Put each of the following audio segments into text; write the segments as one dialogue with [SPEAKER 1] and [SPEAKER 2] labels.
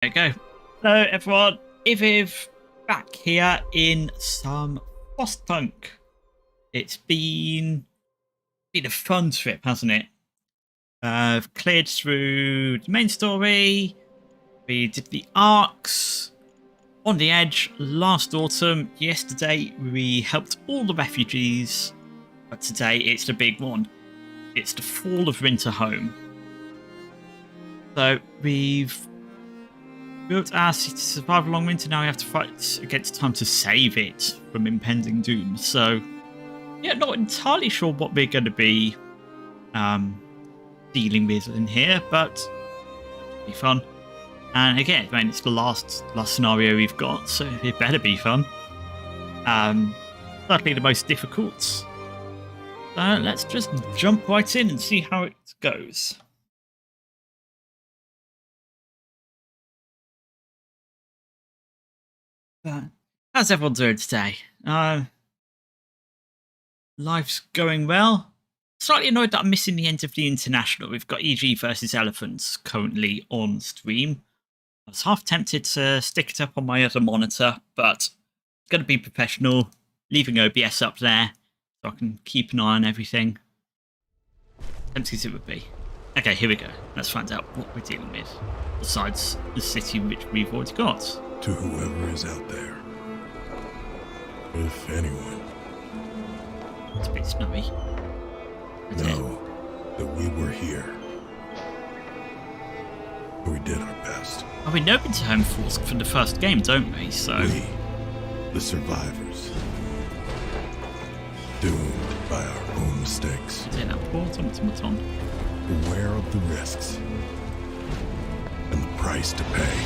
[SPEAKER 1] There you go. Hello everyone, Iviv back here in some Frostpunk. It's been a fun trip, hasn't it? I've cleared through the main story, we did the arcs, on the edge last autumn. Yesterday we helped all the refugees, but today it's the big one. It's the fall of Winterhome. So we've built our city to survive a long winter. Now we have to fight against time to save it from impending doom. So, yeah, not entirely sure what we're going to be dealing with in here, but it'll be fun. And again, I mean, it's the last scenario we've got, so it better be fun. Certainly the most difficult. So let's just jump right in and see how it goes. How's everyone doing today? Life's going well. Slightly annoyed that I'm missing the end of the international. We've got EG versus Elephants currently on stream. I was half tempted to stick it up on my other monitor, but going to be professional, leaving OBS up there so I can keep an eye on everything. Tempting as it would be. Okay, here we go. Let's find out what we're dealing with, besides the city which we've already got.
[SPEAKER 2] To whoever is out there, if anyone,
[SPEAKER 1] It's a bit snowy.
[SPEAKER 2] know that we were here. We did our best.
[SPEAKER 1] Oh, we know Winterhome Falls from the first game, don't we? So
[SPEAKER 2] We, the survivors, doomed by our own mistakes,
[SPEAKER 1] is it that poor automaton?
[SPEAKER 2] aware of the risks and the price to pay.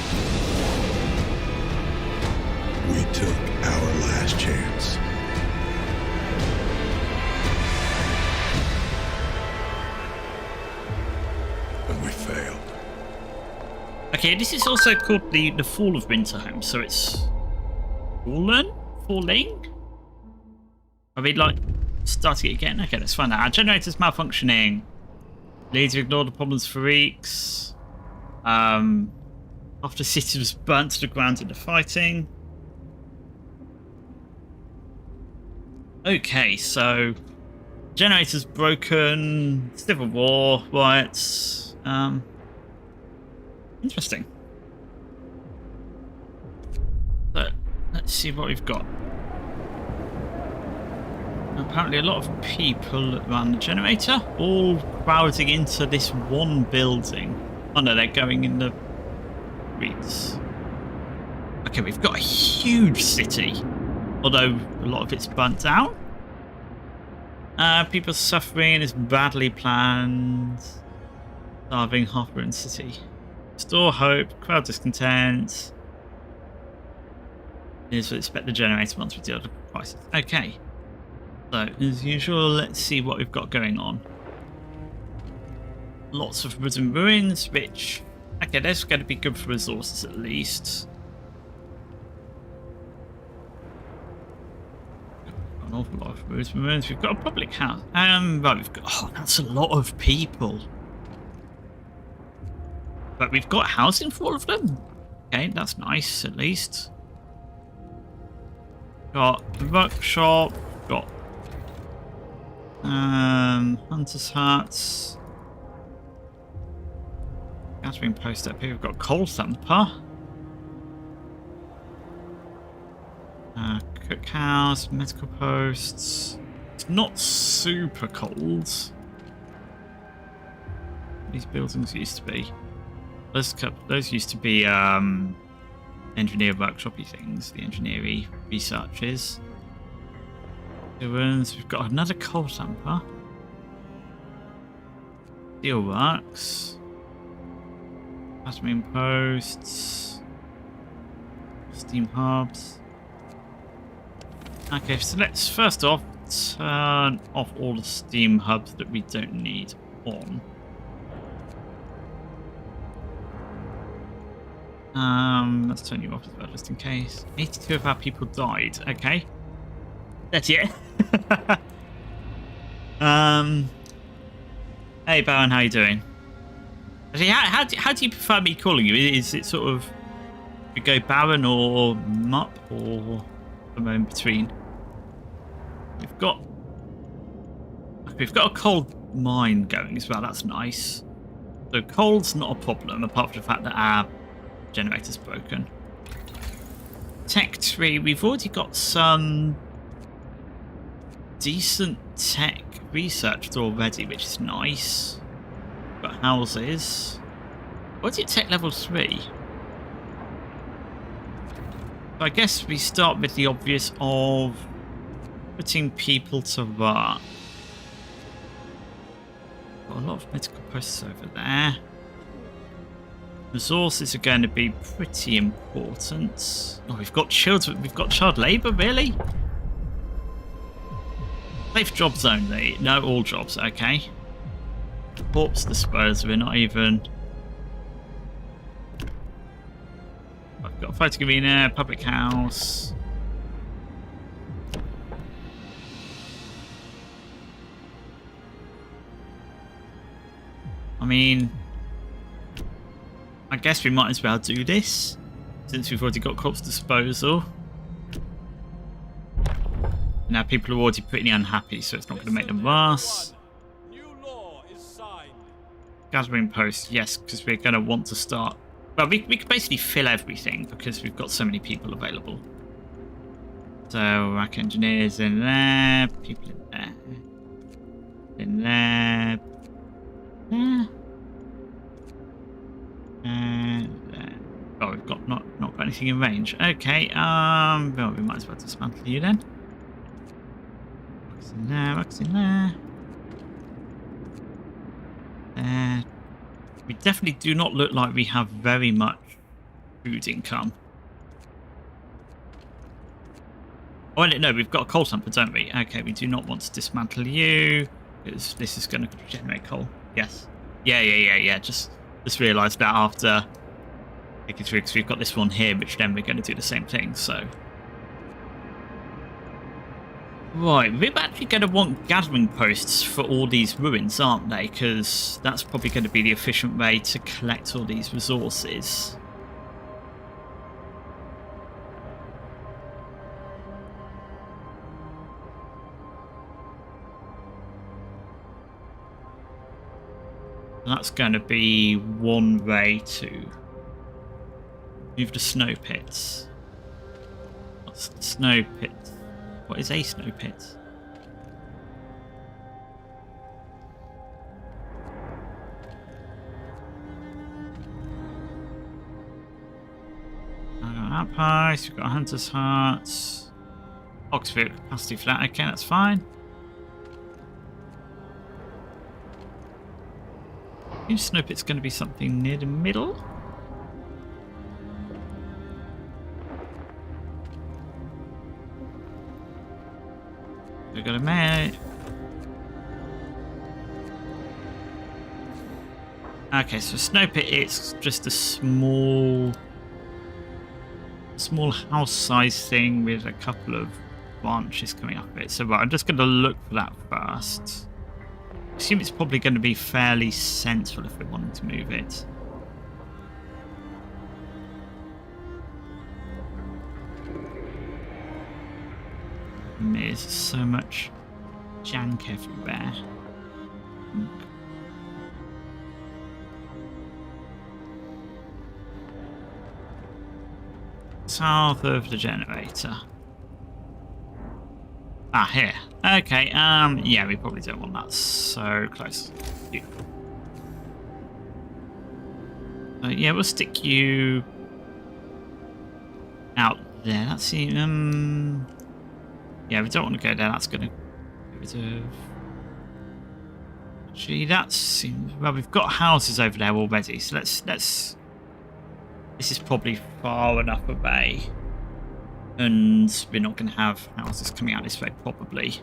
[SPEAKER 2] We took our last chance. And we failed.
[SPEAKER 1] Okay, this is also called the Fall of Winterhome, so it's falling? Are we like starting it again? Okay, let's find out. Our generator's malfunctioning. Leads to ignore the problems for weeks. After city was burnt to the ground in the fighting. Okay, so generator's broken. Civil war, riots. Interesting. So let's see what we've got. Apparently a lot of people around the generator, all crowding into this one building. Oh no, they're going in the streets. Okay, we've got a huge city, although a lot of it's burnt down. People suffering is badly planned. Starving half-ruined city. Store hope, crowd discontent. Is to expect the generator once we deal with the prices. Okay. So, as usual, let's see what we've got going on. Lots of wooden ruins, which... Okay, that's going to be good for resources at least. Got an awful lot of wooden ruins. We've got a public house. Right, we've got... Oh, that's a lot of people. But we've got housing for all of them. Okay, that's nice, at least. Got the workshop. Got... Hunter's huts. Gathering post up here. We've got coal thumper. Cookhouse, medical posts. It's not super cold. These buildings used to be. Those used to be engineer workshopy things. The engineering researches. We've got another coal thumper. Steelworks. Admin posts. Steam hubs. Okay, so let's first off turn off all the steam hubs that we don't need on. Let's turn you off as well, just in case. 82 of our people died. Okay. That's it. Hey Baron, how you doing? Actually, how do you prefer me calling you? Is it sort of We go Baron or Mup or somewhere in between. We've got a coal mine going as well. That's nice. So coal's not a problem, apart from the fact that our generator's broken. Tech tree. We've already got some decent tech researched already, which is nice. We've got houses. What's it tech level 3? So I guess we start with the obvious of putting people to work. Got a lot of medical posts over there. Resources are going to be pretty important. Oh, we've got children. We've got child labour, really? Safe jobs only. No, all jobs. Okay. Corpse disposal. We're not even. I've got a photo arena, public house. I mean, I guess we might as well do this since we've already got corpse disposal. Now people are already pretty unhappy, so it's not going to make them worse. Gathering post, yes, because we're going to want to start. Well, we can basically fill everything because we've got so many people available. So rack engineers in there, people in there, in there. Oh, we've got not got anything in range. Okay, well, we might as well dismantle you then. What's in there? What's in there? We definitely do not look like we have very much food income. Oh, no, we've got a coal sample, don't we? Okay, we do not want to dismantle you because this is going to generate coal. Yes. Yeah. Just realised that after taking through, because we've got this one here, which then we're going to do the same thing. So, right, we're actually going to want gathering posts for all these ruins, aren't they? Because that's probably going to be the efficient way to collect all these resources. That's going to be one way to move the snow pits. What's the snow pit? What is a snow pit? Outpost, we've got Hunter's Hut. Oxford capacity flat, okay, that's fine. New snow pit's going to be something near the middle. We've got a mate. Okay, so snow pit, it's just a small house size thing with a couple of branches coming up it. So right, I'm just going to look for that first. I assume it's probably going to be fairly central if we're wanting to move it. There's so much jank everywhere. South of the generator. Ah, here. Okay, yeah, we probably don't want that so close. Yeah, we'll stick you out there. That's the, yeah, we don't want to go there. That's going to get rid of... Actually, that seems... Well, we've got houses over there already, so let's... This is probably far enough away. And we're not going to have houses coming out this way, probably.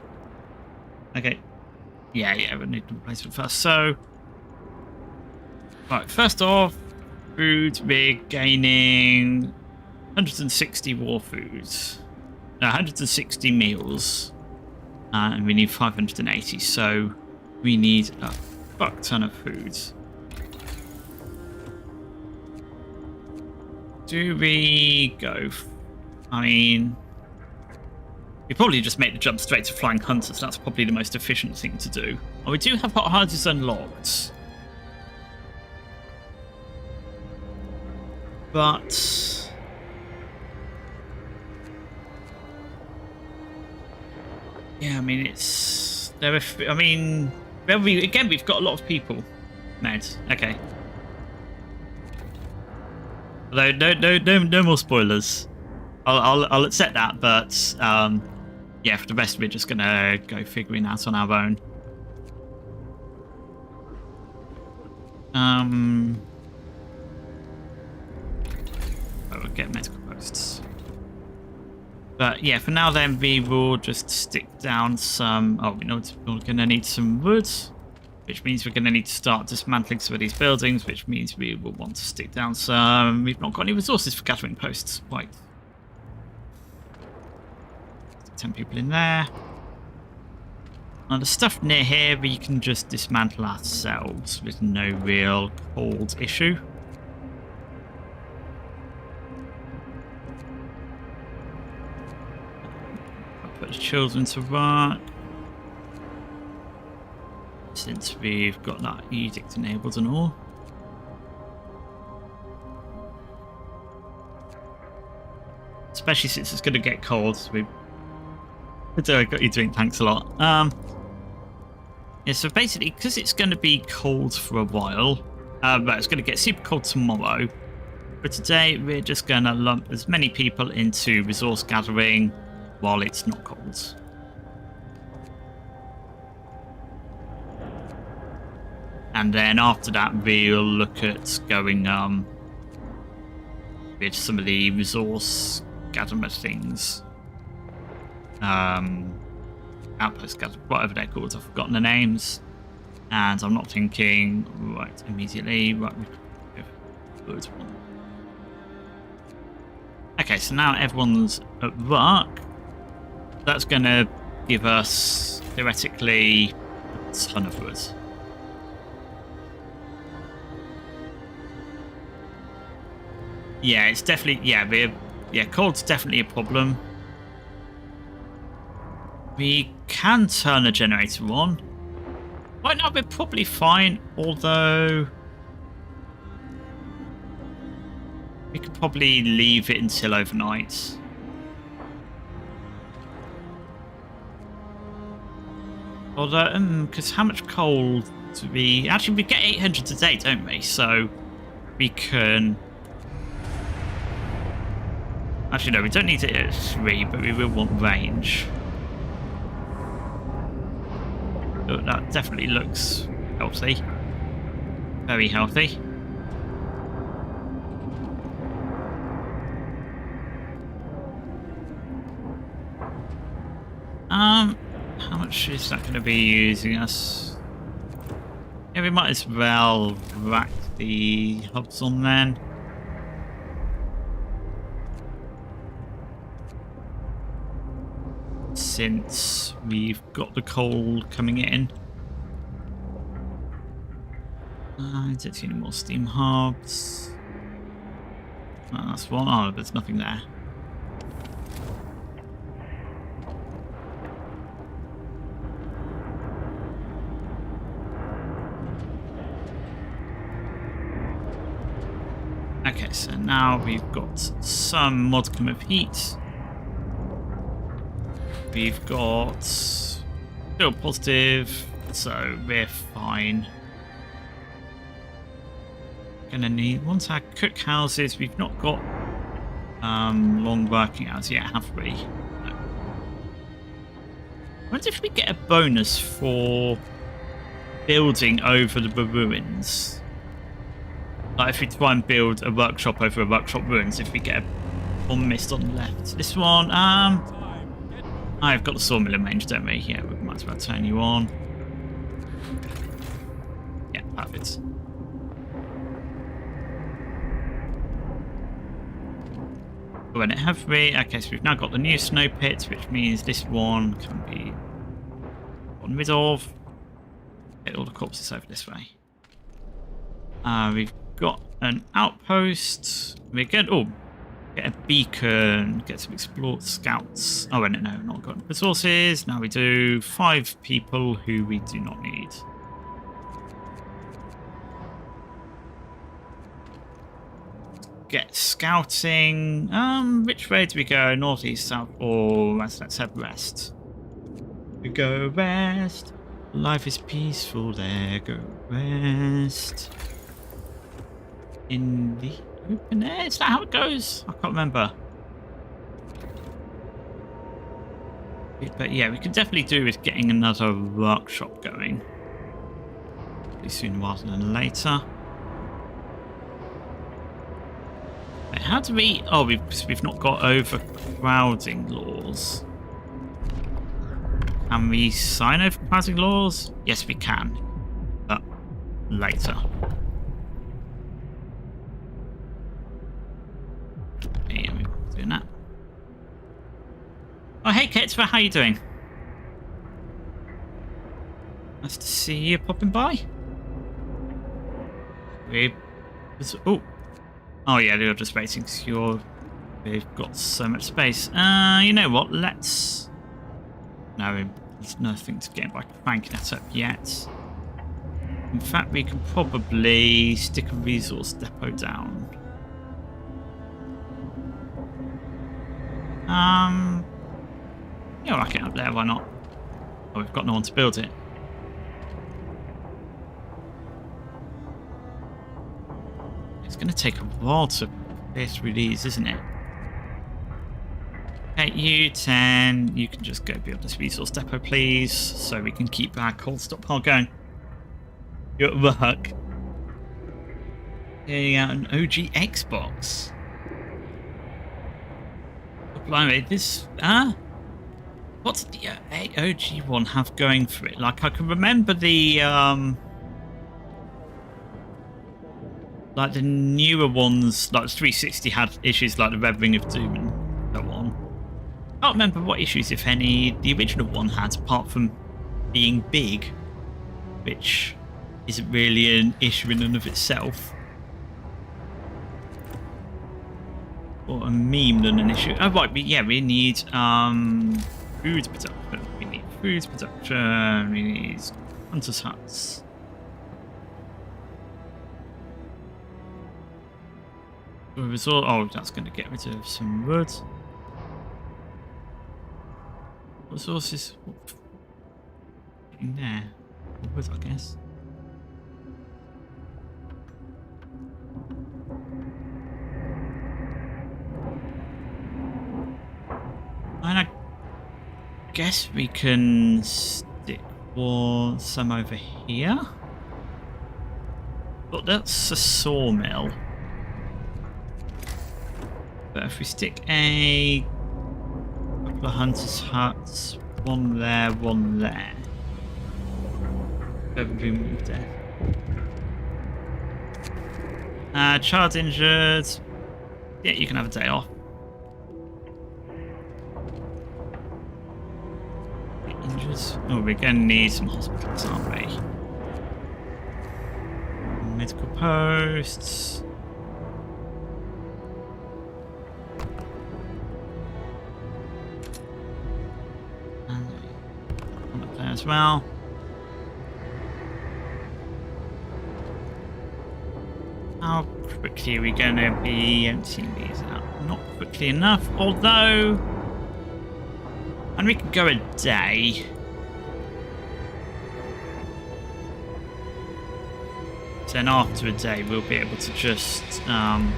[SPEAKER 1] Okay. Yeah, we need to replace it first. So, right, first off, food, we're gaining 160 war foods. No, 160 meals. And we need 580, so we need a fuck ton of food. do we go? I mean, we probably just make the jump straight to Flying Hunters. That's probably the most efficient thing to do. Oh, we do have Hot Houses unlocked. But yeah, I mean, it's there. I mean, we've got a lot of people. Ned, okay. Although no more spoilers. I'll accept that, but yeah, for the rest we're just gonna go figuring out on our own. We'll get medical posts. But yeah, for now then we will just stick down some. Oh, we know we're gonna need some wood, which means we're gonna need to start dismantling some of these buildings, which means we will want to stick down some. We've not got any resources for gathering posts. Right. 10 people in there. Now the stuff near here we can just dismantle ourselves with no real cold issue. I'll put the children to work. Since we've got that edict enabled and all. Especially since it's going to get cold. So I got you doing thanks a lot. Yeah, so basically, because it's going to be cold for a while, but it's going to get super cold tomorrow. But today, we're just going to lump as many people into resource gathering while it's not cold. And then after that, we'll look at going with some of the resource gatherment things. Outpost gather, whatever they're called, I've forgotten the names. And I'm not thinking right immediately. Right, okay, so now everyone's at work. That's going to give us theoretically a ton of wood. Yeah, it's definitely cold's definitely a problem. We can turn a generator on. Right now we're probably fine, although we could probably leave it until overnight. Although, because how much coal do we... Actually, we get 800 today, don't we? So we can... Actually, no, we don't need it at 3, but we will want range. Oh, that definitely looks healthy. Very healthy. How much is that going to be using us? Yeah, we might as well rack the hubs on then. Since we've got the coal coming in. I don't see any more steam hubs. Oh, that's one. Oh, there's nothing there. Okay, so now we've got some modicum of heat. We've got still positive, so we're fine. Gonna need, once our cook houses, we've not got long working hours yet, have we? No. I wonder if we get a bonus for building over the ruins. Like if we try and build a workshop over a workshop ruins, if we get a mist on the left. This one, I've got the sawmill in range, don't we? Yeah, we might as well turn you on. Yeah, perfect. When it have we? Okay, so we've now got the new snow pit, which means this one can be gotten rid of. Get all the corpses over this way. We've got an outpost. We're good. Oh, get a beacon. Get some explore scouts. Oh, no, not got resources. Now we do 5 people who we do not need. Get scouting. Which way do we go? North, east, south, or west? Let's head west. We go west. Life is peaceful there. Go west. In the open air. Is that how it goes? I can't remember. But yeah, we could definitely do with getting another workshop going. Pretty soon rather than later. How do we... Oh, we've not got overcrowding laws. Can we sign overcrowding laws? Yes, we can. But later. Yeah, we're doing that. Oh, hey, Ketva, how you doing? Nice to see you popping by. Oh yeah, they're just waiting because they've got so much space. You know what? Let's... No, there's nothing to get by cranking that up yet. In fact, we can probably stick a resource depot down. Yeah, I'll rack it up there. Why not? Oh, we've got no one to build it. It's going to take a while to clear through these, isn't it? Okay, you 10. You can just go build this resource depot, please, so we can keep our coal stockpile going. You're at work. Yeah, an OG Xbox. Oh, blimey, this... What's the OG one have going for it? Like, I can remember the... Like the newer ones, like the 360 had issues like the Red Ring of Doom and so on. I can't remember what issues, if any, the original one had, apart from being big, which isn't really an issue in and of itself. Or a meme than an issue. Oh right, we need food production. We need food production. We need hunters' huts. Oh, that's going to get rid of some wood. Resources. In there. Wood, I guess. And I guess we can stick some over here. But that's a sawmill. But if we stick a couple of hunters' huts, one there, one there. Every move there. Child injured. Yeah, you can have a day off. Injured. Oh, we're going to need some hospitals, aren't we? Medical posts. As well. How quickly are we going to be emptying these out? Not quickly enough, although... And we could go a day. Then after a day, we'll be able to just... everyone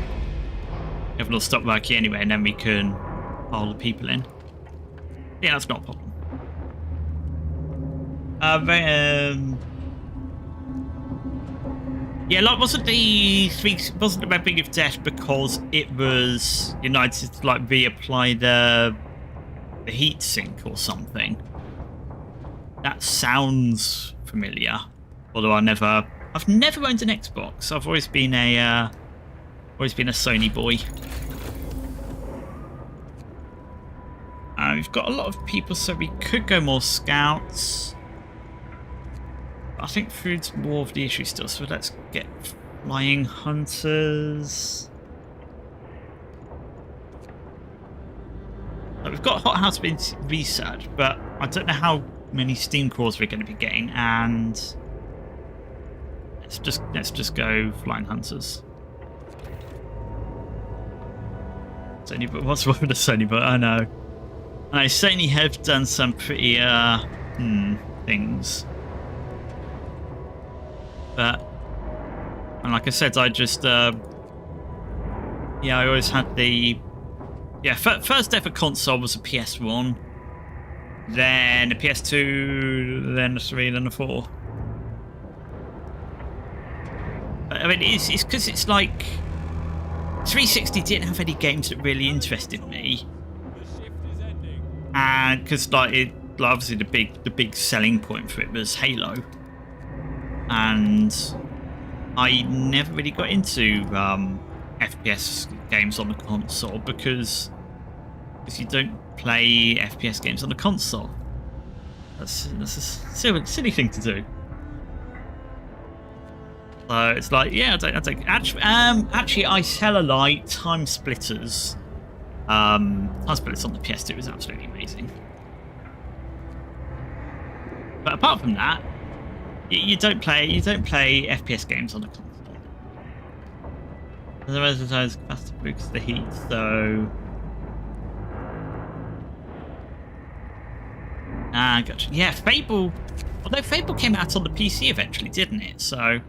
[SPEAKER 1] will stop working anyway, and then we can pile the people in. Yeah, that's not a problem. Yeah, like wasn't the Red Ring of Death because it was United to like reapply the heat sink or something? That sounds familiar. Although I've never owned an Xbox. I've always been a Sony boy. We've got a lot of people, so we could go more scouts. I think food's more of the issue still, so let's get Flying Hunters. We've got Hot House Research, but I don't know how many Steam cores we're going to be getting, and let's just go Flying Hunters. Sony, but what's wrong with the Sony? But I know Sony have done some pretty things, but and like I said, I just I always had the. Yeah, first ever console was a PS1, then a PS2, then a 3, then a 4. But, I mean, it's because it's like 360 didn't have any games that really interested me, and because obviously the big selling point for it was Halo, and I never really got into FPS games on the console because you don't play FPS games on the console. That's a silly thing to do. So it's like, yeah, I don't actually I tell a lie. Time Splitters on the PS2 is absolutely amazing. But apart from that, you don't play FPS games on the console. The resistance capacity boosts the heat, so gotcha. Yeah, Fable. Although Fable came out on the PC eventually, didn't it? So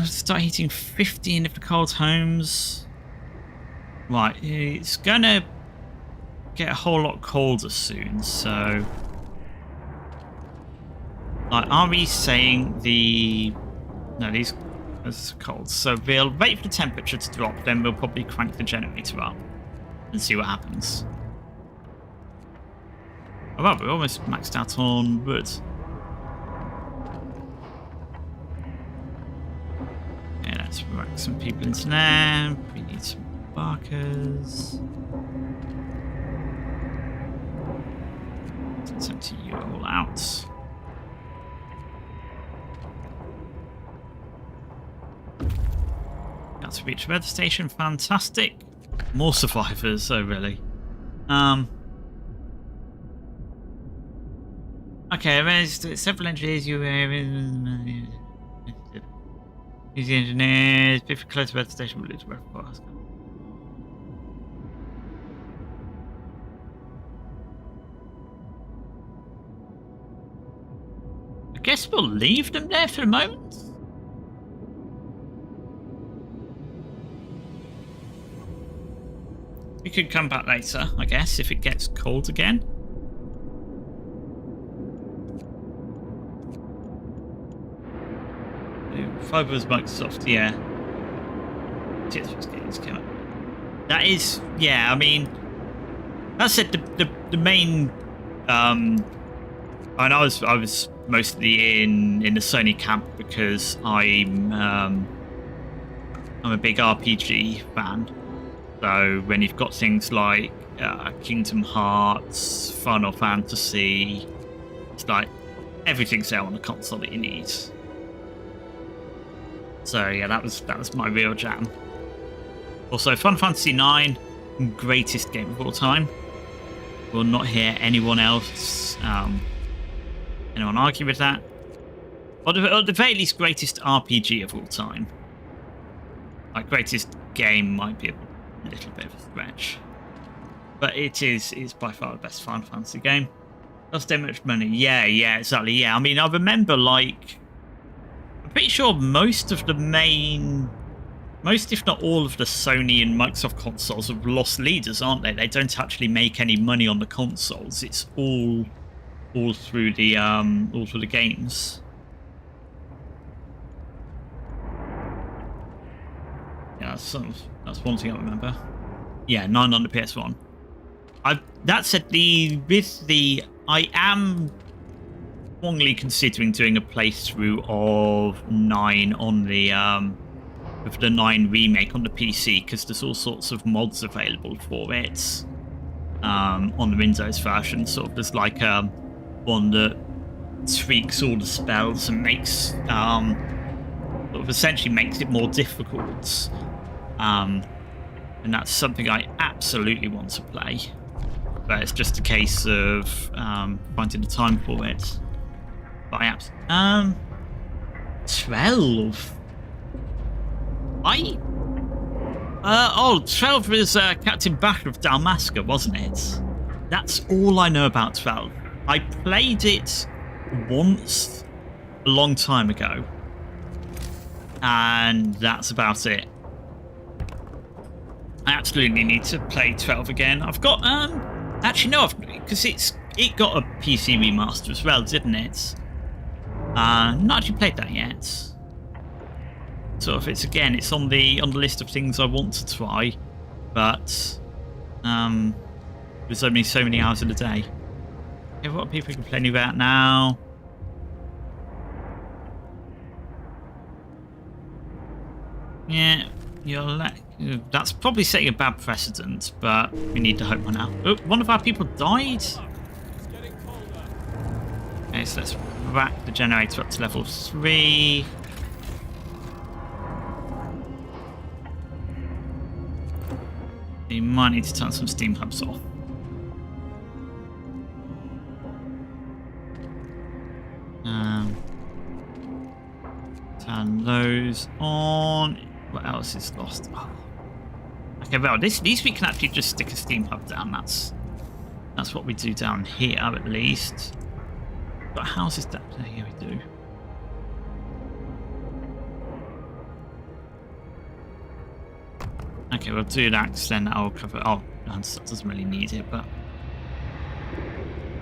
[SPEAKER 1] start heating 15 of the cold homes. Right, it's gonna get a whole lot colder soon, so. Like, are we saying no, these are cold, so we'll wait for the temperature to drop, then we'll probably crank the generator up and see what happens. Oh well, we're almost maxed out on wood. Okay, let's rack some people into there. We need some barkers. Let's empty you all out. To reach the weather station, fantastic. More survivors, oh really? Okay, there's several engineers you use the engineers, if you're close to the weather station, we'll lose weather fast. I guess we'll leave them there for a moment. We could come back later, I guess, if it gets cold again. Fibers Microsoft, yeah. That is, yeah, I mean, that said, the main, and I was mostly in the Sony camp because I'm a big RPG fan. So when you've got things like Kingdom Hearts, Final Fantasy, it's like everything's there on the console that you need. So yeah, that was my real jam. Also, Final Fantasy IX, greatest game of all time. Will not hear anyone else, anyone argue with that. Or at the very least, greatest RPG of all time. Like, greatest game might be a little bit of a stretch, but it's by far the best Final Fantasy game. Does so much money? Yeah, exactly. Yeah, I mean, I remember, like, I'm pretty sure most if not all of the Sony and Microsoft consoles have lost leaders, aren't they? They don't actually make any money on the consoles. It's all through the games. Yeah, that's one thing I remember. Yeah, 9 on the PS1. That said, I am strongly considering doing a playthrough of 9 on the with the 9 remake on the PC, because there's all sorts of mods available for it on the Windows version. Sort of there's like one that tweaks all the spells and makes sort of essentially makes it more difficult. And that's something I absolutely want to play. But it's just a case of finding the time for it. But I 12. 12 was Captain Bash of Dalmasca, wasn't it? That's all I know about 12. I played it once a long time ago, and that's about it. I absolutely need to play 12 again. I've got actually no, because it got a PC remaster as well, didn't it? Not actually played that yet. So if it's on the list of things I want to try, but there's only so many hours in a day. Okay, what are people complaining about now? Yeah, that's probably setting a bad precedent, but we need to hope one out. Oh, one of our people died. Okay, so let's rack the generator up to level 3. You might need to turn some steam hubs off. Turn those on. What else is lost? Oh. Okay, well, these we can actually just stick a steam hub down. That's what we do down here, at least. But houses down there, here we do. Okay, we'll do that because then that'll cover. Oh, that doesn't really need it, but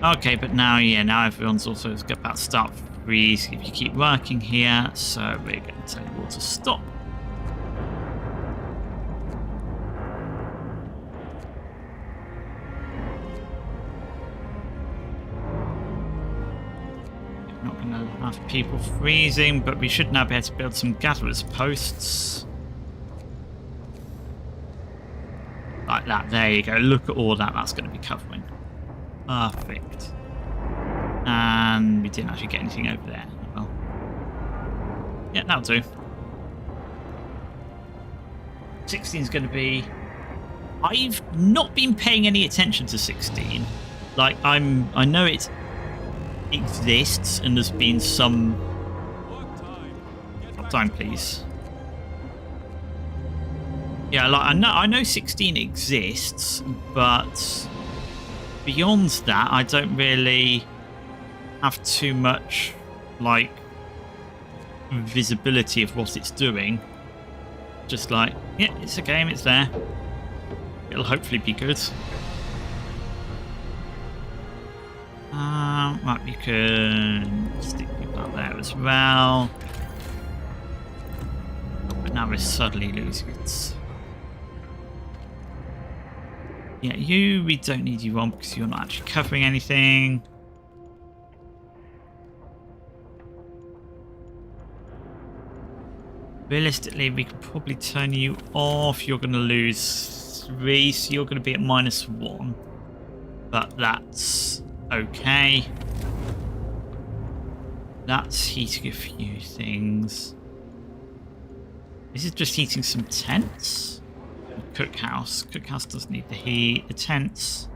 [SPEAKER 1] okay. But now, yeah, now everyone's also about to start freeze if you keep working here. So we're going to tell you all to stop. We're not going to have people freezing, but we should now be able to build some gatherers posts. Like that. There you go. Look at all that. That's going to be covering. Perfect. And we didn't actually get anything over there. Well, yeah, that'll do. 16 is going to be. I've not been paying any attention to 16. Like I know it exists, and there's been some. Time, please. Yeah, like I know 16 exists, but beyond that, I don't really have too much like visibility of what it's doing. Just like, yeah, it's a game, it's there. It'll hopefully be good. Right, we can stick people up there as well. But now we're suddenly losing it. Yeah, we don't need you on because you're not actually covering anything. Realistically, we could probably turn you off. You're going to lose 3, so you're going to be at -1. But that's okay. That's heating a few things. This is just heating some tents. Cookhouse. Cookhouse doesn't need the heat. The tents.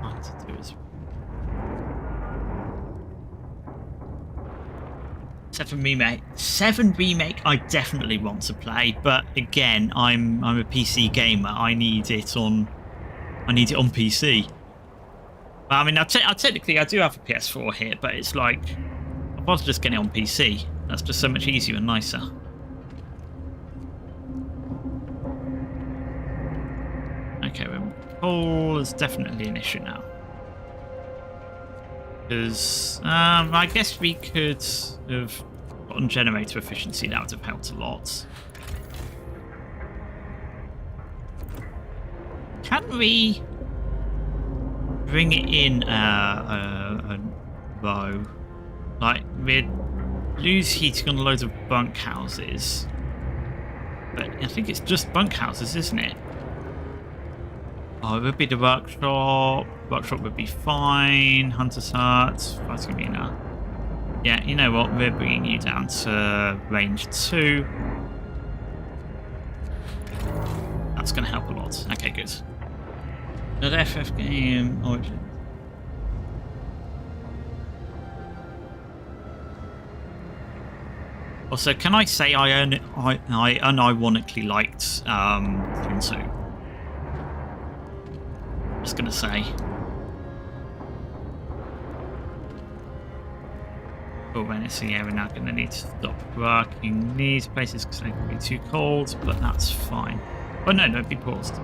[SPEAKER 1] To do is 7 remake. 7 remake. I definitely want to play, but again, I'm a PC gamer. I need it on PC. But, I mean, technically I do have a PS4 here, but it's like I'd rather just get it on PC. That's just so much easier and nicer. Okay, well, coal is definitely an issue now. Because I guess we could have gotten generator efficiency. That would have helped a lot. Can we bring it in a row? Like, we'd lose heating on loads of bunkhouses. But I think it's just bunkhouses, isn't it? Oh, it would be the workshop. Workshop would be fine. Hunter's Hut. That's going to be enough. Yeah, you know what? We're bringing you down to range 2. That's going to help a lot. Okay, good. Another FF game. Origin. Also, can I say I unironically liked Kinsu? Just gonna say. Oh, Venice, yeah, we're now gonna need to stop working these places because they can be too cold, but that's fine. Oh no, don't be paused.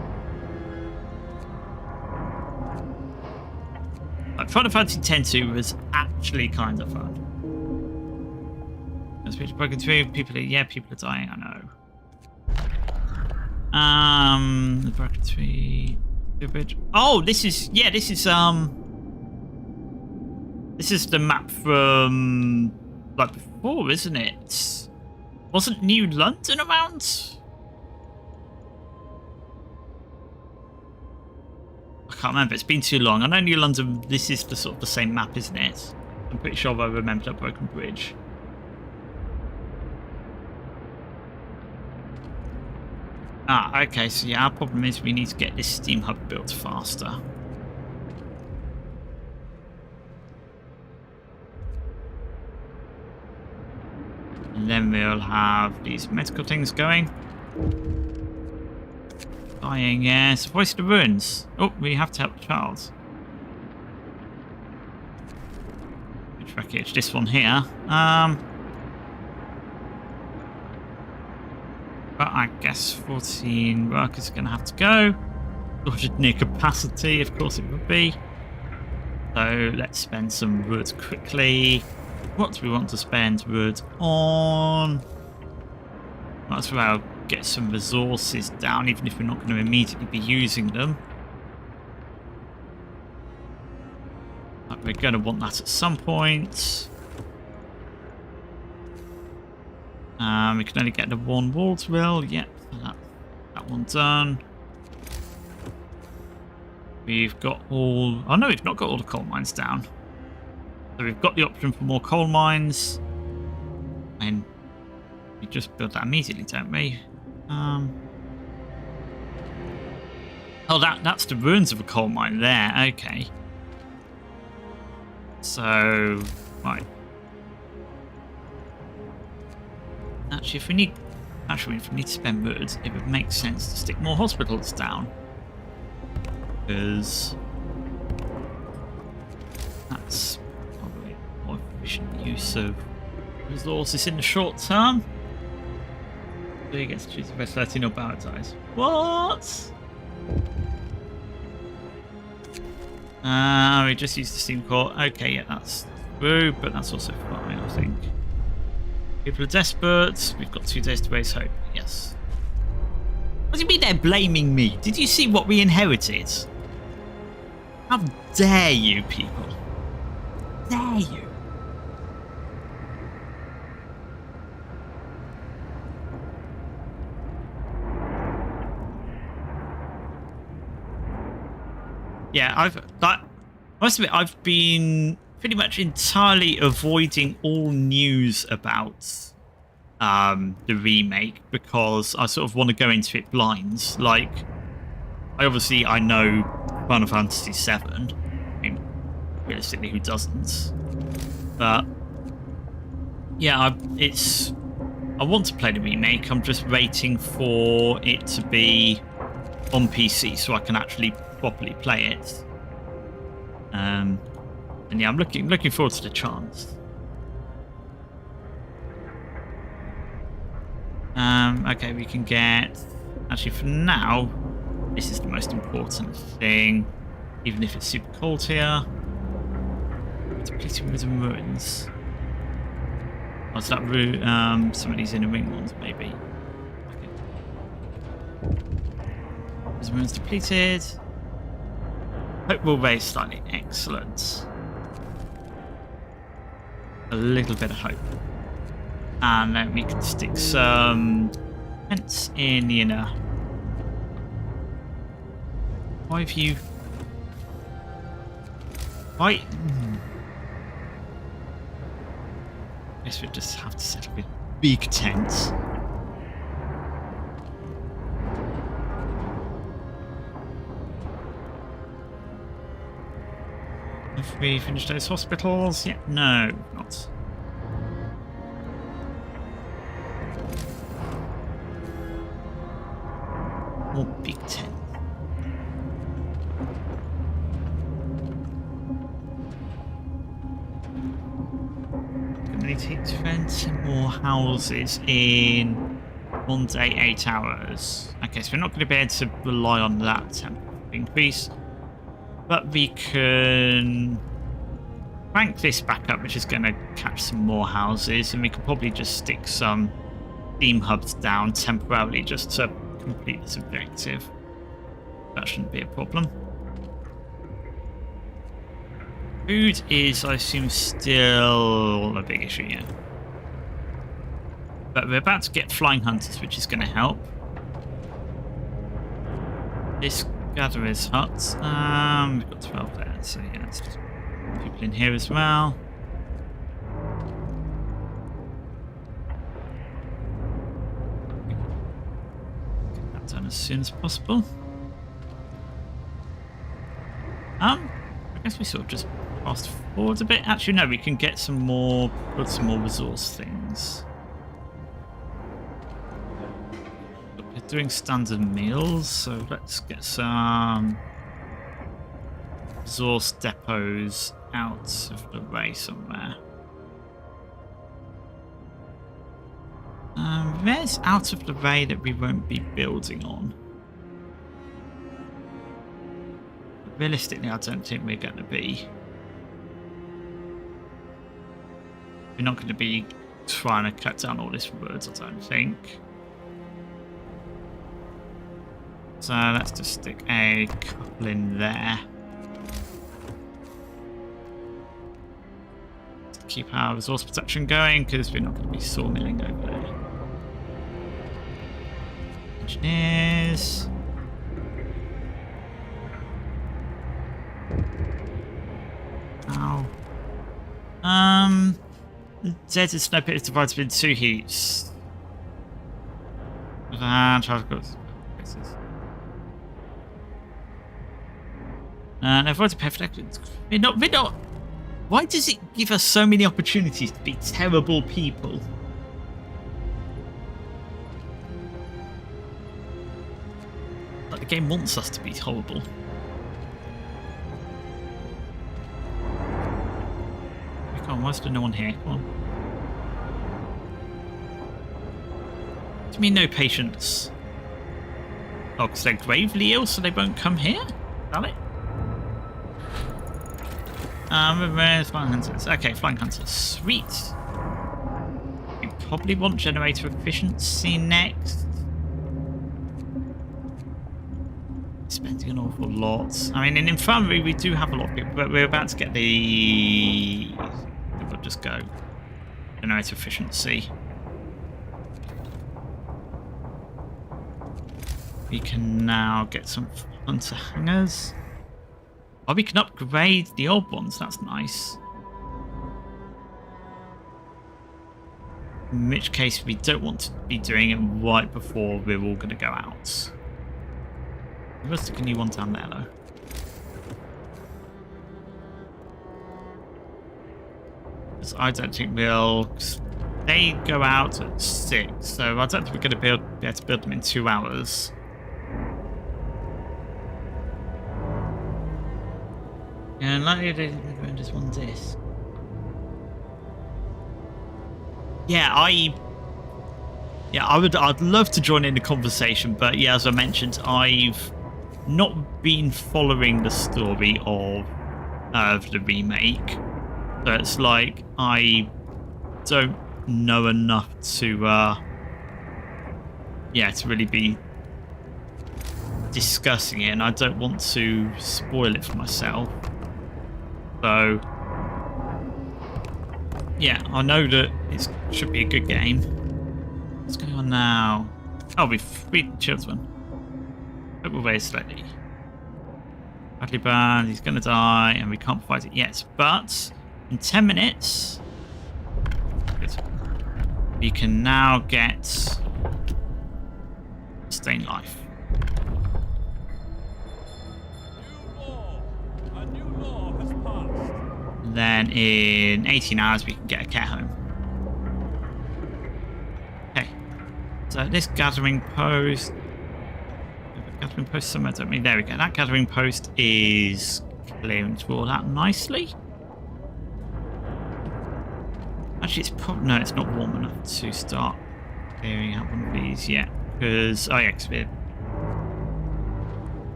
[SPEAKER 1] Like, Final Fantasy X-2 was actually kind of fun. There's people broken through, people are dying, I know. Broken through. Oh, this is the map from like before, isn't it? Wasn't New London around? I can't remember. It's been too long. I know New London. This is the sort of the same map, isn't it? I'm pretty sure I remember that broken bridge. Ah, okay, so yeah, our problem is we need to get this steam hub built faster. And then we'll have these medical things going. Dying, yes. Voice of the Ruins. Oh, we have to help the child. Which wreckage? This one here. But I guess 14 workers are going to have to go. 200 near capacity, of course it would be. So let's spend some wood quickly. What do we want to spend wood on? Might as well get some resources down, even if we're not going to immediately be using them. But we're going to want that at some point. We can only get the one wall drill. Yep, that one done. We've got all... Oh no, we've not got all the coal mines down. So we've got the option for more coal mines. And we just build that immediately, don't we? Oh, that's the ruins of a coal mine there. Okay. So, right. Actually, if we need to spend wood, it would make sense to stick more hospitals down, because that's probably a more efficient use of resources in the short term. So he gets to choose the best 13 or Paradise. What? We just used the steam core. Okay, yeah, that's true, but that's also fine, I think. People are desperate. We've got 2 days to raise hope. Yes. What do you mean they're blaming me? Did you see what we inherited? How dare you, people? Dare you? Yeah, I've been pretty much entirely avoiding all news about the remake because I sort of want to go into it blind. Like, I know Final Fantasy VII. I mean, realistically, who doesn't? But yeah, I want to play the remake. I'm just waiting for it to be on PC so I can actually properly play it. And yeah, I'm looking forward to the chance. Okay, we can get... Actually, for now, this is the most important thing. Even if it's super cold here. Depleting Rhythm Ruins. Oh, is that some of these inner ring ones, maybe? Okay. Rhythm Ruins depleted. Hope will raise slightly. Excellent. A little bit of hope. And then we can stick some tents in the inner. Why have you... Why... Guess we just have to set up a big tent. Have we finished those hospitals? Yeah, no, not. More big tent. Gonna need to hit 20 more houses in 1 day, 8 hours. Okay, so we're not going to be able to rely on that temp increase. But we can crank this back up, which is going to catch some more houses, and we could probably just stick some steam hubs down temporarily just to complete this objective. That shouldn't be a problem. Food is, I assume, still a big issue, yeah. But we're about to get flying hunters, which is going to help. This gatherer's hut. We've got 12 there, so yeah, let's just put people in here as well. Get that done as soon as possible. I guess we sort of just fast forward a bit. Actually, no, we can get some more, put some more resource things. We're doing standard meals, so let's get some resource depots out of the way somewhere. Where's out of the way that we won't be building on? Realistically, I don't think we're going to be. We're not going to be trying to cut down all this wood, I don't think. So let's just stick a couple in there. To keep our resource protection going, because we're not going to be sawmilling over there. Engineers. Ow. The desert snow pit is divided into 2 heaps. And avoid the perfect. We're not. Why does it give us so many opportunities to be terrible people? Like the game wants us to be horrible. Come on, why is there no one here? Come on. What do you mean no patients? Oh, because they're gravely ill, so they won't come here? Is that it? Where's flying hunters? Okay, flying hunters. Sweet. We probably want generator efficiency next. Spending an awful lot. I mean, in infirmary we do have a lot of people, but we're about to get the... We'll just go. Generator efficiency. We can now get some hunter hangers. Oh, we can upgrade the old ones. That's nice. In which case, we don't want to be doing it right before we're all going to go out. We'll stick a new one down there, though. Because I don't think we'll... They go out at 6, so I don't think we're going to be able to build them in 2 hours. And likely they didn't just one disc. Yeah, I'd love to join in the conversation, but yeah, as I mentioned, I've not been following the story of the remake. So it's like I don't know enough to to really be discussing it, and I don't want to spoil it for myself. So yeah, I know that it should be a good game. What's going on now? Oh, we've freed the children. Hope we're very slightly. Badly burned, he's going to die, and we can't fight it yet. But in 10 minutes, we can now get sustained life.
[SPEAKER 3] A new law has passed.
[SPEAKER 1] Then in 18 hours, we can get a care home. Okay. So this gathering post... Gathering post somewhere, don't we? There we go. That gathering post is clearing through all that nicely. Actually, it's probably... No, it's not warm enough to start clearing out one of these yet. Because... Oh, yeah, because we're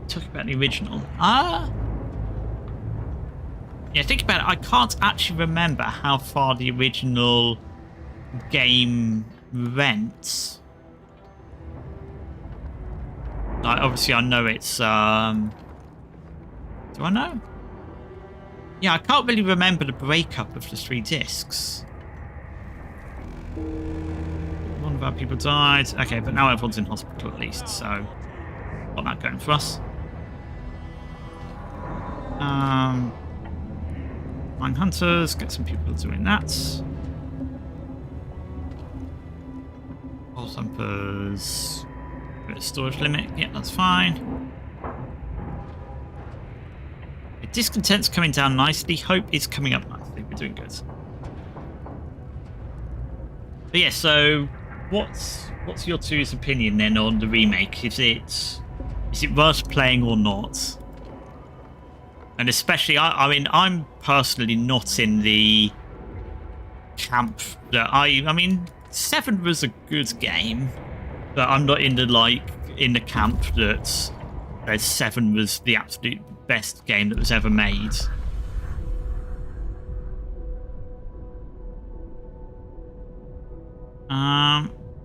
[SPEAKER 1] talking about the original. Yeah, think about it. I can't actually remember how far the original game went. Like, obviously, I know it's... Do I know? Yeah, I can't really remember the breakup of the 3 discs. One of our people died. Okay, but now everyone's in hospital at least, so... Got that going for us. Mine hunters, get some people doing that. All thumpers... Bit of storage limit. Yeah, that's fine. Okay, discontent's coming down nicely. Hope is coming up nicely. We're doing good. But yeah, so what's your two's opinion then on the remake? Is it worth playing or not? And especially, I mean, I'm personally not in the camp that I mean, 7 was a good game. But I'm not in the camp that 7 was the absolute best game that was ever made.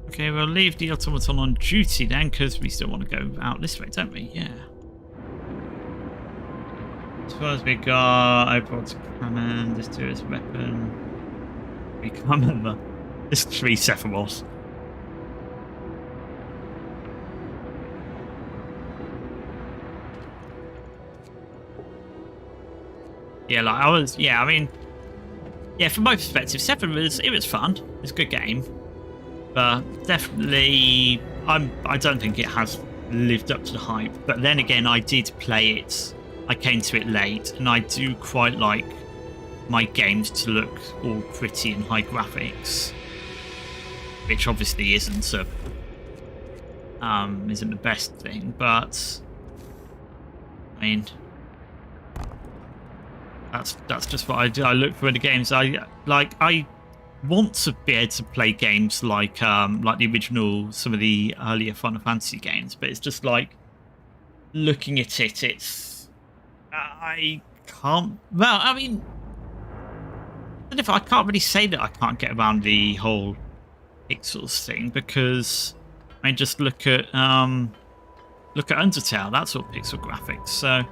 [SPEAKER 1] Okay, we'll leave the automaton on duty then, because we still want to go out this way, don't we? Yeah. As far as we got, I brought a cannon, this 2 is weapon. We can't remember. This 3 Sephiroth. Yeah, like I was, yeah, I mean, yeah, from my perspective, 7 was fun. It's a good game, but definitely, I don't think it has lived up to the hype. But then again, I did play it. I came to it late, and I do quite like my games to look all pretty and high graphics, which obviously isn't the best thing. But I mean. That's just what I do. I look for in the games. I want to be able to play games like the original, some of the earlier Final Fantasy games, but it's just like looking at it. It's I can't. Well, I mean, I can't really say that I can't get around the whole pixels thing, because I mean, just look at Undertale. That's all pixel graphics. So.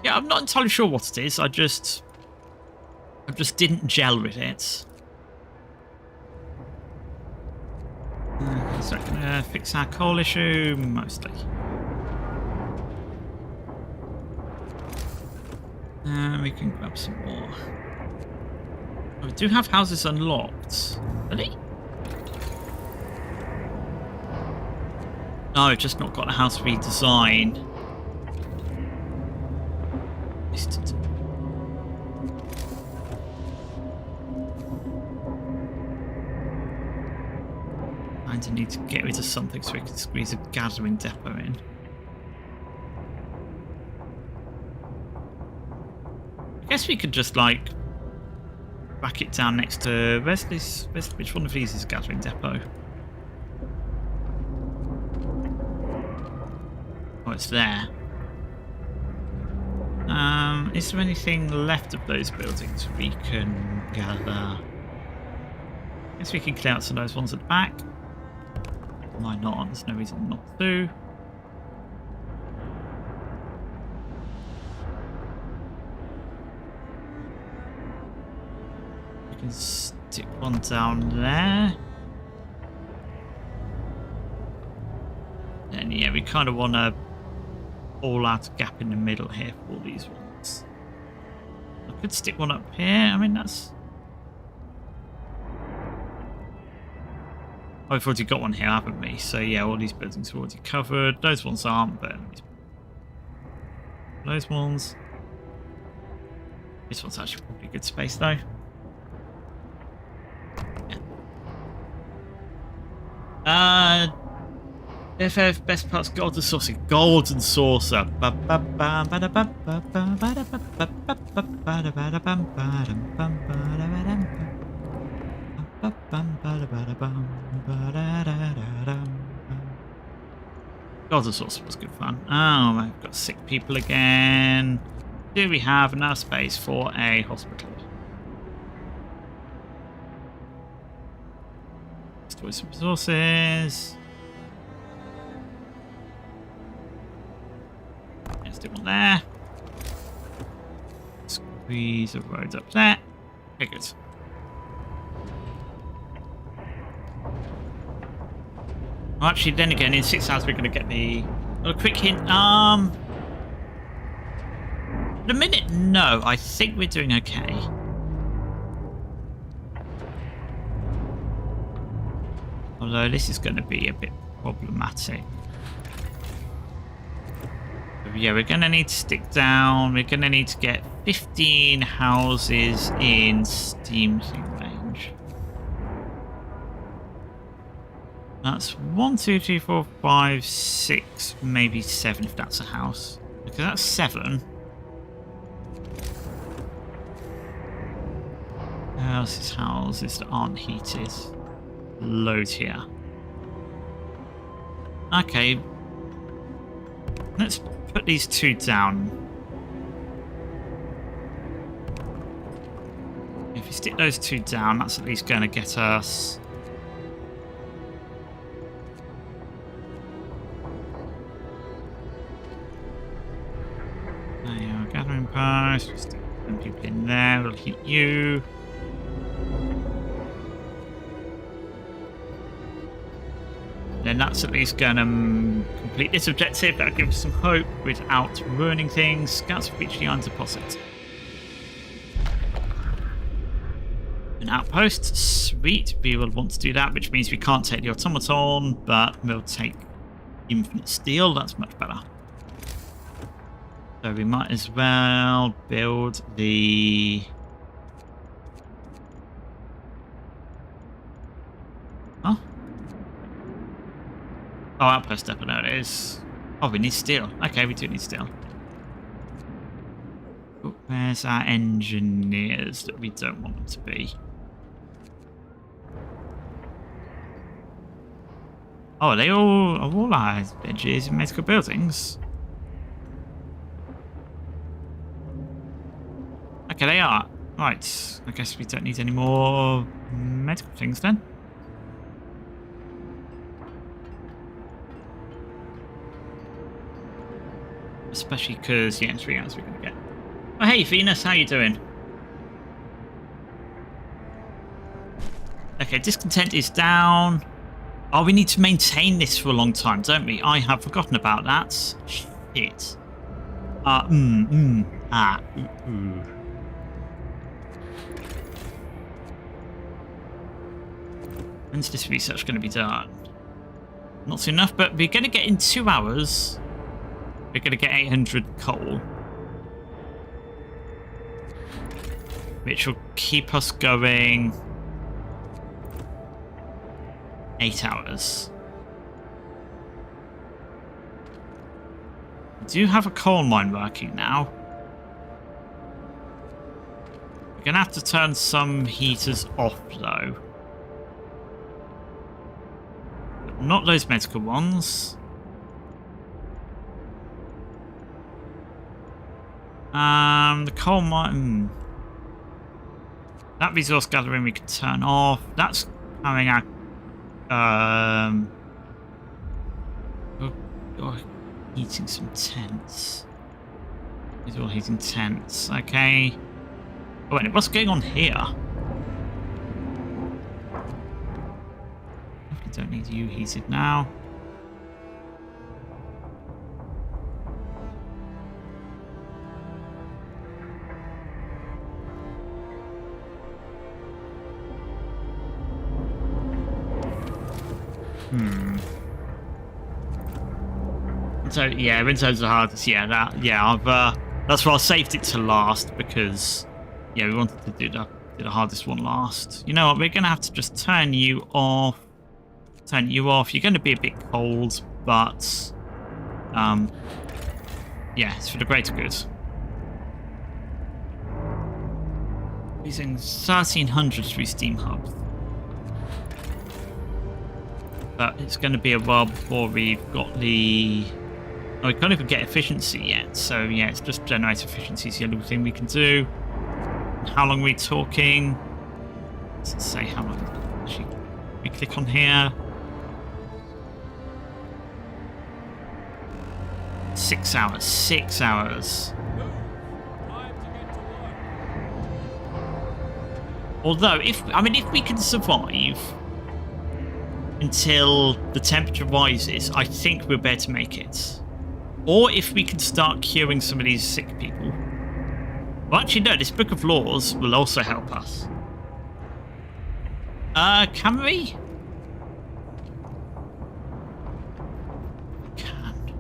[SPEAKER 1] Yeah, I'm not entirely sure what it is. I just didn't gel with it. So I'm gonna fix our coal issue mostly. We can grab some more. Oh, we do have houses unlocked. Really? No, just not got a house redesign. I need to get rid of something so we can squeeze a gathering depot in. I guess we could just like back it down next to which one of these is a gathering depot? Oh, it's there. Is there anything left of those buildings we can gather? I guess we can clear out some of those ones at the back. Why not? There's no reason not to. We can stick one down there. And yeah, we kind of want to all out gap in the middle here for all these ones. I could stick one up here. I mean, that's... Oh, we've already got one here, haven't we? So yeah, all these buildings are already covered. Those ones aren't, but those ones. This one's actually probably good space though. Yeah. FF best parts golden saucer. Golden saucer. Golden saucer was good fun. Oh, I've got sick people again. Do we have enough space for a hospital? Store some resources. Let's do one there. Squeeze the roads up there. Okay, good. Well, actually, then again, in 6 hours we're going to get the... A quick hint. At the minute, no. I think we're doing okay. Although this is going to be a bit problematic. But yeah, we're going to need to stick down. We're going to need to get 15 houses in steam range. That's 1, 2, 3, 4, 5, 6, maybe 7 if that's a house. Because that's 7. Houses that aren't heated. Loads here. Okay. Let's put these 2 down. If we stick those 2 down, that's at least going to get us... There you are, gathering post. We'll stick 10 people in there. We'll heat you. Then that's at least going to complete this objective. That'll give us some hope without ruining things. Scouts have reached the iron deposit. An outpost. Sweet. We will want to do that, which means we can't take the automaton, but we'll take infinite steel. That's much better. So we might as well build the... Huh? Oh, outpost depot, there it is. Oh, we need steel. Okay, we do need steel. Oh, where's our engineers that we don't want them to be? Oh, are they all our engineers in medical buildings? Okay, they are. Right, I guess we don't need any more medical things then. Especially because, yeah, in 3 hours we're going to get... Oh, hey, Venus, how you doing? Okay, discontent is down. Oh, we need to maintain this for a long time, don't we? I have forgotten about that. Shit. When's this research going to be done? Not soon enough, but we're going to get in 2 hours... We're going to get 800 coal. Which will keep us going 8 hours. We do have a coal mine working now. We're going to have to turn some heaters off though. But not those medical ones. The coal mine... That resource gathering we can turn off. That's having our... You're heating some tents. These are all heating tents. Okay. Oh, wait, what's going on here? Definitely don't need you heated now. So yeah, Winterhome's the hardest. Yeah, I've that's why I saved it to last because yeah, we wanted to do the hardest one last. You know what? We're gonna have to just turn you off. Turn you off. You're gonna be a bit cold, but yeah, it's for the greater good. Using 1300 through Steam Hub. But it's going to be a while before we've got the... Oh, we can't even get efficiency yet. So yeah, it's just generate efficiency is the only thing we can do. And how long are we talking? Let's say how long. Actually, we click on here. 6 hours. 6 hours.
[SPEAKER 3] Time to get to work.
[SPEAKER 1] Although, if we can survive until the temperature rises, I think we'll be able to make it. Or if we can start curing some of these sick people. Well, actually, no, this Book of Laws will also help us. Can we? Can.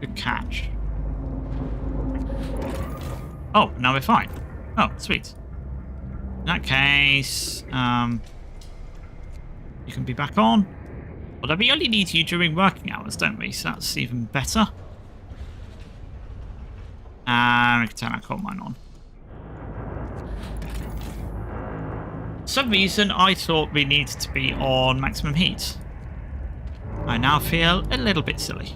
[SPEAKER 1] Good catch. Oh, now we're fine. Oh, sweet. In that case, you can be back on. Although we only need you during working hours, don't we? So that's even better. And we can turn our coal mine on. For some reason, I thought we needed to be on maximum heat. I now feel a little bit silly.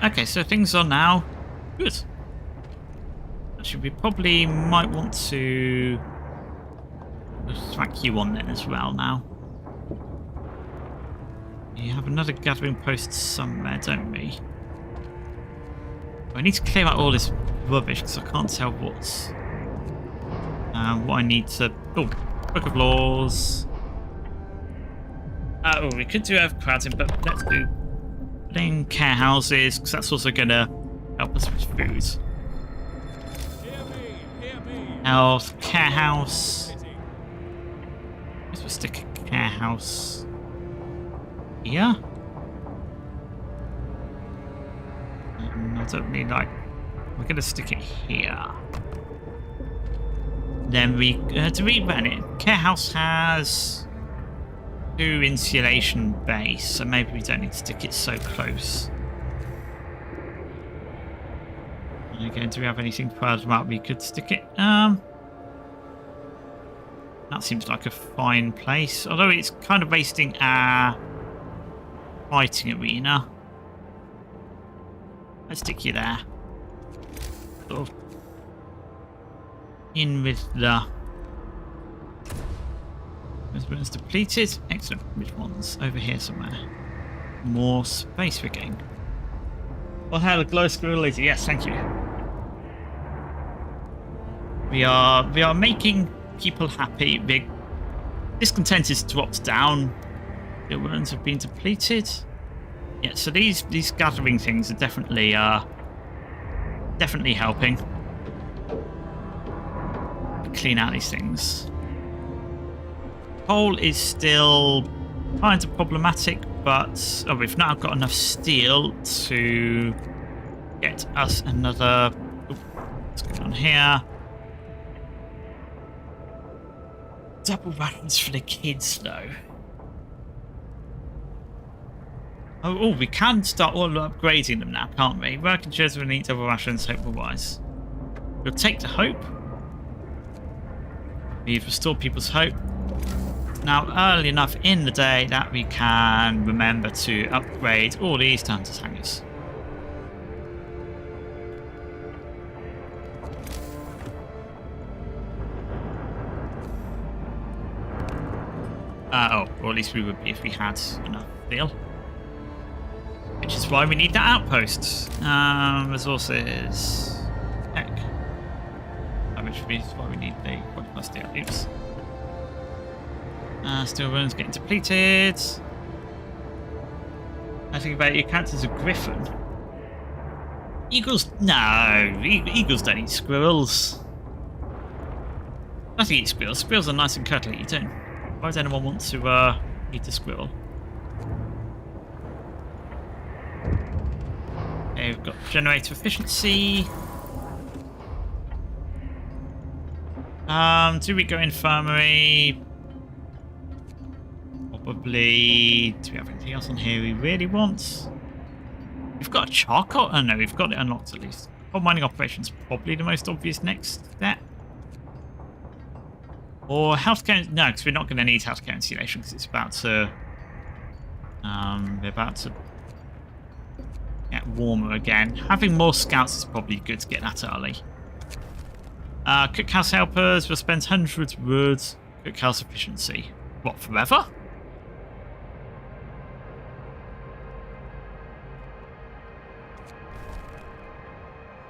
[SPEAKER 1] Okay, so things are now good. Actually, we probably might want to thwack you on then as well now. You have another gathering post somewhere, don't we? I need to clear out all this rubbish because I can't tell what I need to... Oh, Book of Laws. Oh, we could do overcrowding, but let's do... Putting care houses, because that's also going to help us with food.
[SPEAKER 3] Hear me.
[SPEAKER 1] Health, care house. Let's just stick a care house here. I don't need like... We're going to stick it here. Then we... to rerun it, care house has... 2 insulation base, so maybe we don't need to stick it so close. And again, do we have anything further up we could stick it? That seems like a fine place, although it's kind of wasting our fighting arena. Let's stick you there. Sort of in with the... One's depleted. Excellent. Which one's over here somewhere? More space we're getting. Well, hell, glow squirrel laser. Yes, thank you. We are making people happy. The discontent is dropped down. The ones have been depleted. Yeah, so these gathering things are definitely helping clean out these things. Coal is still kind of problematic, but we've now got enough steel to get us another... What's going on here? Double rations for the kids, though. Oh, we can start all upgrading them now, can't we? Working shares will need double rations, hope-wise. We'll take the hope. We've restored people's hope. Now, early enough in the day that we can remember to upgrade all these tons of hangers. Or at least we would be if we had enough steel. Which is why we need that outpost. Resources. Heck. Which is why we need the qualified steel. Oops. Steel runes getting depleted. I think about your character's a griffin. Eagles? No, eagles don't eat squirrels. Nothing eats squirrels. Squirrels are nice and cuddly. You don't. Why would anyone want to eat a squirrel? Okay, we've got generator efficiency. Do we go infirmary? Probably. Do we have anything else on here we really want? We've got a charcoal. Oh no, we've got it unlocked at least. Coal mining operations probably the most obvious next step. Or healthcare. No, because we're not going to need healthcare insulation because it's about to. We're about to get warmer again. Having more scouts is probably good to get that early. Cookhouse helpers will spend 100 wood. Cookhouse efficiency. What, forever?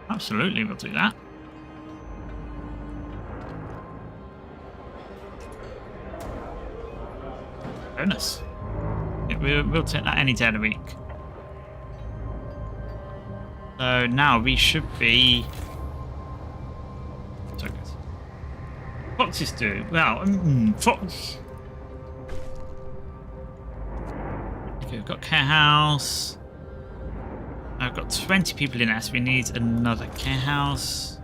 [SPEAKER 1] Absolutely, we'll do that. Bonus. Yeah, we'll take that any day of the week. So now we should be... Foxes do. Well, fox. Okay, we've got care house. I've got 20 people in there, so we need another care house.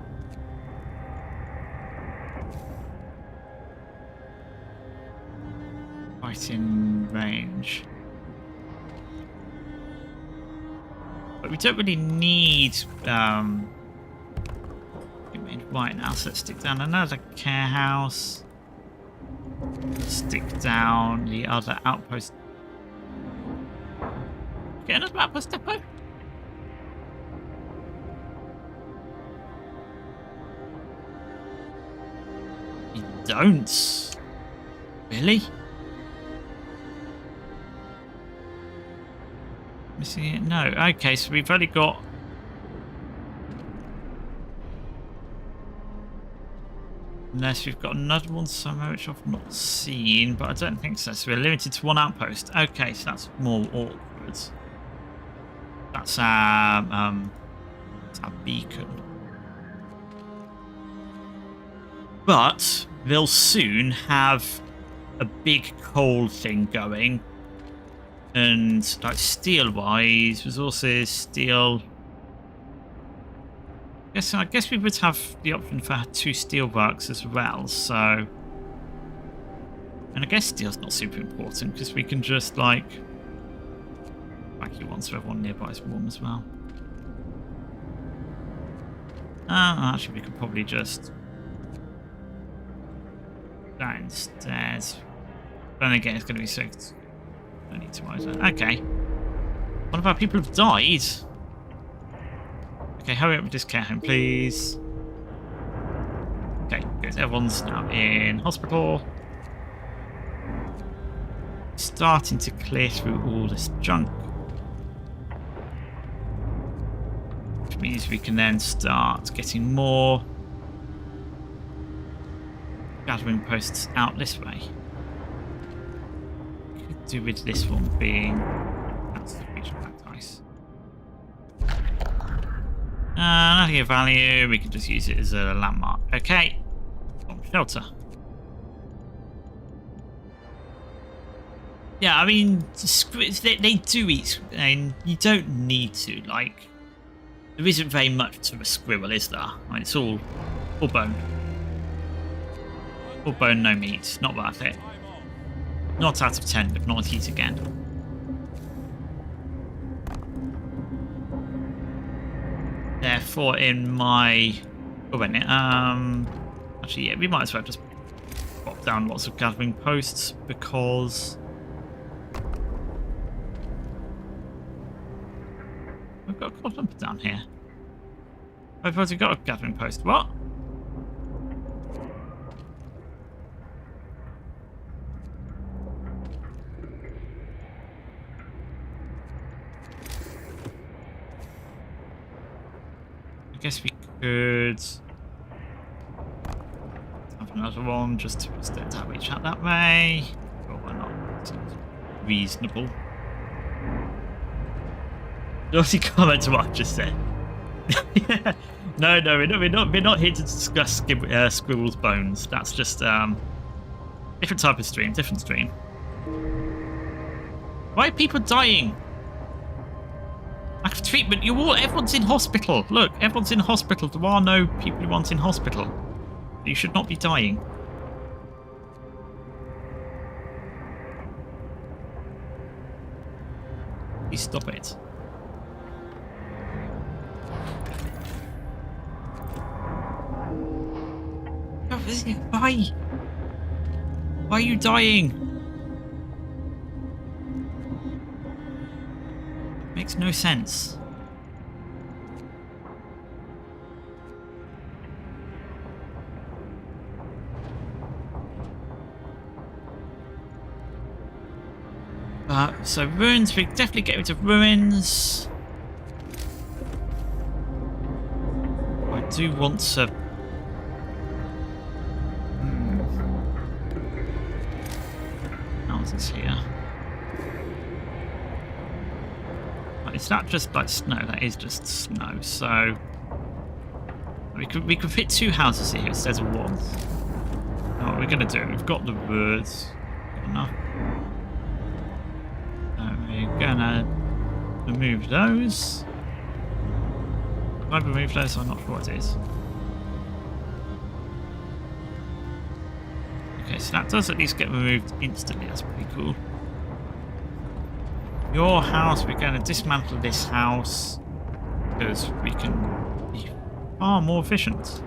[SPEAKER 1] Right in range. But we don't really need right now, so let's stick down another care house. Stick down the other outpost. Get another outpost depot? You don't? Really? Missing it? No. Okay, so we've only got... Unless we've got another one somewhere which I've not seen, but I don't think so. So we're limited to one outpost. Okay, so that's more awkward. That's our beacon. But they'll soon have a big coal thing going. And like steel-wise, resources, steel... I guess we would have the option for 2 steelworks as well, so... And I guess steel's not super important, because we can just, like... Vacuum one so everyone nearby is warm as well. Actually, we could probably just... downstairs. But then again, it's going to be so... I need to either. Okay. One of our people have died. Okay, hurry up with this care home, please. Okay, good. Everyone's now in hospital. Starting to clear through all this junk. Which means we can then start getting more gathering posts out this way. Could do with this one being... That's the region packed ice. Nothing of value, we can just use it as a landmark. Okay. Bomb shelter. Yeah, I mean, they do eat, and you don't need to, like, there isn't very much to a squirrel, is there? I mean, it's all bone. All bone, no meat. Not worth it. Not out of 10, but not eat again. Therefore, in my... Oh, wait a minute. Actually, yeah, we might as well just pop down lots of gathering posts, because... We've got a quad lumper down here. I've already got a gathering post. What? I guess we could have another one just to extend our reach out that way. Or why not? Seems reasonable. Naughty comment to what I just said. Yeah. No, we're not here to discuss Squirrel's bones. That's just different type of stream, different stream. Why are people dying? Lack of treatment. Everyone's in hospital. Look, everyone's in hospital. There are no people who aren't in hospital. You should not be dying. Please stop it. Why? Why are you dying? Makes no sense. So ruins, we definitely get rid of ruins. I do want to... Houses here. Is that just like snow? That is just snow. So we could fit 2 houses here instead of 1. What we're gonna do? We've got the birds. Good enough. We're gonna remove those. If I remove those, I'm not sure what it is. Okay, so that does at least get removed instantly. That's pretty cool. Your house, we're going to dismantle this house because we can be far more efficient.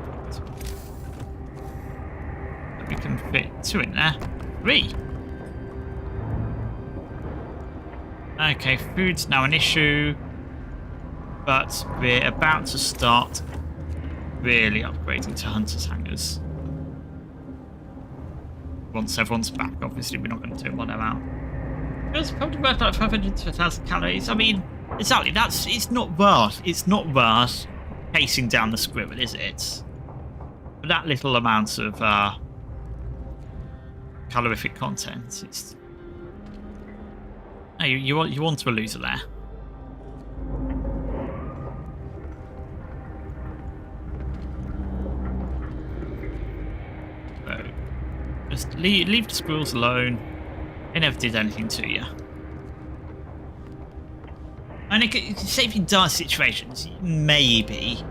[SPEAKER 1] We can fit 2 in there. 3. Okay, food's now an issue, but we're about to start really upgrading to hunters' hangers. Once everyone's back, obviously we're not going to do it while they're out. It's probably worth like 500 to 1,000 calories. I mean, exactly, it's not worth chasing down the squirrel, is it? For that little amount of calorific content, it's... Oh, you want to lose it there. So, just leave the squirrels alone. They never did anything to you. And it could save you in dire situations, maybe.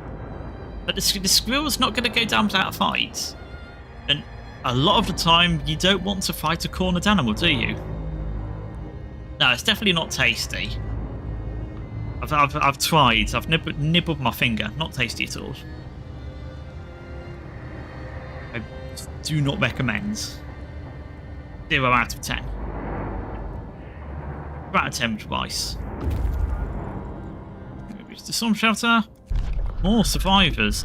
[SPEAKER 1] But the squirrel's not going to go down without a fight. And a lot of the time, you don't want to fight a cornered animal, do you? No, it's definitely not tasty. I've tried. I've nibbled my finger. Not tasty at all. I do not recommend. 0 out of 10. 4 out of 10 twice. Reach the storm shelter. More survivors.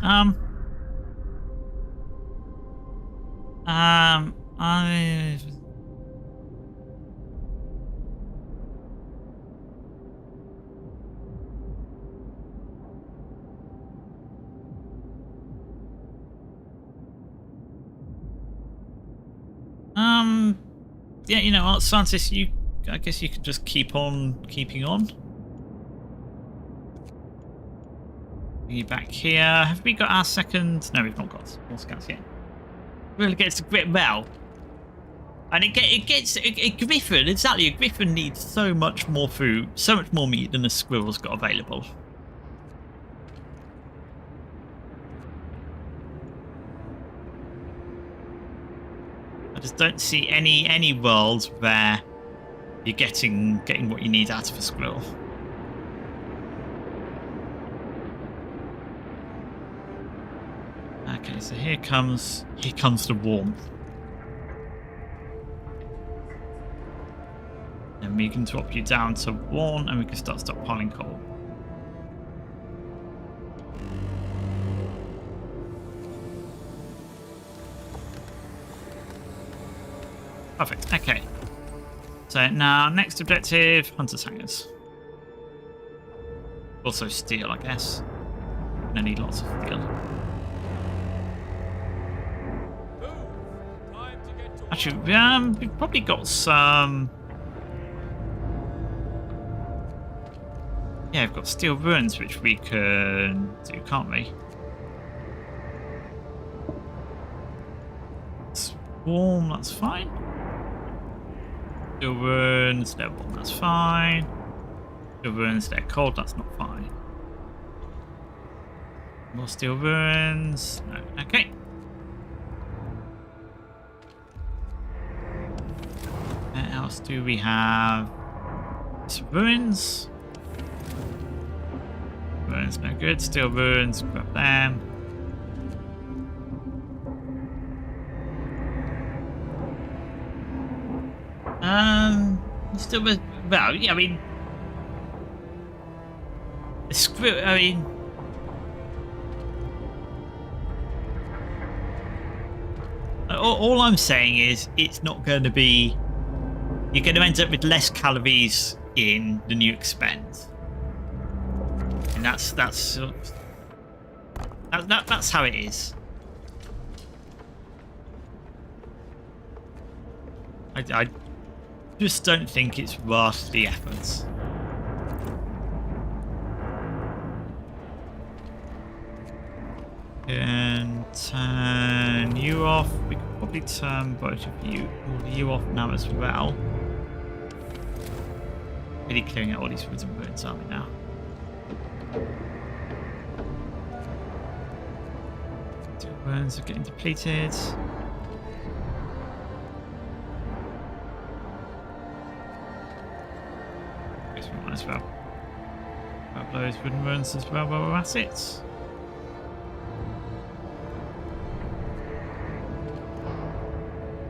[SPEAKER 1] Yeah, you know what, Santis, I guess you could just keep on keeping on. Bring you back here. Have we got our second? No, we've not got more scouts yet. Really gets to grip well. And it gets a griffin, exactly, a griffin needs so much more food, so much more meat than a squirrel's got available. I just don't see any world where you're getting what you need out of a squirrel. Okay, so here comes the warmth. And we can drop you down to 1 and we can start stockpiling coal. Perfect, okay. So now, next objective, Hunter's Hangers. Also steel, I guess. I need lots of steel. Actually, we've probably got some... Yeah, we've got steel ruins, which we can do, can't we? It's warm, that's fine. Steel ruins, they're warm, that's fine. Steel ruins, they're cold, that's not fine. More steel ruins. No, okay. What else do we have? Some ruins. Ruins no good. Steel ruins, grab them. Still, well, yeah, I mean, screw. I mean, all I'm saying is it's not going to be. You're going to end up with less calories in than you expend, and that's how it is. I just don't think it's worth the effort. And turn you off. We could probably turn both of you off now as well. Really clearing out all these woods and ruins, aren't we now? Two ruins are getting depleted. Guess we might as well grab those wooden ruins as well while we're at it.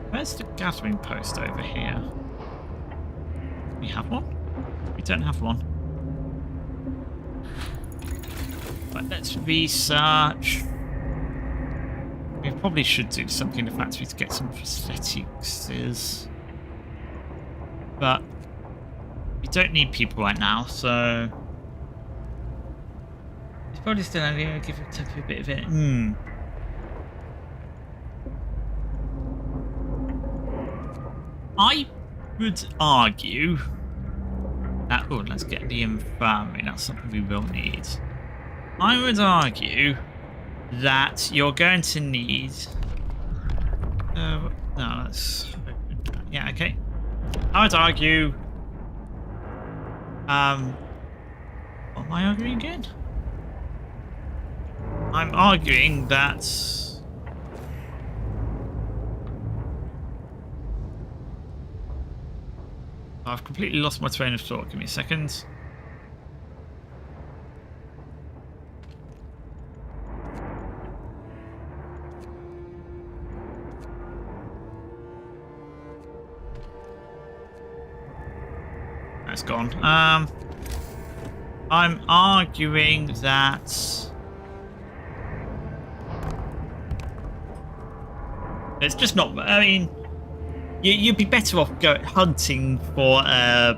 [SPEAKER 1] Where's the gathering post over here? We have one? We don't have one. Right, let's research. We probably should do something in the factory to get some prosthetics. But we don't need people right now, so it's probably still only going to give it a bit of it. I would argue that, oh, let's get the infirmary, that's something we will need. I would argue that you're going to need, no, that's, yeah, okay. I would argue, what am I arguing again? I'm arguing that I've completely lost my train of thought. Give me a second. It's gone. I'm arguing that it's just not. I mean, you'd be better off going hunting for a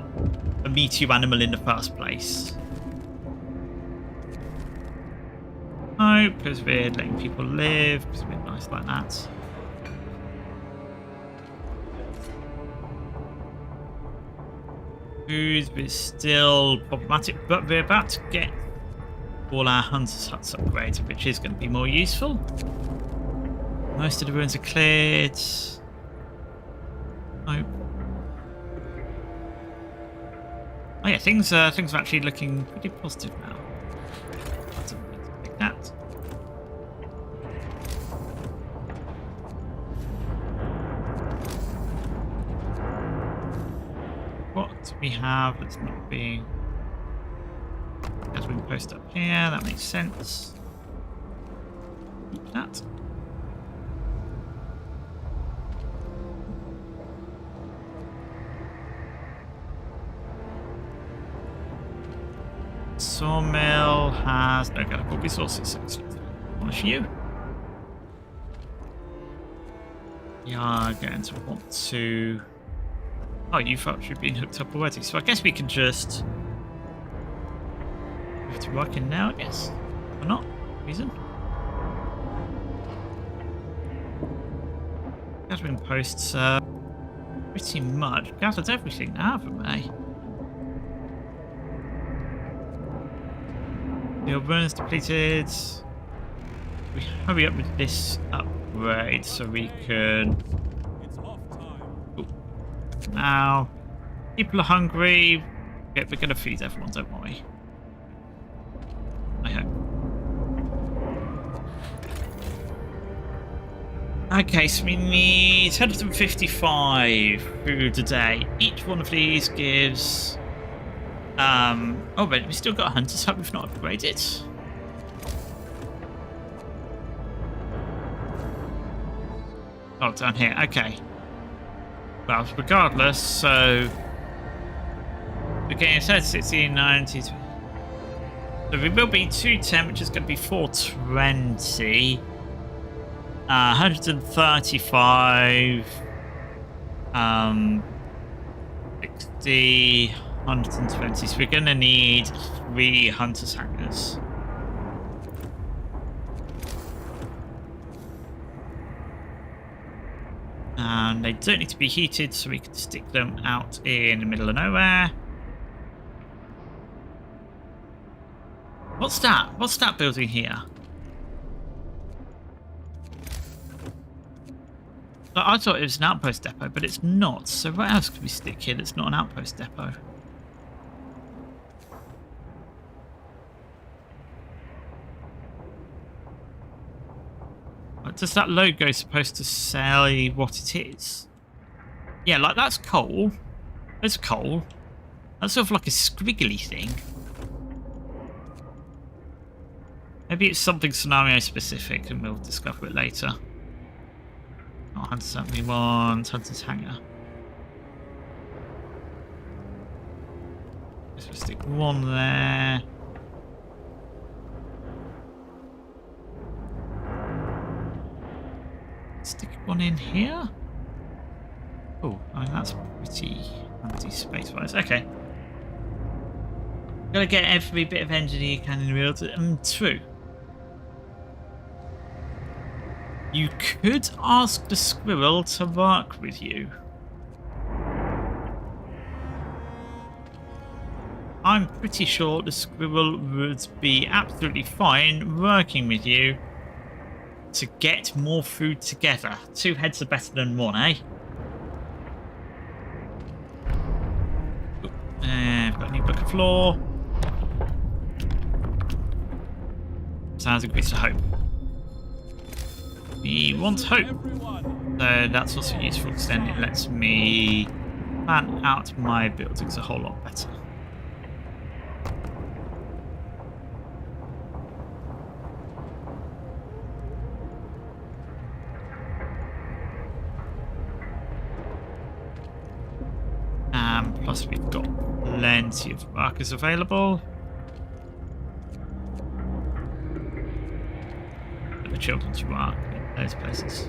[SPEAKER 1] meteor animal in the first place. No, because we're letting people live, because we're nice like that. Food is still problematic, but we're about to get all our hunters' huts upgraded, which is going to be more useful. Most of the ruins are cleared. Oh yeah, things are actually looking pretty positive now. Like that. What we have that's not being as we post up here, that makes sense. Keep that. Sawmill has no chemical resources. One for you. We are going to want to. Oh, you've actually been hooked up already, so I guess we can just move to work in now, I guess. Or not? Reason? Gathering posts pretty much gathered everything now, haven't they? Your burns depleted. We hurry up with this upgrade so we can.
[SPEAKER 3] It's off time.
[SPEAKER 1] Ooh. Now, people are hungry. Yeah, we're gonna feed everyone. Don't worry. I hope. Okay, so we need 155 food a day. Each one of these gives. Oh, but we still got a hunter's hut we've not upgraded. Oh, down here. Okay. Well, regardless, so we're getting 16, 90. So we will be 210, which is going to be 420. 135. 60. 120. So we're going to need 3 hunters hangers. And they don't need to be heated, so we can stick them out in the middle of nowhere. What's that? What's that building here? I thought it was an outpost depot, but it's not. So what else could we stick here that's not an outpost depot? Does that logo supposed to say what it is? Yeah, like that's coal. There's coal. That's sort of like a squiggly thing. Maybe it's something scenario specific and we'll discover it later. Oh, Hunter's Hut we want. Hunter's Hangar. Let's stick one there. Stick one in here. Oh, I mean that's pretty empty space-wise. Okay. Gotta get every bit of engineer you can in the world. True. You could ask the squirrel to work with you. I'm pretty sure the squirrel would be absolutely fine working with you to get more food together. 2 heads are better than 1, eh? I've got a new book of lore. Sounds agrees to hope. We want hope. So that's also useful because then it lets me plan out my buildings a whole lot better. Plus we've got plenty of workers available. For the children to work in those places.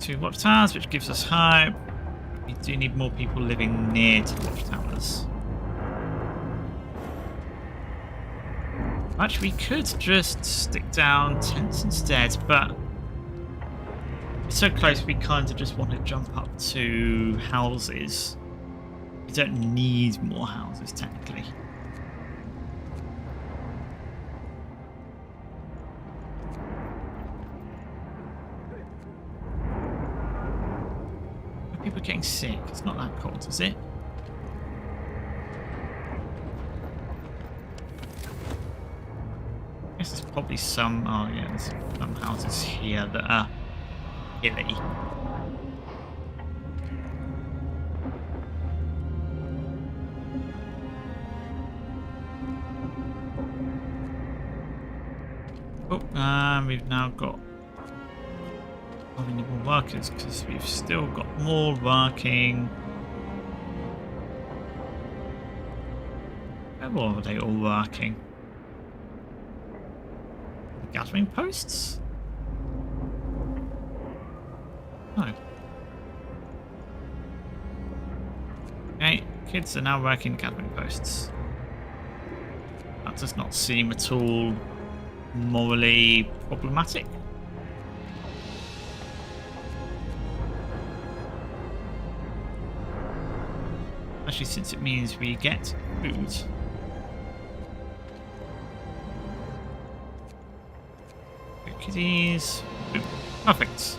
[SPEAKER 1] 2 watchtowers, which gives us hope. We do need more people living near to the watchtowers. Actually, we could just stick down tents instead, but it's so close we kind of just want to jump up to houses. We don't need more houses, technically. Are people getting sick? It's not that cold, is it? I guess there's probably some... Oh yeah, there's some houses here that are hilly. Oh, we've now got more workers because we've still got more working. Where are they all working? The gathering posts? No. Okay, kids are now working gathering posts. That does not seem at all morally problematic. especially since it means we get food. Cookies. Perfect.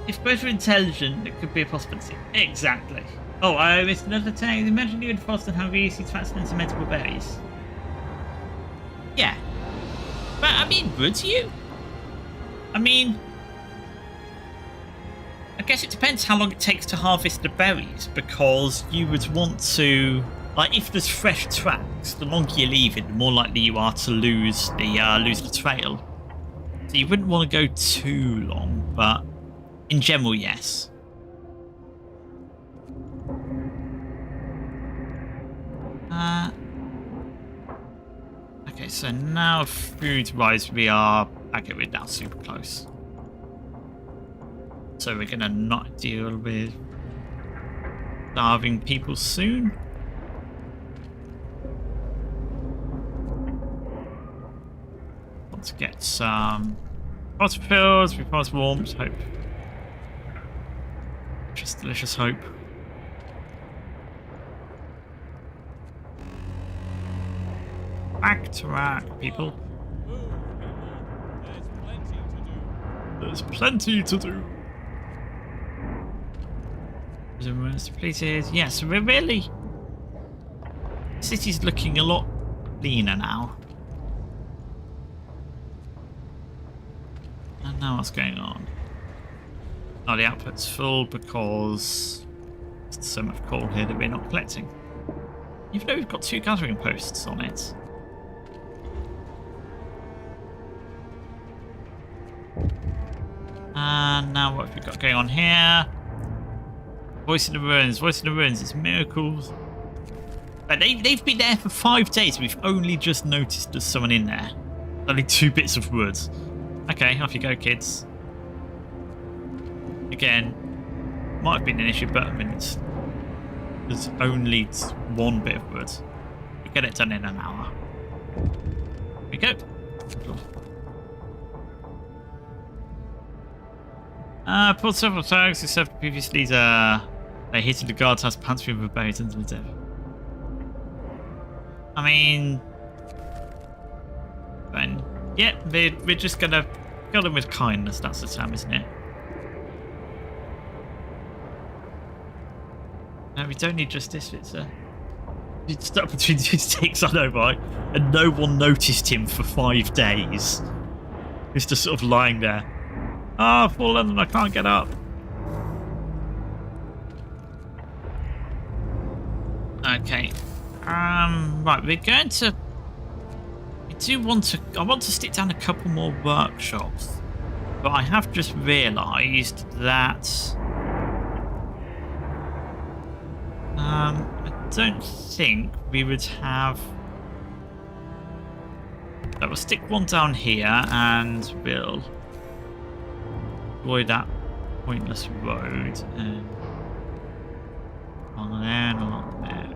[SPEAKER 1] If both are intelligent, it could be a possibility. Exactly. Oh, I missed another tag. Imagine you and Frost and how easy to accident cementable berries. Yeah. But, I mean, would you? I mean, I guess it depends how long it takes to harvest the berries, because you would want to... Like, if there's fresh tracks, the longer you leave it, the more likely you are to lose the trail. So you wouldn't want to go too long, but in general, yes. Okay, so now food-wise, we are... Okay, we're now super close. So we're gonna not deal with starving people soon. Want to get some phosphorus, we pass warmth, hope. Just delicious hope. Back to work, people.
[SPEAKER 3] Move, people.
[SPEAKER 1] There's plenty to do. Places. Yes, we're really... The city's looking a lot cleaner now. And now what's going on? Oh, the output's full because there's so much coal here that we're not collecting. Even though we've got 2 gathering posts on it. And now what have we got going on here? Voice in the ruins, it's miracles. But they've been there for 5 days. We've only just noticed there's someone in there. Only 2 bits of wood. Okay, off you go, kids. Again, might have been an issue, but I mean, there's only 1 bit of wood. We get it done in an hour. Here we go. Pulled several tags who served previously. They hitted the guard's house, pants with buried under the death. I mean, then yeah, we're just gonna kill them with kindness. That's the term, isn't it? No, we don't need justice. It's he's stuck between 2 stakes. I know, right? And no one noticed him for 5 days. He's just sort of lying there. Ah, I've fallen and I can't get up. Okay. Right, we're going to... I want to stick down a couple more workshops. But I have just realised that... I don't think we would have... So we'll stick one down here and we'll... avoid that pointless road and along there and along there.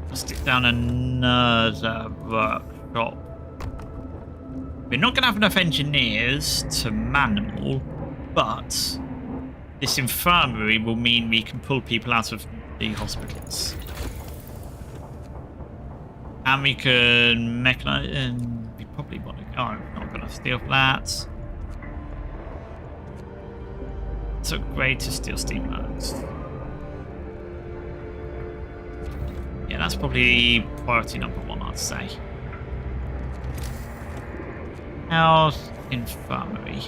[SPEAKER 1] I'll stick down another workshop. We're not going to have enough engineers to man them all, but this infirmary will mean we can pull people out of the hospitals. And we can mechanize, and we probably want to... Oh, I'm not going to steal that. Let's upgrade to steel steamworks. Yeah, that's probably priority number 1, I'd say. Health, infirmary.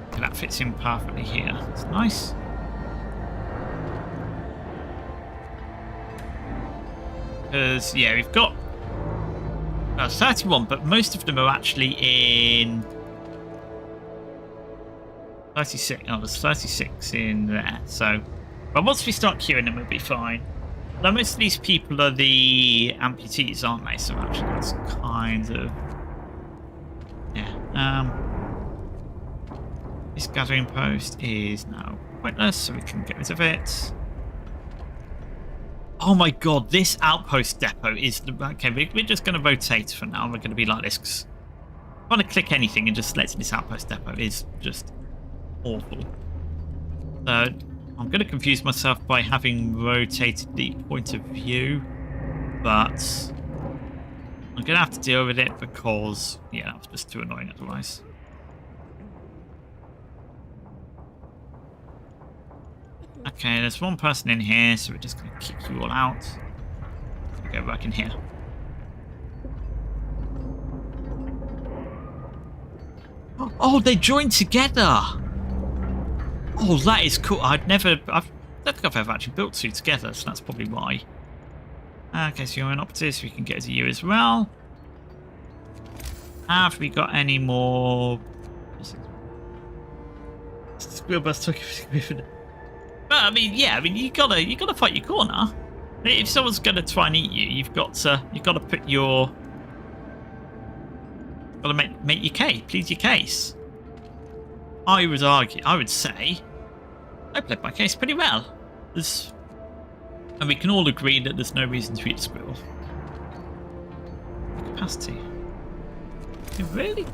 [SPEAKER 1] Okay, that fits in perfectly here. That's nice. Because, yeah, we've got 31, but most of them are actually in 36. Oh, there's 36 in there. So, but once we start queuing them, we'll be fine. Now, most of these people are the amputees, aren't they? So actually, that's kind of... Yeah. This gathering post is now pointless, so we can get rid of it. Oh my god, this outpost depot is... Okay, we're just going to rotate for now. We're going to be like this. Trying to click anything and just selecting this outpost depot is just awful. So I'm going to confuse myself by having rotated the point of view, but I'm going to have to deal with it because, yeah, that was just too annoying otherwise. Okay, there's one person in here, so we're just going to kick you all out. Go back in here. Oh, they joined together! Oh, that is cool. I don't think I've ever actually built two together, so that's probably why. Okay, so you're an operative, so we can get to you as well. Have we got any more? Squirrel bus took it. But I mean, yeah, I mean, you gotta fight your corner. If someone's gonna try and eat you, you've got to put your, gotta make your case, plead your case. I would say, I played my case pretty well. And we can all agree that there's no reason to eat a squirrel. Capacity. You're really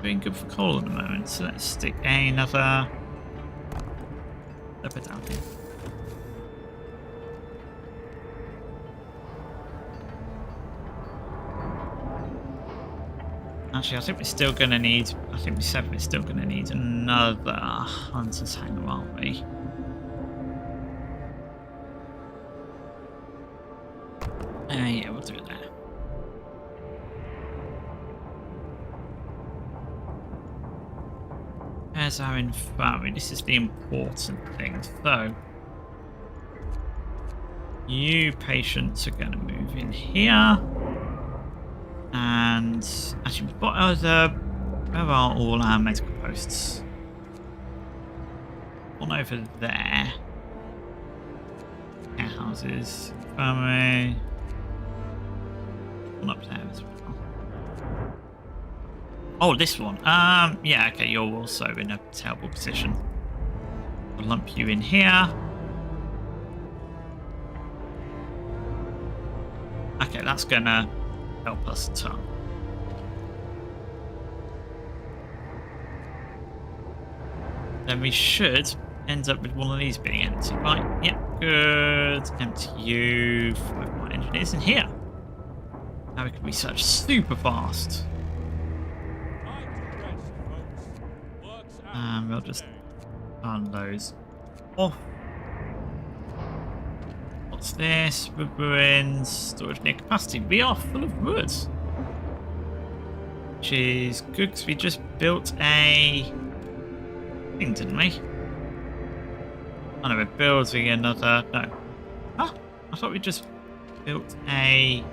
[SPEAKER 1] doing good for coal at the moment, so let's stick another bit down here. Actually, I think we're still going to need, I think we said we're still going to need another hunter's hangar, aren't we? Yeah, we'll do it there. As our infirmary, this is the important thing. So, you patients are going to move in here. And actually, what other? Where are all our medical posts? One over there. Warehouses, infirmary. One up there as well. Oh, this one. Yeah. Okay, you're also in a terrible position. I'll lump you in here. Okay, that's gonna help us a ton. Then we should end up with one of these being empty. Right, yep, good. Empty you. 5 more engineers in here. Now we can research super fast. And we'll just turn those off. What's this? Ruins, storage near capacity. We are full of wood. Which is good because we just built a thing, didn't we? Oh no, we're building another. No. Huh? I thought we just built a.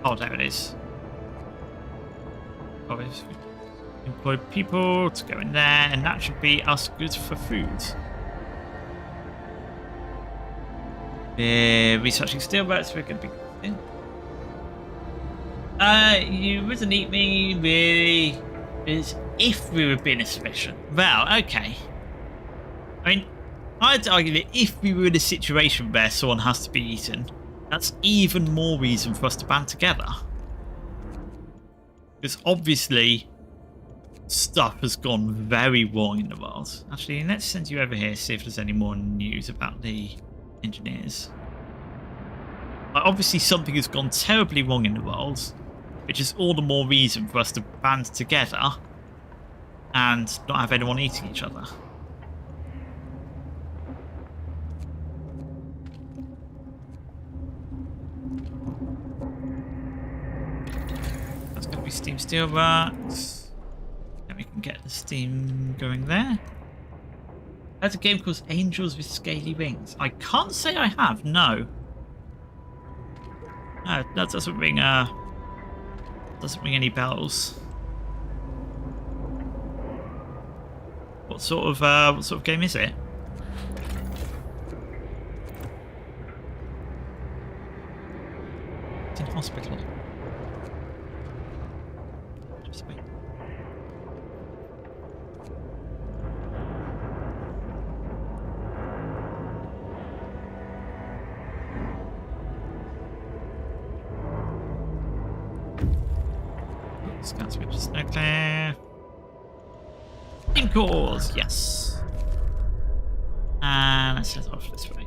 [SPEAKER 1] Oh, there it is. Obviously, employ people to go in there, and that should be us good for food. Researching steelworks, we're going to be in. You wouldn't eat me, really, is if we were being efficient. Well, okay. I mean, I'd argue that if we were in a situation where someone has to be eaten, that's even more reason for us to band together. Because obviously, stuff has gone very wrong in the world. Actually, let's send you over here, see if there's any more news about the engineers. Obviously, something has gone terribly wrong in the world, which is all the more reason for us to band together and not have anyone eating each other. That's going to be steam steelworks. Then we can get the steam going there. There's a game called Angels with Scaly Wings. I can't say I have, no. No, that doesn't ring any bells. What sort of game is it? It's in hospital. Just wait. That's good. Just no clear. Team cores, yes. And let's head off this way.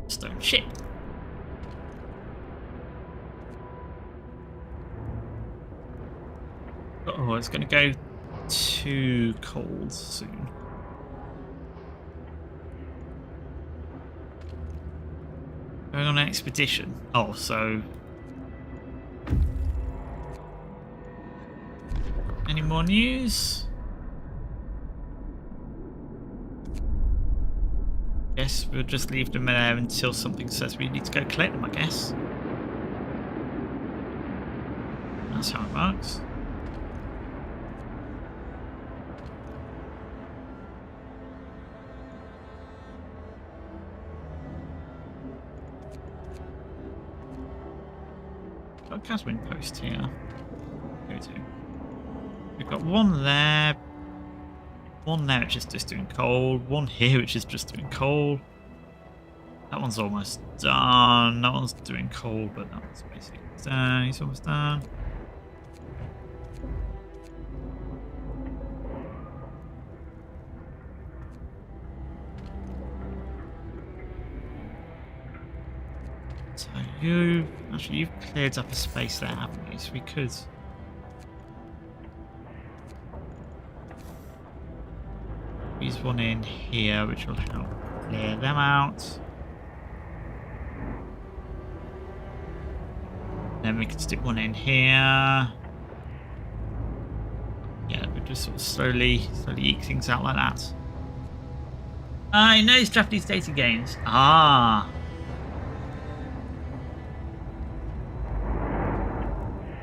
[SPEAKER 1] Stone ship. Oh, it's going to go too cold soon. Going on an expedition. Oh, so... Any more news? Yes, we'll just leave them there until something says we need to go collect them, I guess. That's how it works. Got a Caswin post here. Go to. We've got one there. One there which is just doing coal. One here which is just doing coal. That one's almost done. That one's doing coal, but that one's basically done. He's almost done. So you've cleared up a space there, haven't you? So we could. Use one in here, which will help clear them out. Then we can stick one in here. Yeah, we just sort of slowly eke things out like that. I know it's Japanese dating games. Ah.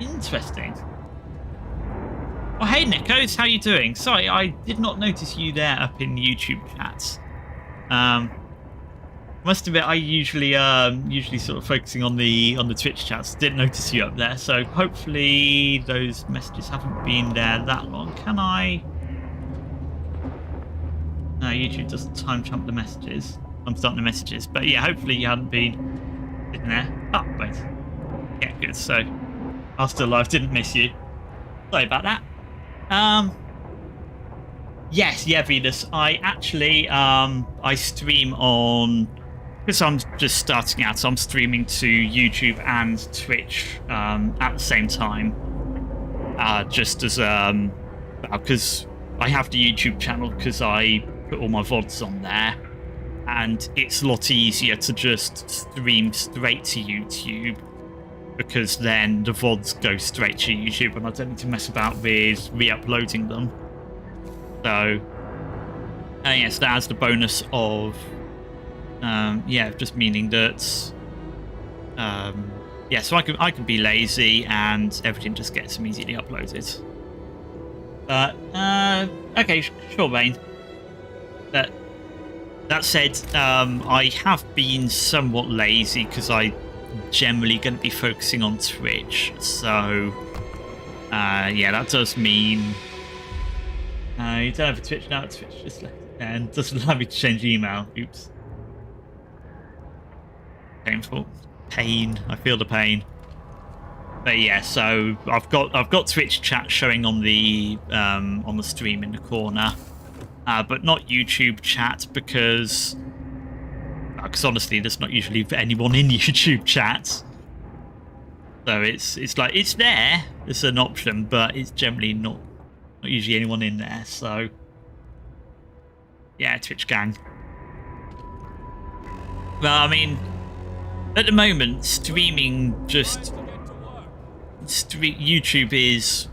[SPEAKER 1] Interesting. Oh, hey, Nickos, how you doing? Sorry, I did not notice you there up in YouTube chats. Must admit, I usually sort of focusing on the Twitch chats. Didn't notice you up there, so hopefully those messages haven't been there that long. Can I? No, YouTube doesn't time jump the messages. I'm starting the messages, but yeah, hopefully you hadn't been sitting there. Oh, wait. Yeah, good. So, I'm still alive. Didn't miss you. Sorry about that. Yes, yeah, Venus. I actually, I stream on, because I'm just starting out, so I'm streaming to YouTube and Twitch, at the same time. Just as, because I have the YouTube channel because I put all my VODs on there, and it's a lot easier to just stream straight to YouTube, because then the VODs go straight to YouTube and I don't need to mess about with re-uploading them. So, yes, that has the bonus of, yeah, just meaning that, yeah, so I can be lazy and everything just gets immediately uploaded. But, okay, sure, Bane. But that said, I have been somewhat lazy because I generally going to be focusing on Twitch, so yeah, that does mean you don't have a Twitch now. Twitch just left and doesn't allow me to change email. Oops, painful, pain. I feel the pain. But yeah, so I've got Twitch chat showing on the stream in the corner, but not YouTube chat because honestly, there's not usually anyone in YouTube chat. So it's like it's there, it's an option, but it's generally not usually anyone in there. So yeah, Twitch gang. Well, I mean, at the moment, streaming just YouTube is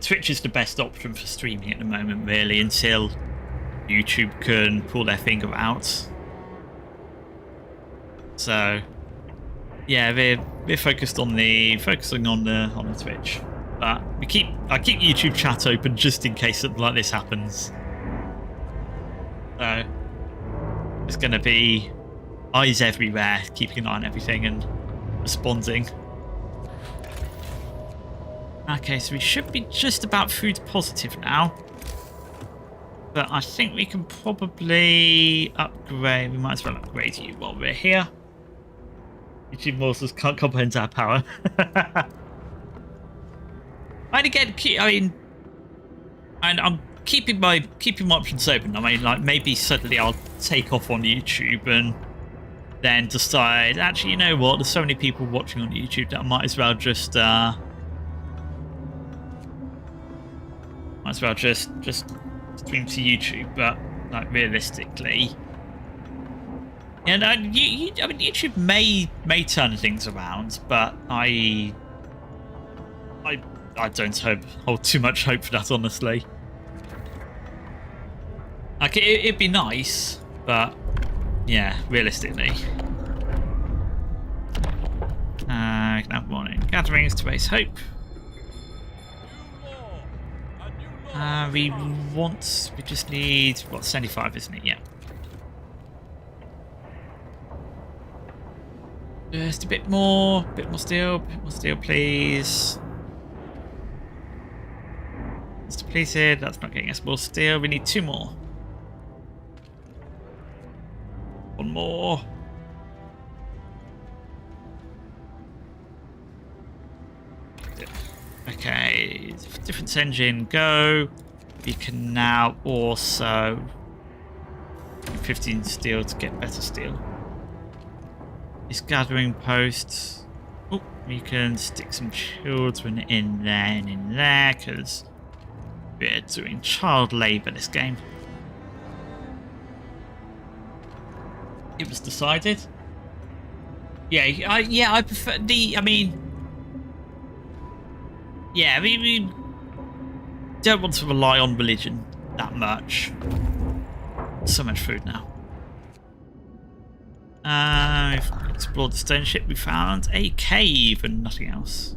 [SPEAKER 1] Twitch is the best option for streaming at the moment, really, until YouTube can pull their finger out. So yeah, we're focusing on the Twitch, but I keep YouTube chat open just in case something like this happens. So it's going to be eyes everywhere, keeping an eye on everything and responding. Okay, so we should be just about food positive now. But I think we can probably upgrade. We might as well upgrade you while we're here. YouTube monsters can't comprehend our power. And again, I mean, and I'm keeping my options open. I mean, like maybe suddenly I'll take off on YouTube and then decide, actually, you know what? There's so many people watching on YouTube that I might as well just stream to YouTube. But like realistically, and I mean, YouTube may turn things around, but I don't hold too much hope for that, honestly. Like it'd be nice, but yeah, realistically. Can have morning gatherings to raise hope. We just need, what, 75, isn't it? Yeah. Just a bit more steel, please. It's depleted, that's not getting us more steel. We need 2 more. 1 more. Okay, difference engine, go. We can now also 15 steel to get better steel. This gathering post. Oh, we can stick some children in there and in there because we're doing child labour this game. It was decided. Yeah, I prefer the. I mean, yeah, we don't want to rely on religion that much. So much food now. We've explored the stone ship. We found a cave and nothing else.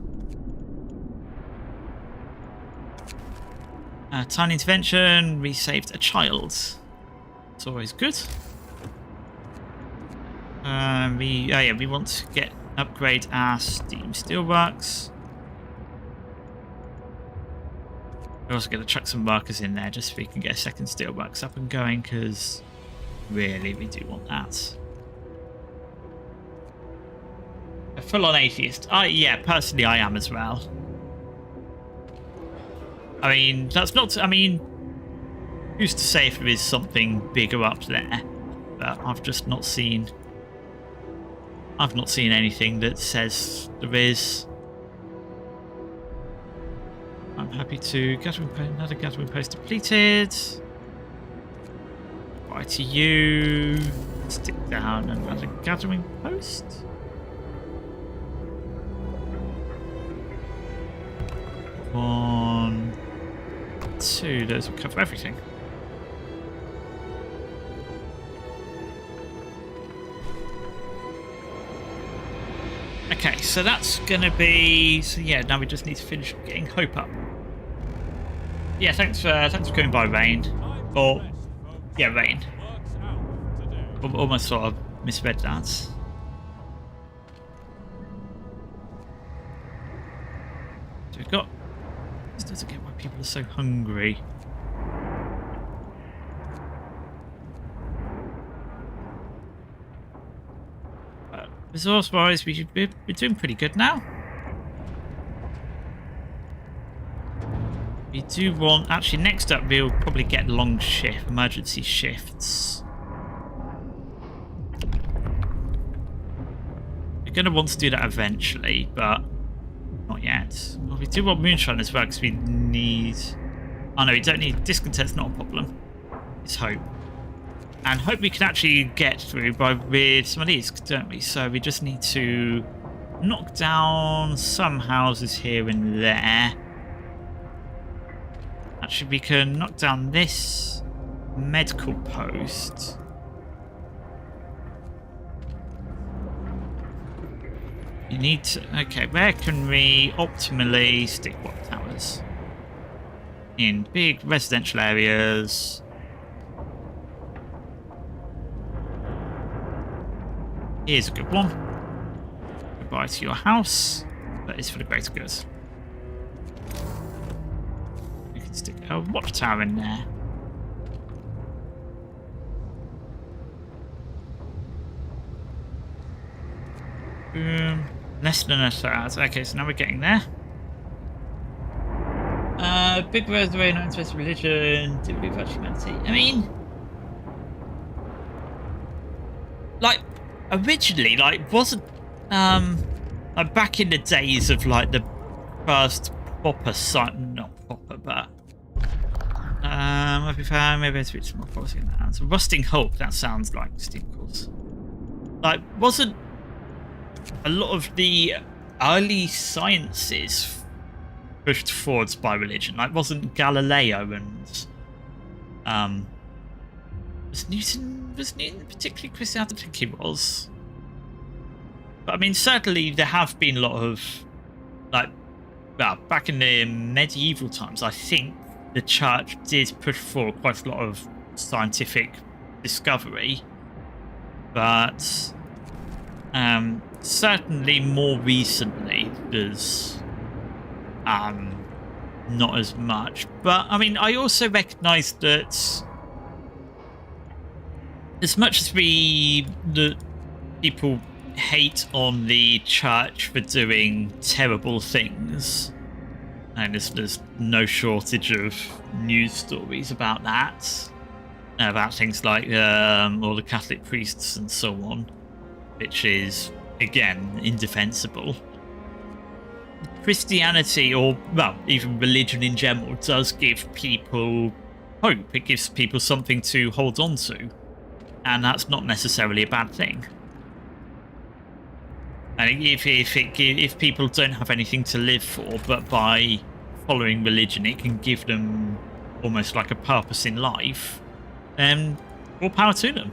[SPEAKER 1] Tiny intervention. We saved a child. It's always good. We want to upgrade our steam steelworks. We're also going to chuck some workers in there just so we can get a second steelworks up and going, because really we do want that. A full-on atheist. Yeah, personally I am as well. I mean, that's not. I mean, who's to say if there is something bigger up there? But I've just not seen. I've not seen anything that says there is. I'm happy to another gathering post depleted. Bye to you. Stick down another gathering post. One, 2. Those will cover everything. Okay, so that's gonna be. So yeah, now we just need to finish getting hope up. Yeah, thanks for coming by, Rain. Or yeah, Rain. Almost sort of misread that. So we've got. This doesn't get why people are so hungry. Resource-wise, we're doing pretty good now. We do want... Actually, next up, we'll probably get long shift, emergency shifts. We're going to want to do that eventually, but not yet. Well, we do want moonshine as well, because we need... Oh, no, we don't need... Discontent's not a problem. It's hope. And hope we can actually get through with some of these, don't we? So we just need to knock down some houses here and there. Actually, we can knock down this medical post. You need to... Okay, where can we optimally stick what towers? In big residential areas. Here's a good one. Goodbye to your house. That is for the greater good. We can stick a watchtower in there. Boom. Less than a third. Okay, so now we're getting there. Big Brother's very not interested in religion. Do we about humanity? I mean, like originally, like wasn't like back in the days of like the first proper site, not proper, but have you found maybe it's reached more policy in that. So Rusting Hope, that sounds like Steam course. Like wasn't a lot of the early sciences pushed forwards by religion? Like wasn't Galileo and was Newton particularly Christian? I don't think he was. But I mean, certainly there have been a lot of, like, well, back in the medieval times, I think the church did push forward quite a lot of scientific discovery. But certainly more recently, there's not as much. But I mean, I also recognise that as much as the people hate on the church for doing terrible things, and there's no shortage of news stories about that, about things like all the Catholic priests and so on, which is again indefensible. Christianity, or well, even religion in general, does give people hope. It gives people something to hold on to, and that's not necessarily a bad thing. And if people don't have anything to live for, but by following religion, it can give them almost like a purpose in life, then more power to them.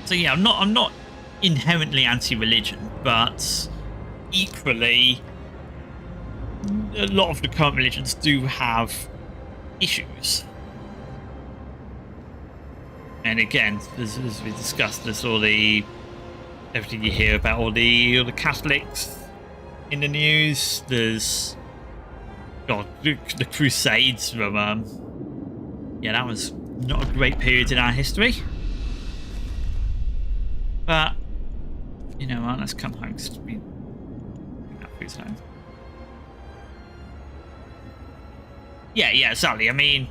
[SPEAKER 1] So yeah, I'm not inherently anti-religion, but equally, a lot of the current religions do have issues. And again, as we discussed, there's all the everything you hear about all the Catholics in the news. There's the Crusades from yeah, that was not a great period in our history. But you know what? Let's come home because we food's home. Yeah, exactly. I mean,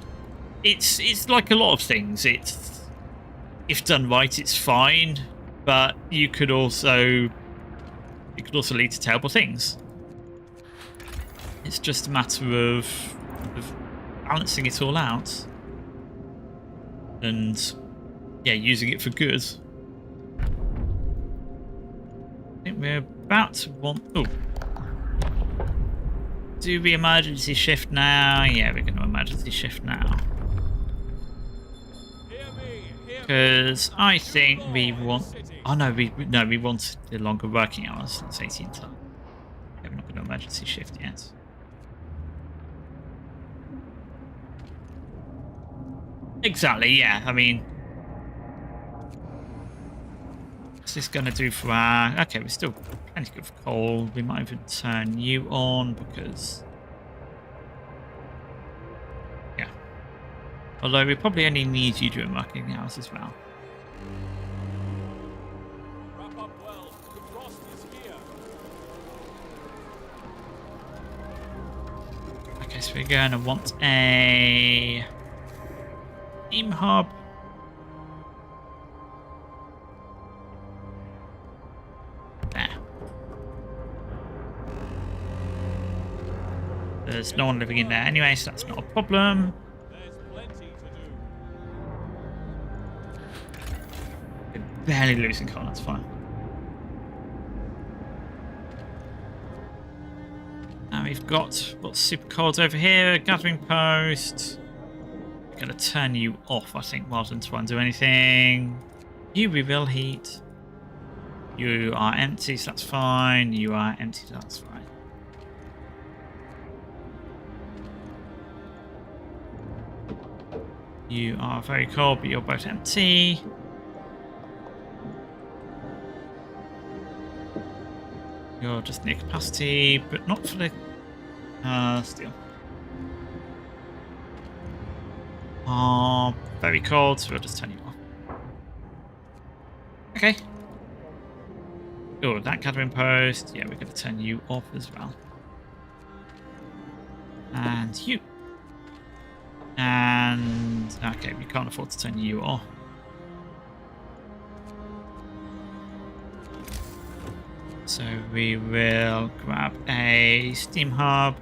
[SPEAKER 1] it's like a lot of things. It's, if done right, it's fine, but it could also lead to terrible things. It's just a matter of balancing it all out and yeah, using it for good. I think we're about to want. Oh, do we emergency shift now? Yeah, we're going to emergency shift now. Because I think we want. Oh no, we want the longer working hours. That's 18 time. Yeah, we're not going to emergency shift yet. Exactly. Yeah. I mean, what's this going to do for our? Okay, we're still plenty good for coal. We might even turn you on because. Although we probably only need you during working hours as well.
[SPEAKER 3] Wrap up well. The frost is here.
[SPEAKER 1] Okay, so we're going to want a team hub. There. There's no one living in there anyway, so that's not a problem. Barely losing coal, that's fine. Now we've got super cold over here, gathering post. We're going to turn you off, I think, rather than try and do anything. You reveal heat. You are empty, so that's fine. You are empty, so that's fine. You are very cold, but you're both empty. You're just near capacity, but not for the steel. Very cold, so we'll just turn you off. Okay. Oh, that gathering post. Yeah, we're going to turn you off as well. And you. And okay, we can't afford to turn you off. So we will grab a steam hub.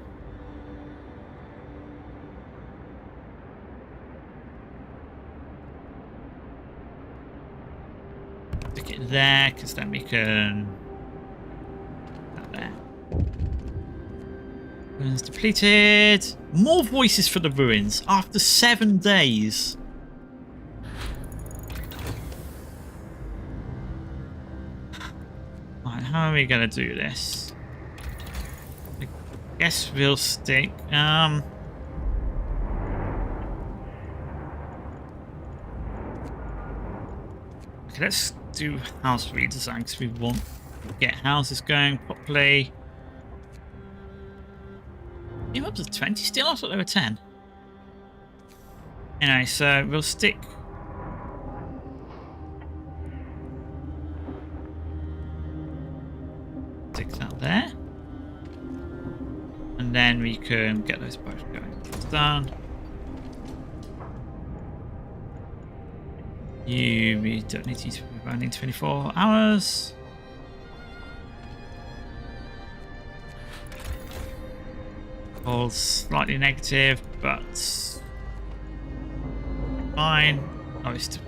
[SPEAKER 1] Stick it there, because then we can... That there. Ruins depleted. More voices for the ruins after 7 days. Right, how are we going to do this? I guess we'll stick... Okay, let's do house redesign because we want to get houses going properly. You're up to 20 still? I thought they were 10. Anyway, so we'll stick... Stick that there. And then we can get those both going. It's done. We don't need to be running 24 hours. All slightly negative, but fine. Oh, it's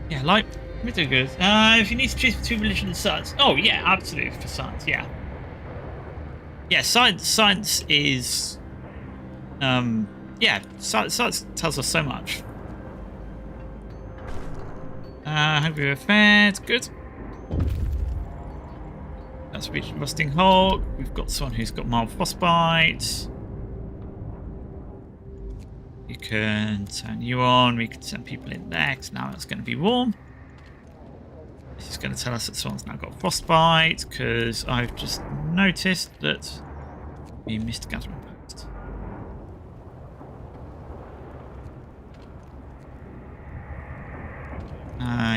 [SPEAKER 1] yeah, like we do good. If you need to choose between religion and science, oh yeah, absolutely for science, yeah. Yeah, science is yeah, science tells us so much. Hungry we're fed, good. That's reached Rusting Hulk. We've got someone who's got mild frostbite. You can turn you on. We can send people in there because now it's going to be warm. This is going to tell us that someone's now got frostbite because I've just noticed that we missed a gathering post.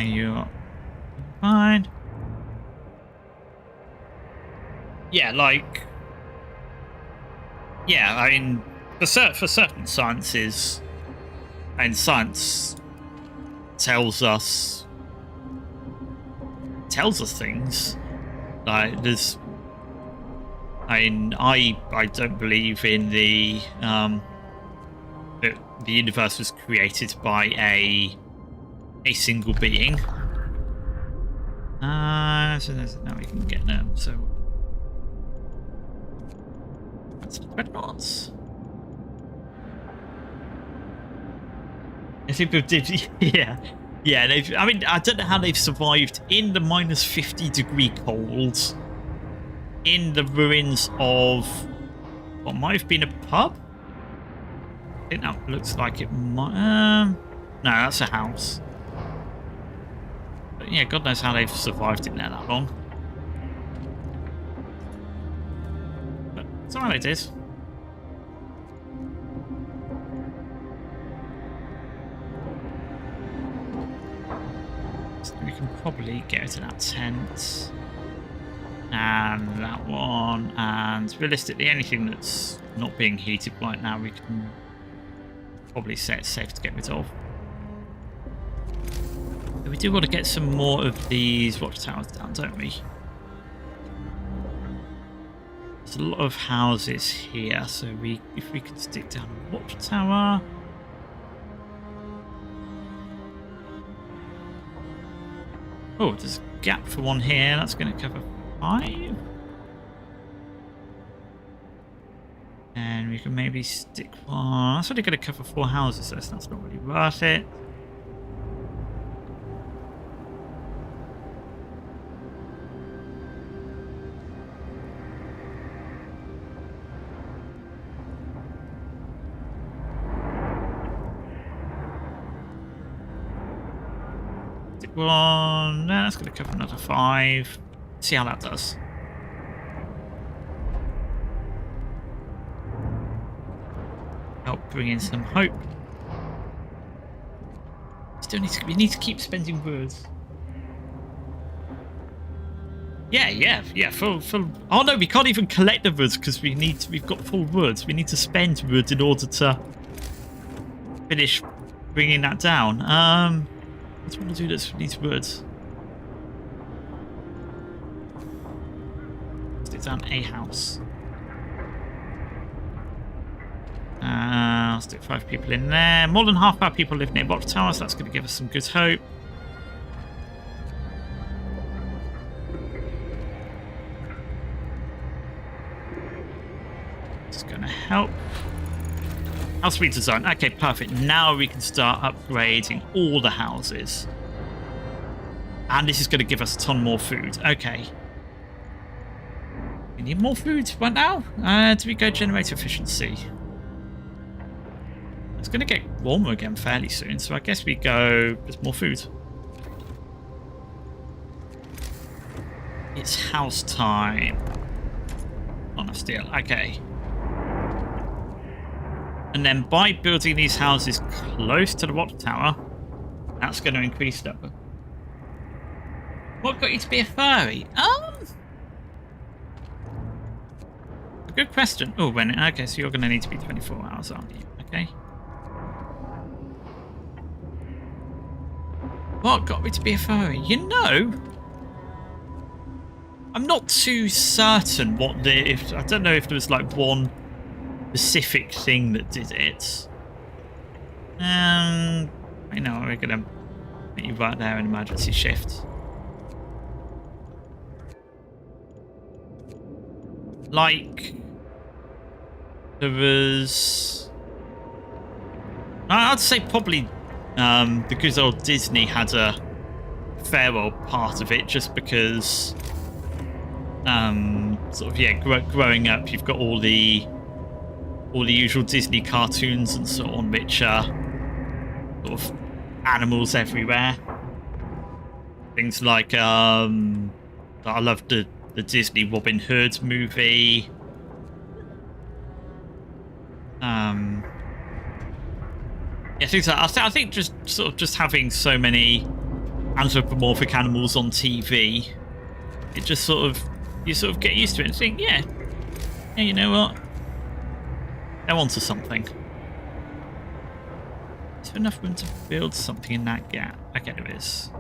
[SPEAKER 1] You're fine. Yeah, like... Yeah, I mean, for certain sciences, and science tells us things. Like, there's... I mean, I don't believe in the universe was created by a single being. So now we can get them, so... Dreadnoughts. I think they did. Yeah. They've. I mean, I don't know how they've survived in the -50-degree cold in the ruins of what might have been a pub. I think that looks like it might. No, that's a house. But yeah, God knows how they've survived in there that long. That's all right, it is. So we can probably get to that tent. And that one. And realistically, anything that's not being heated right now, we can probably say it's safe to get rid of. But we do want to get some more of these watchtowers down, don't we? There's a lot of houses here, so if we could stick down a watchtower. Oh, there's a gap for one here. That's going to cover 5. And we can maybe stick one. That's only going to cover 4 houses, so that's not really worth it. One, no, that's going to cover another 5. See how that does. Help bring in some hope. Still need to. We need to keep spending words. Yeah. Full. Oh no, we can't even collect the woods because we've got full woods. We need to spend wood in order to finish bringing that down. What do we want to do this for these woods? Let's down a house. Let's do 5 people in there. More than half our people live near Watchtower, so that's going to give us some good hope. It's going to help. House redesign. Okay, perfect. Now we can start upgrading all the houses. And this is going to give us a ton more food. Okay. We need more food right now. Do we go generator efficiency? It's going to get warmer again fairly soon, so I guess we go just more food. It's house time. Not enough steel. Okay. And then by building these houses close to the watchtower, that's going to increase that. What got you to be a furry? A good question. Oh, when? Okay, so you're going to need to be 24 hours, aren't you? Okay. What got me to be a furry? You know, I'm not too certain what I don't know if there was like one specific thing that did it. I know we're gonna put you right there in emergency shift. Like there was, I'd say probably the good old Disney had a fair old part of it, just because sort of growing up you've got all the usual Disney cartoons and so on, which are sort of animals everywhere. Things like I loved the Disney Robin Hood movie. Yeah, things like I think just having so many anthropomorphic animals on TV, it just you sort of get used to it and think, yeah, you know what? They're onto something. Is there enough room to build something in that gap? Okay, there is.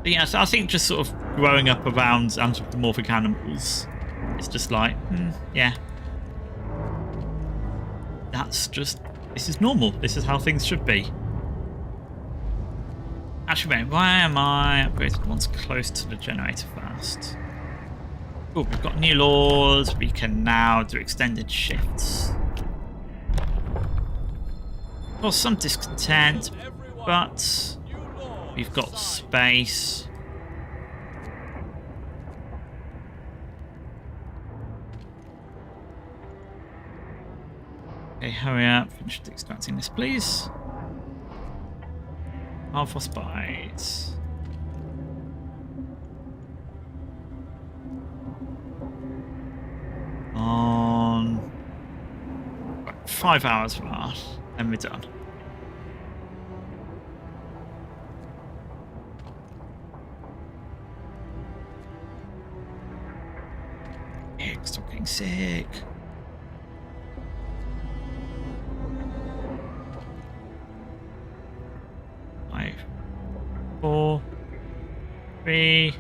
[SPEAKER 1] But yeah, so I think just sort of growing up around anthropomorphic animals, it's just like, yeah. This is normal. This is how things should be. Actually, wait, why am I upgrading the ones close to the generator first? Oh, we've got new laws. We can now do extended shifts. Well, some discontent, but we've got space. Okay, hurry up. Finish extracting this, please. Frostbite. On 5 hours for that, then we're done. Stop getting sick. Five, 4, 3,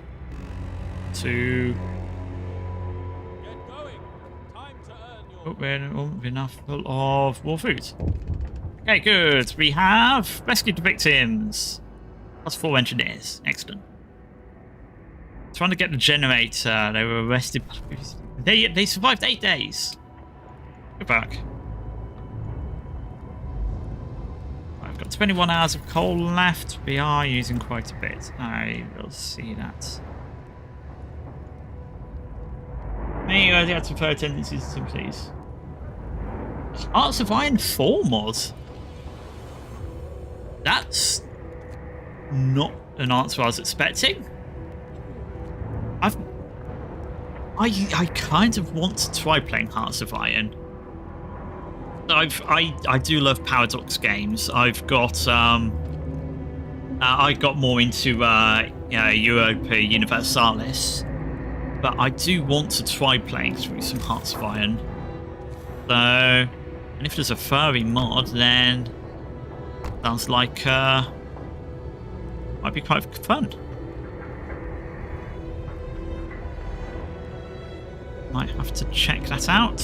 [SPEAKER 1] 2.
[SPEAKER 3] Get going. Time to earn your...
[SPEAKER 1] Oh, we won't be enough of more food. Okay, good. We have rescued the victims. Plus 4 engineers. Excellent. Trying to get the generator. They were arrested. They survived 8 days. Go back. I've got 21 hours of coal left. We are using quite a bit. I will see that. Hey, I had some fair tendencies to please. Hearts of Iron 4 mod. That's not an answer I was expecting. I kind of want to try playing Hearts of Iron. I do love Paradox games. I got more into Europa Universalis, but I do want to try playing through some Hearts of Iron. So, and if there's a furry mod, then sounds like might be quite fun. Might have to check that out.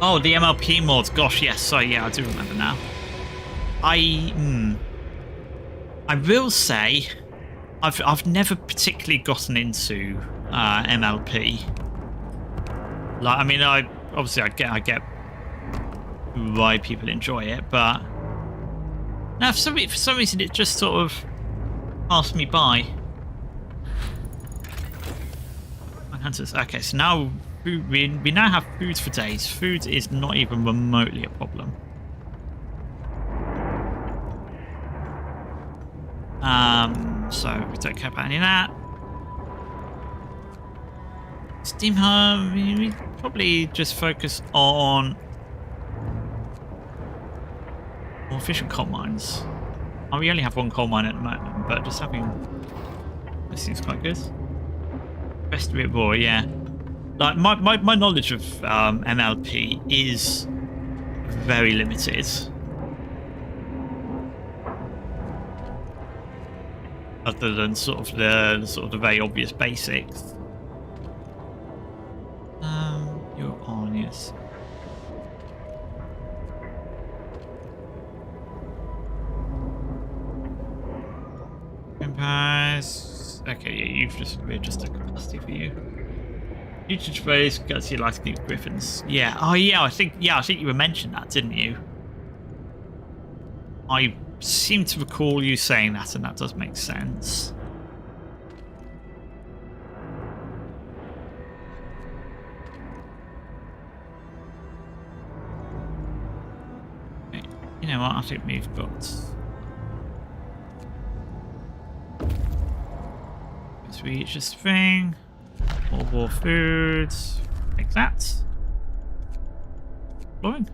[SPEAKER 1] Oh, the MLP mods. Gosh, yes. Sorry, yeah, I do remember now. I will say, I've never particularly gotten into MLP. Like, I mean, I get why people enjoy it, but now for some reason it just sort of passed me by. Okay, so now we now have food for days. Food is not even remotely a problem. So we don't care about any of that. Steam Hub, we probably just focus on more efficient coal mines. Oh, we only have one coal mine at the moment, but just having this seems quite good. Best of it raw, yeah. Like my knowledge of MLP is very limited. Other than sort of the very obvious basics. You're on, yes. Empires. Okay, yeah, we're just a capacity for you. Future space, gutsy lightning griffins. Yeah. Oh yeah, I think you were mentioned that, didn't you? I seem to recall you saying that, and that does make sense. Okay. You know what? I think we've got. Let's reach this thing. More food. Like that. Blowing.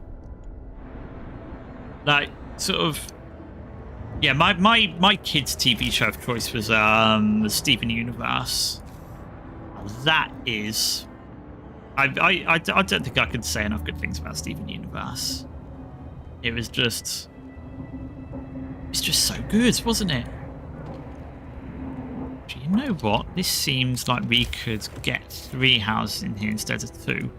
[SPEAKER 1] Like, sort of. Yeah, my kids' TV show of choice was the Steven Universe. That is, I don't think I could say enough good things about Steven Universe. It was just, it's just so good, wasn't it? Actually, you know what? This seems like we could get 3 houses in here instead of 2.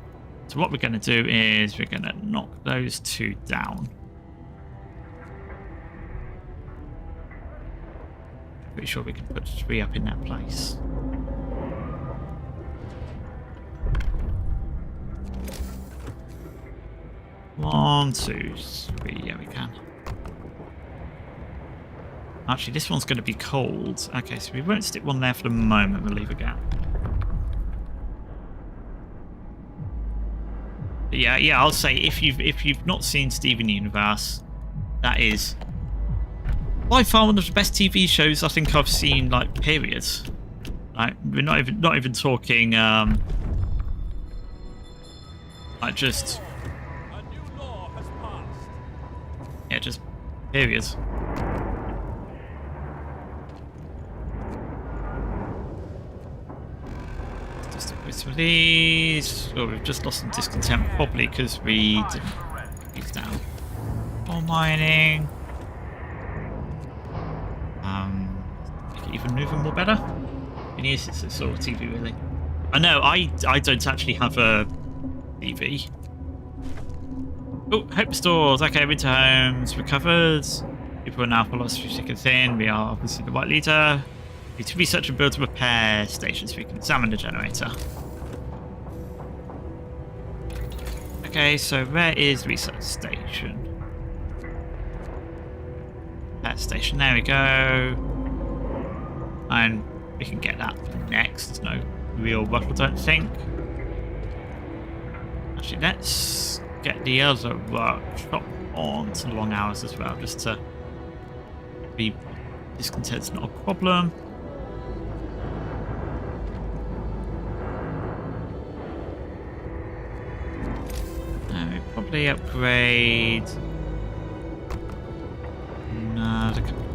[SPEAKER 1] So what we're going to do is we're going to knock those 2 down. Pretty sure we can put 3 up in that place. One, 2, 3. Yeah, we can. Actually, this one's going to be cold. Okay, so we won't stick one there for the moment. We'll leave a gap. But yeah. I'll say if you've not seen Steven Universe, that is by far one of the best TV shows I think I've seen, like, period. Like, we're not even talking like just
[SPEAKER 3] A new law has passed.
[SPEAKER 1] yeah, just period. Just a bit of these. Oh, we've just lost some discontent, probably because we didn't put these down. More mining. Make it even moving more better. And yes, it's a sort of TV, really. I know, I don't actually have a TV. Oh, Hope Stores. Okay, Winterhome's recovered. People are now philosophy thick thin. We are obviously the right leader. We need to research and build repair stations so we can examine the generator. Okay, so where is the research station? That station, there we go. And we can get that next. There's no real rush, I don't think. Actually, let's get the other workshop on to long hours as well, just to be discontent's not a problem. We probably upgrade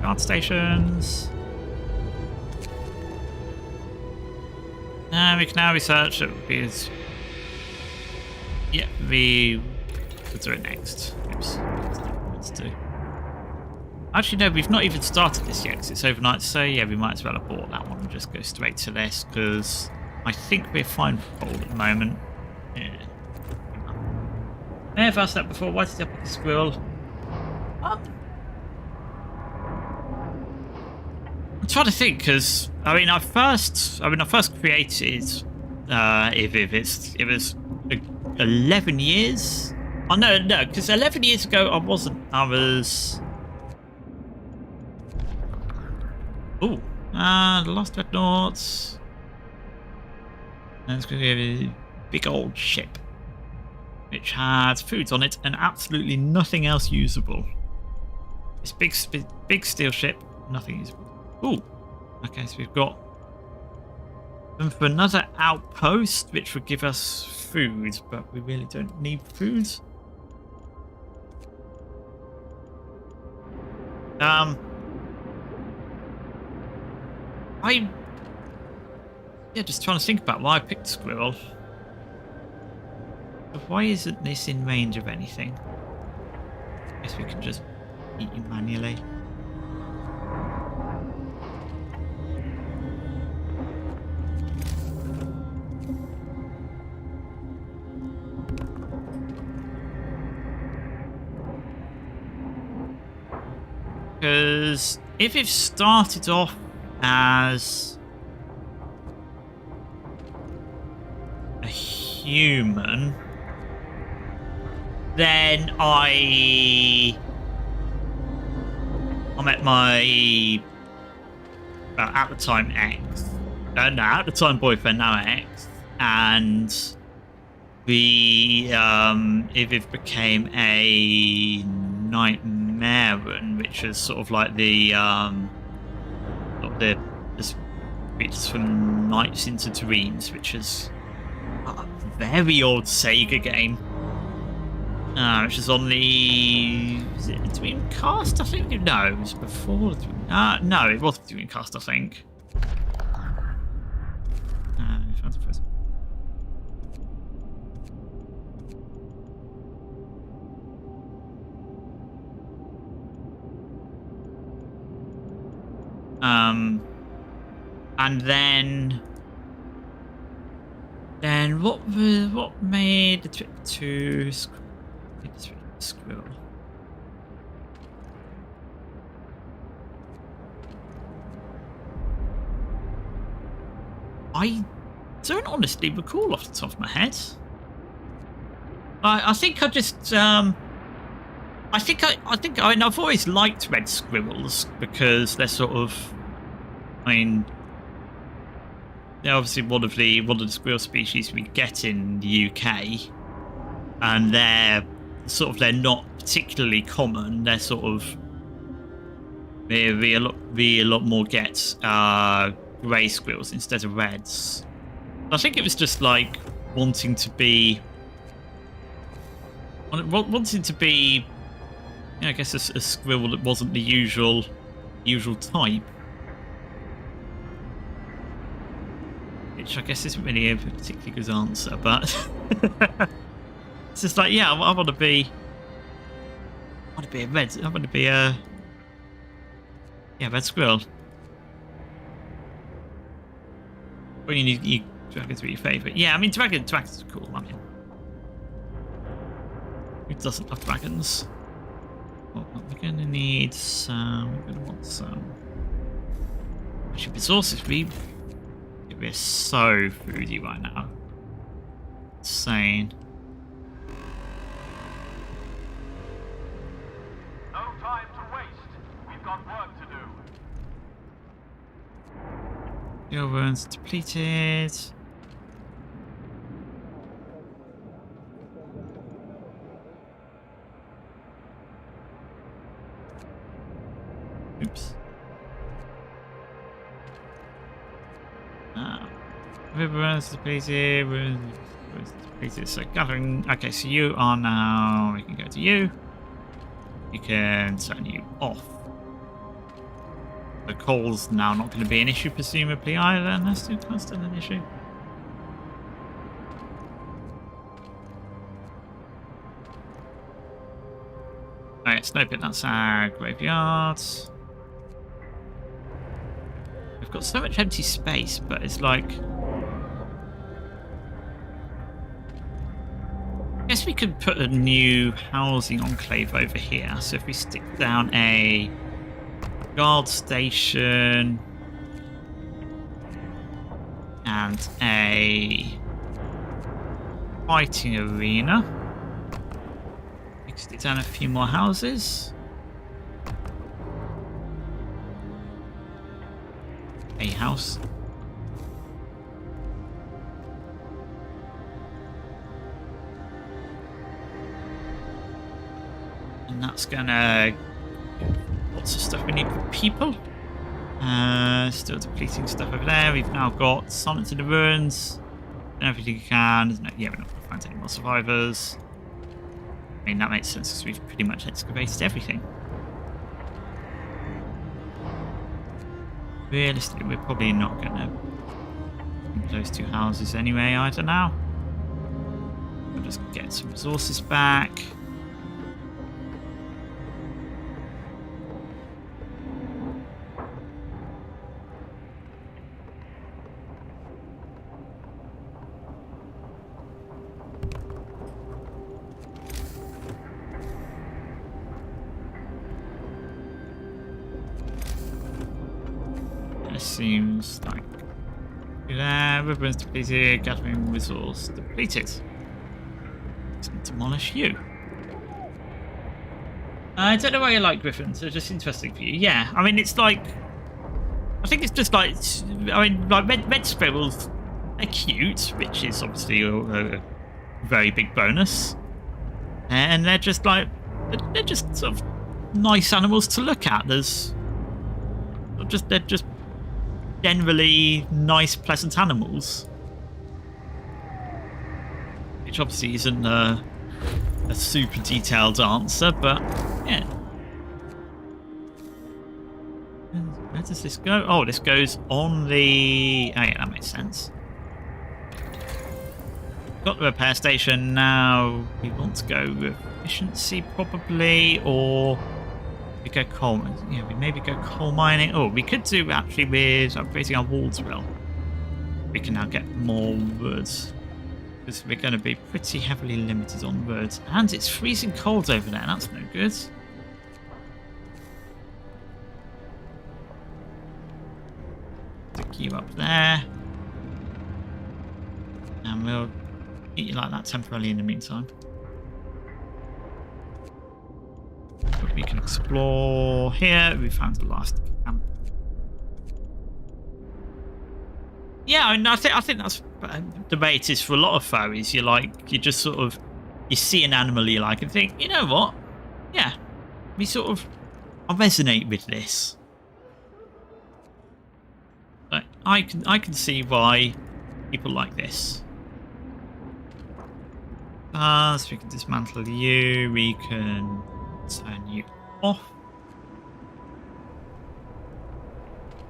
[SPEAKER 1] Guard stations. We can now research it because yeah, we'll do it next. Oops. Let's do. Actually, no, we've not even started this yet because it's overnight. So yeah, we might as well abort that one and just go straight to this because I think we're fine for hold at the moment. Yeah. I have asked that before. Why did I pick a squirrel? I'm trying to think because I first created if it was 11 years. Oh no, because 11 years ago I was. Oh, the Lost Dreadnoughts. That's going to be a big old ship, which has foods on it and absolutely nothing else usable. This big steel ship, nothing usable. Ooh, okay, so we've got them for another outpost, which would give us food, but we really don't need food. Just trying to think about why I picked squirrel. But why isn't this in range of anything? I guess we can just eat you manually. Because if it started off as a human, then I'm at my at the time ex, at the time boyfriend, now ex, and the if it became a nightmare, which is sort of like the it's from Nights into Dreams, which is a very old Sega game. Which is on the... Is it a Dreamcast, I think? No, it was before the no, it was the Dreamcast, I think. And then what made the trip to Squirrel? I don't honestly recall off the top of my head. I think I just I think I've always liked red squirrels because they're sort of, they're obviously one of the squirrel species we get in the UK, and they're not particularly common. They're sort of we a lot more get grey squirrels instead of reds. I think it was just like wanting to be, I guess a squirrel that wasn't the usual type. Which I guess isn't really a particularly good answer, but it's just like, yeah, I want to be a red. I want to be a red squirrel. Well, you dragons were your favourite. Yeah, dragons are cool. Who doesn't love dragons? Well, we're going to need some. We're going to want some. Actually, resources. We're so foodie right now. Insane.
[SPEAKER 3] No time to waste. We've got work to do.
[SPEAKER 1] Your wounds depleted. Oops. Wounds depleted. Wounds depleted. So gathering. Okay, so you are now. We can go to you. We can turn you off. The coal's now not going to be an issue, presumably, either, and that's still an issue. Alright, Snowpit, that's our graveyard. We've got so much empty space, but it's like... I guess we could put a new housing enclave over here. So if we stick down a guard station and a fighting arena. We can stick down a few more houses. A house. And that's gonna lots of stuff we need for people. Still depleting stuff over there. We've now got summons in the ruins. And everything we can. Yeah, we're not going to find any more survivors. I mean, that makes sense because we've pretty much excavated everything. Realistically, we're probably not going to those two houses anyway, either now. We'll just get some resources back. Seems like ribbons depleted, gathering resource depleted. Let's demolish you. I don't know why you like griffins. They're just interesting for you. Yeah, I mean it's like I think it's just like red squirrels. They're cute, which is obviously a very big bonus, and they're just sort of nice animals to look at. They're just generally nice, pleasant animals. Which obviously isn't a super detailed answer, but yeah. Where does this go? Oh, this goes on the... Oh yeah, that makes sense. Got the repair station now. We want to go with efficiency probably, or... We go coal, yeah. We maybe go coal mining. Oh, we could do actually with upgrading our walls well. We can now get more wood because we're going to be pretty heavily limited on wood, and it's freezing cold over there. That's no good. Stick you up there, and we'll eat you like that temporarily in the meantime. But we can explore here. We found the last camp. Yeah, I mean, I think that's the way it is for a lot of furries. You just sort of see an animal you like and think, you know what? Yeah, I resonate with this. But I can see why people like this. So we can dismantle you. We can turn you off.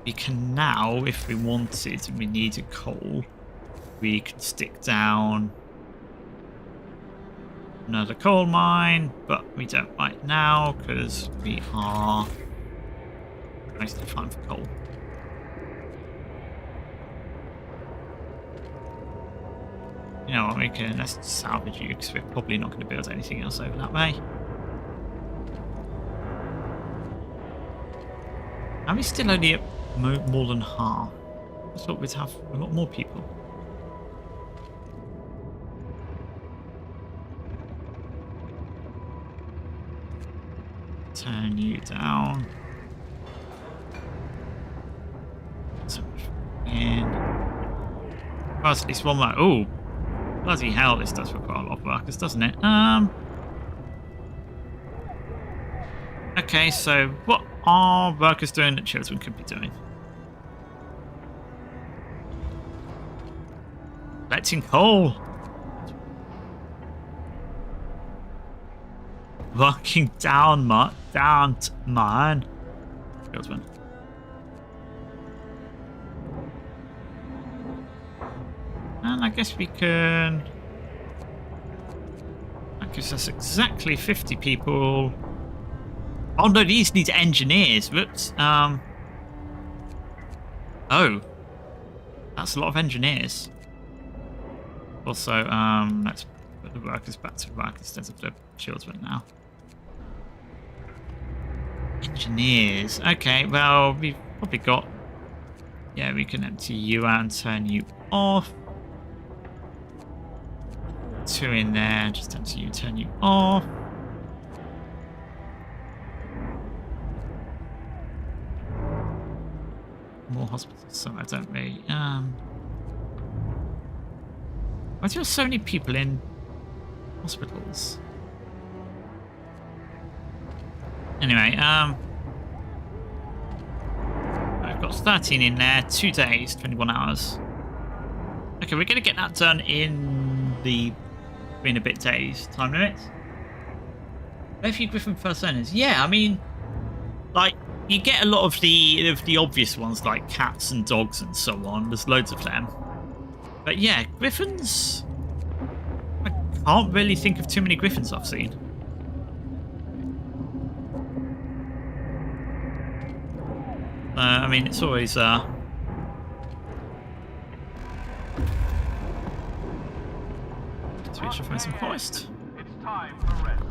[SPEAKER 1] We can now, if we wanted, and we needed coal, we can stick down another coal mine, but we don't right now because we are mostly fine for coal. You know what, let's salvage you because we're probably not going to build anything else over that way. Are we still only at more than half? I thought we'd have a lot more people. Turn you down. So much in. Well, at least one more. Oh, bloody hell! This does require a lot of workers, doesn't it? Okay, so what are workers doing that children could be doing? Collecting coal. Working down mine. Children. I guess we can... That gives us exactly 50 people. Oh no, these need engineers. Whoops. Oh. That's a lot of engineers. Also, let's put the workers back to work instead of the children now. Engineers. Okay, well, we've probably got... Yeah, we can empty you out and turn you off. 2 in there, just empty you, turn you off. More hospitals, so I don't really... Why do you have so many people in hospitals? Anyway, I've got 13 in there, 2 days, 21 hours. Okay, we're going to get that done in the 3 and a bit days time limit. Very few Griffin first owners. Yeah, I mean, like, you get a lot of the obvious ones like cats and dogs and so on. There's loads of them. But yeah, Griffins... I can't really think of too many Griffins I've seen. I mean, it's always... So we should find some forest.
[SPEAKER 3] It's time for rest.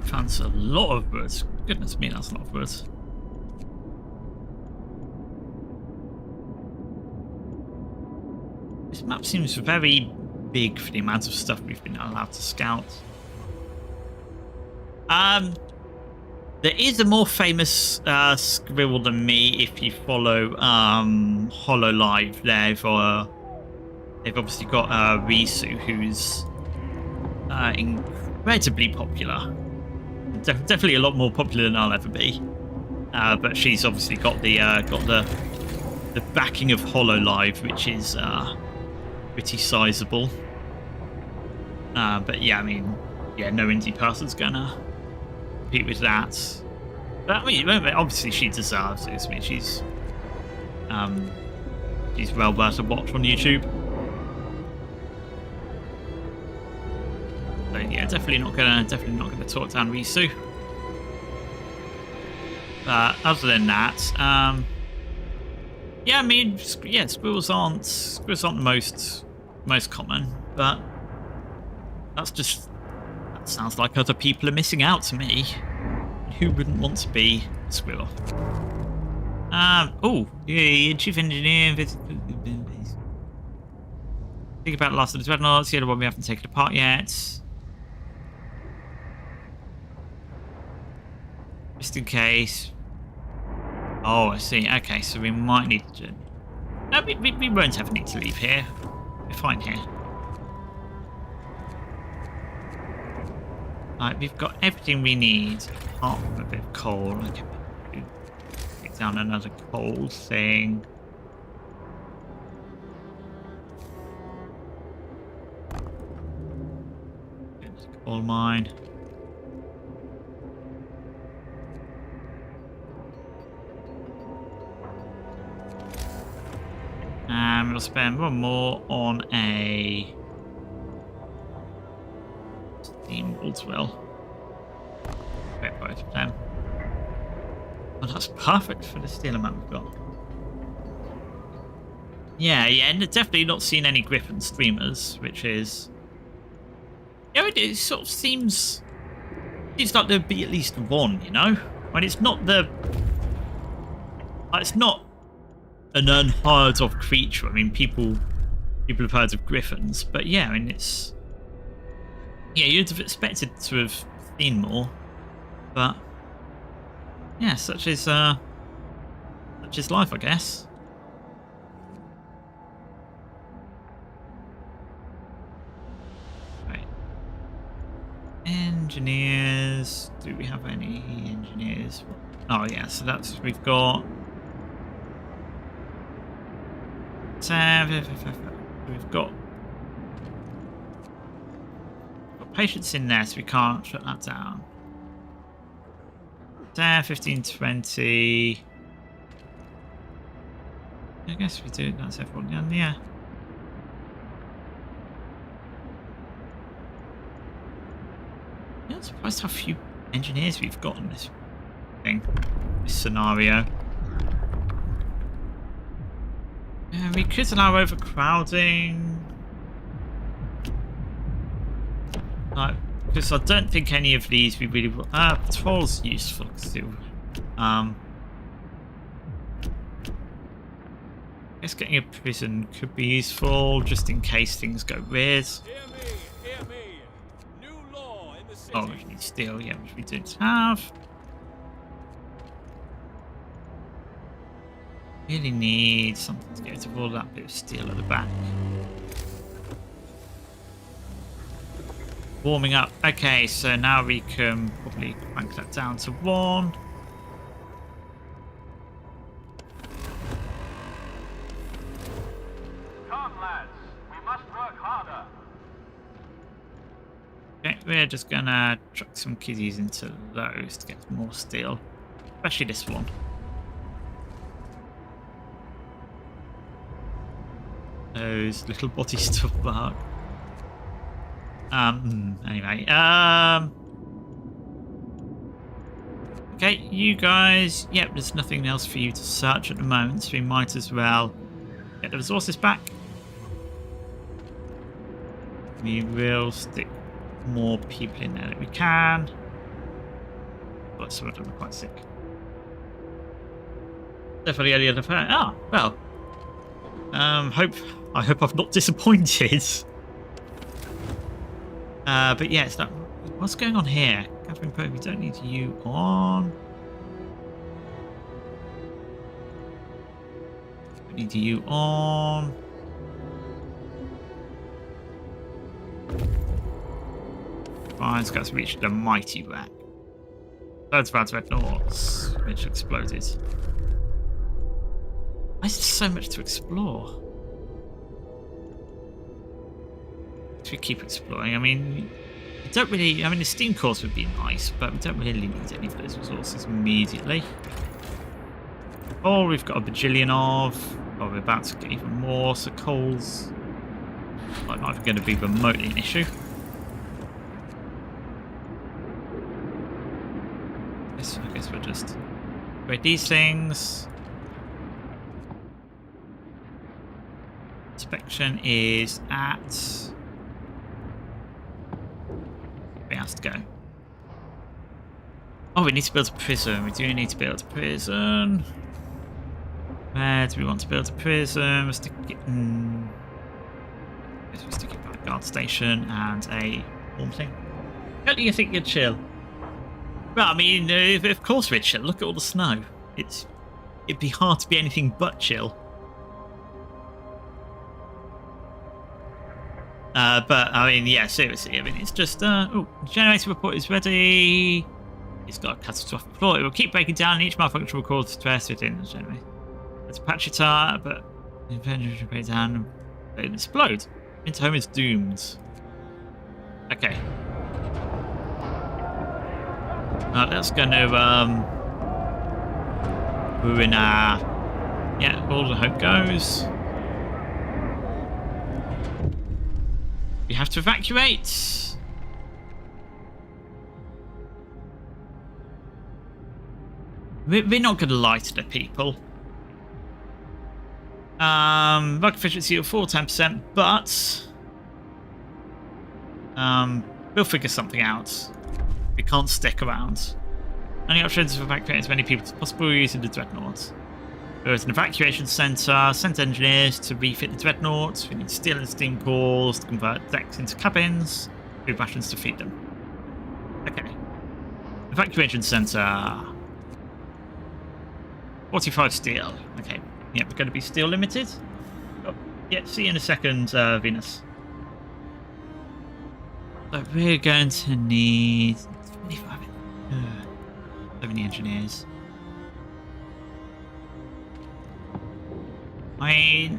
[SPEAKER 1] Found a lot of birds. Goodness me, that's a lot of birds. This map seems very big for the amount of stuff we've been allowed to scout. There is a more famous squirrel than me if you follow HoloLive. They've obviously got Risu, who's incredibly popular. Definitely a lot more popular than I'll ever be. But she's obviously got the backing of HoloLive, which is pretty sizable. But yeah, I mean, yeah, no indie person's gonna compete with that. But I mean, obviously she deserves it. I mean, she's well worth a watch on YouTube. So yeah, definitely not gonna talk down Risu. But other than that, yeah, I mean, yeah, squirrels aren't the most common, but that sounds like other people are missing out to me. Who wouldn't want to be a squirrel? Oh, yeah, chief engineer. Think about the last of the dreadnoughts. The other one we haven't taken apart yet. Just in case. Oh, I see. Okay, so we might need to... No, we won't have a need to leave here. We're fine here. Right, we've got everything we need, apart from a bit of coal. I can pick down another coal thing. Coal mine. And we'll spend one more on a steam Woodswell. Great both of them. Oh, that's perfect for the steel amount we've got. Yeah, and definitely not seen any Griffin streamers, which is... Yeah, it sort of seems like there'd be at least one, you know? When it's not the... It's not an unheard of creature. I mean, people have heard of Griffins, but yeah, I mean, it's... Yeah, you'd have expected to have seen more, but... Yeah, such is life, I guess. Right. Engineers. Do we have any engineers? Oh yeah, so that's we've got. We've got patients in there, so we can't shut that down. 10, 15, 20. I guess we do. That's everyone down there. Yeah, I'm surprised how few engineers we've got in this thing, this scenario. We could allow overcrowding. Because I don't think any of these we really will. Patrol's useful too. I guess getting a prison could be useful just in case things go weird.
[SPEAKER 3] Hear me, hear me. New law in the city.
[SPEAKER 1] Oh, we need steel, yeah, which we don't have. Really need something to get rid of all that bit of steel at the back. Warming up. Okay, so now we can probably crank that down to 1.
[SPEAKER 4] Come, lads. We must work harder.
[SPEAKER 1] Okay, we're just gonna chuck some kiddies into those to get more steel. Especially this one. Those little body stuff bark. Anyway, okay, you guys, yep, there's nothing else for you to search at the moment, so we might as well get the resources back. We will stick more people in there that we can, but some of them are quite sick. Definitely any other fair. Ah, well, I hope I've not disappointed. But yeah, it's not. What's going on here? Catherine Pope, we don't need you on. We need you on. Fine, it's got to reach the mighty wreck. Thirds of red noughts, which exploded. Why is there so much to explore? We keep exploring. I mean, we don't really. I mean, the steam cores would be nice, but we don't really need any of those resources immediately. Oh, we've got a bajillion of. Oh, we're about to get even more. So coal's not even going to be remotely an issue. I guess we'll just create these things. Inspection is at. Has to go. Oh, we need to build a prison. We do need to build a prison. Where do we want to build a prison? We'll stick it in. We'll stick it by a guard station and a warm thing. How do you think you'd chill? Well, I mean, of course we'd chill. Look at all the snow. It'd be hard to be anything but chill. But, I mean, yeah, seriously, I mean, it's just, oh, generator report is ready. It's got a catastrophic flaw. It will keep breaking down and each malfunction will cause stress within the generator. Let's patch it up, but the generator will break down and explode. Winterhome is doomed. Okay. That's going to, ruin our, yeah, all the hope goes. We have to evacuate. We're not going to lie to the people. Work efficiency of 10%, but we'll figure something out. We can't stick around. Only options for evacuating as many people as possible using the dreadnought. There is an evacuation centre, sent engineers to refit the dreadnoughts. We need steel and steam cores to convert decks into cabins. Food rations to feed them. Okay. Evacuation centre. 45 steel. Okay. Yeah, we're going to be steel limited. Oh, yeah, see you in a second, Venus. So we're going to need 25. So many engineers. I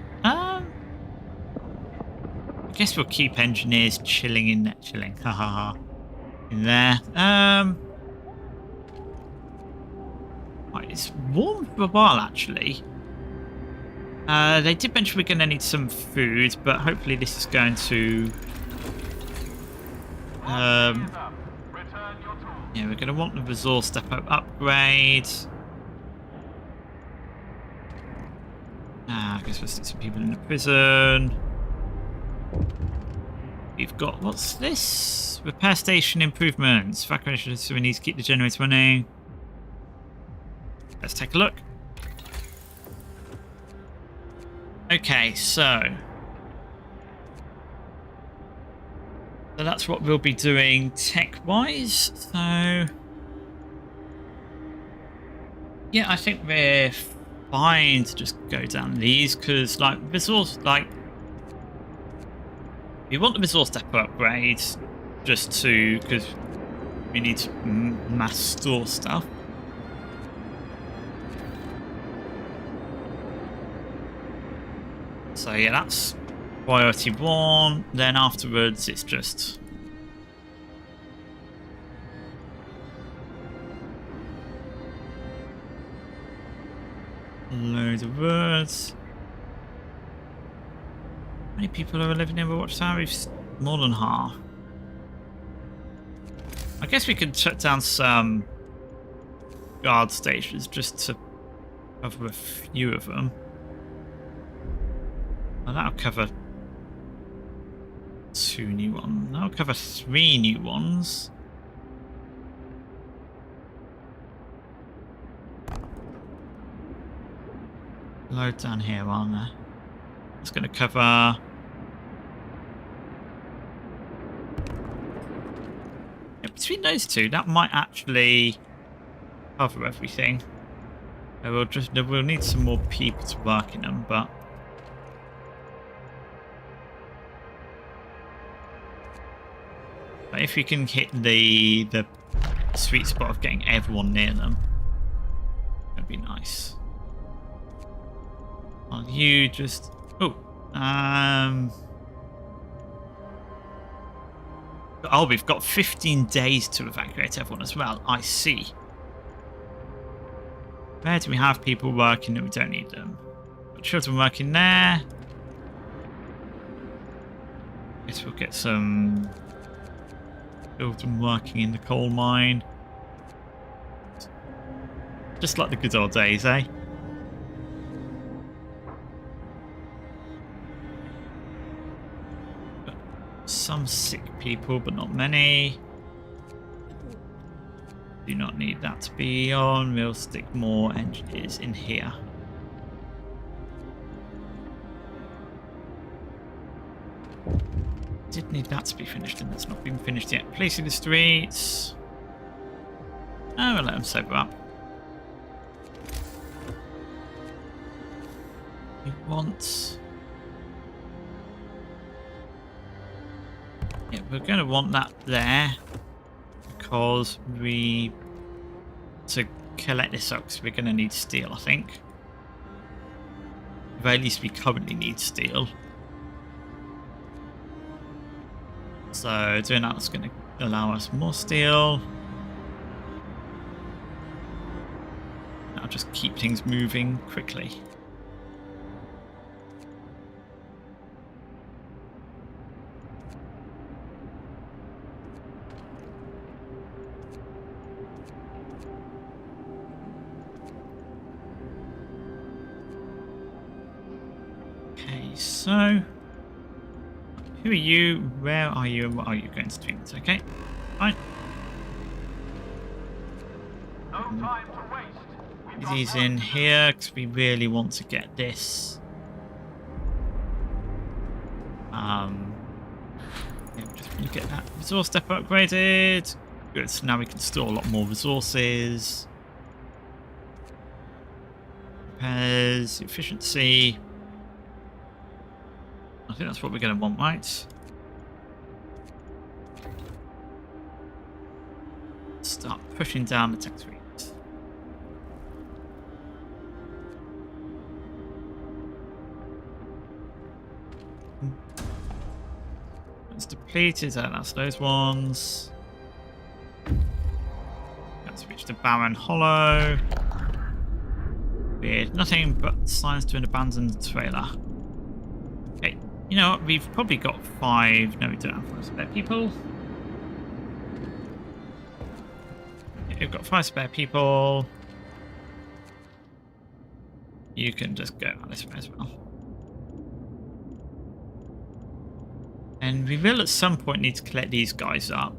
[SPEAKER 1] guess we'll keep engineers chilling in there. In there. Right, it's warm for a while actually. They did mention we're going to need some food, but hopefully this is going to Yeah, we're going to want the resource depot upgrade. I guess we'll stick some people in the prison. We've got, what's this? Repair station improvements. Evacuation, so we need to keep the generator running. Let's take a look. Okay, so that's what we'll be doing tech-wise. So yeah, I think we're fine to just go down these because, like, resource, like, we want the resource depot upgrade just to, because we need to mass store stuff. So yeah, that's priority 1. Then afterwards, it's just loads of words. How many people are living in the watchtower? We've more than half. I guess we could shut down some guard stations just to cover a few of them. Well, that'll cover 2 new ones. That'll cover 3 new ones. Load down here, aren't there? It's going to cover... Yeah, between those two, that might actually cover everything. We'll need some more people to work in them, but... But if we can hit the sweet spot of getting everyone near them, that'd be nice. Well, you just... Oh, we've got 15 days to evacuate everyone as well. I see. Where do we have people working that we don't need them? Got children working there. Guess we'll get some children working in the coal mine. Just like the good old days, eh? Some sick people, but not many. Do not need that to be on. We'll stick more engineers in here. Did need that to be finished, and that's not been finished yet. Policing the streets. Oh, we'll let them sober up. We want... Yeah, we're going to want that there because to collect this up, because we're going to need steel, I think. Or at least we currently need steel. So doing that's going to allow us more steel. That'll just keep things moving quickly. So, who are you? Where are you? And what are you going to do? Okay, fine.
[SPEAKER 4] No time to waste.
[SPEAKER 1] Get these in here because we really want to get this. Yeah, just want to get that resource depot upgraded. Good. So now we can store a lot more resources. Repairs, efficiency. I think that's what we're going to want, right? Start pushing down the tax rate. It's depleted, that's those ones. Let's reach the Barren Hollow. Weird, nothing but signs to an abandoned trailer. Okay. You know what, we've probably got 5... No, we don't have 5 spare people. we've got 5 spare people. You can just go on this way as well. And we will at some point need to collect these guys up.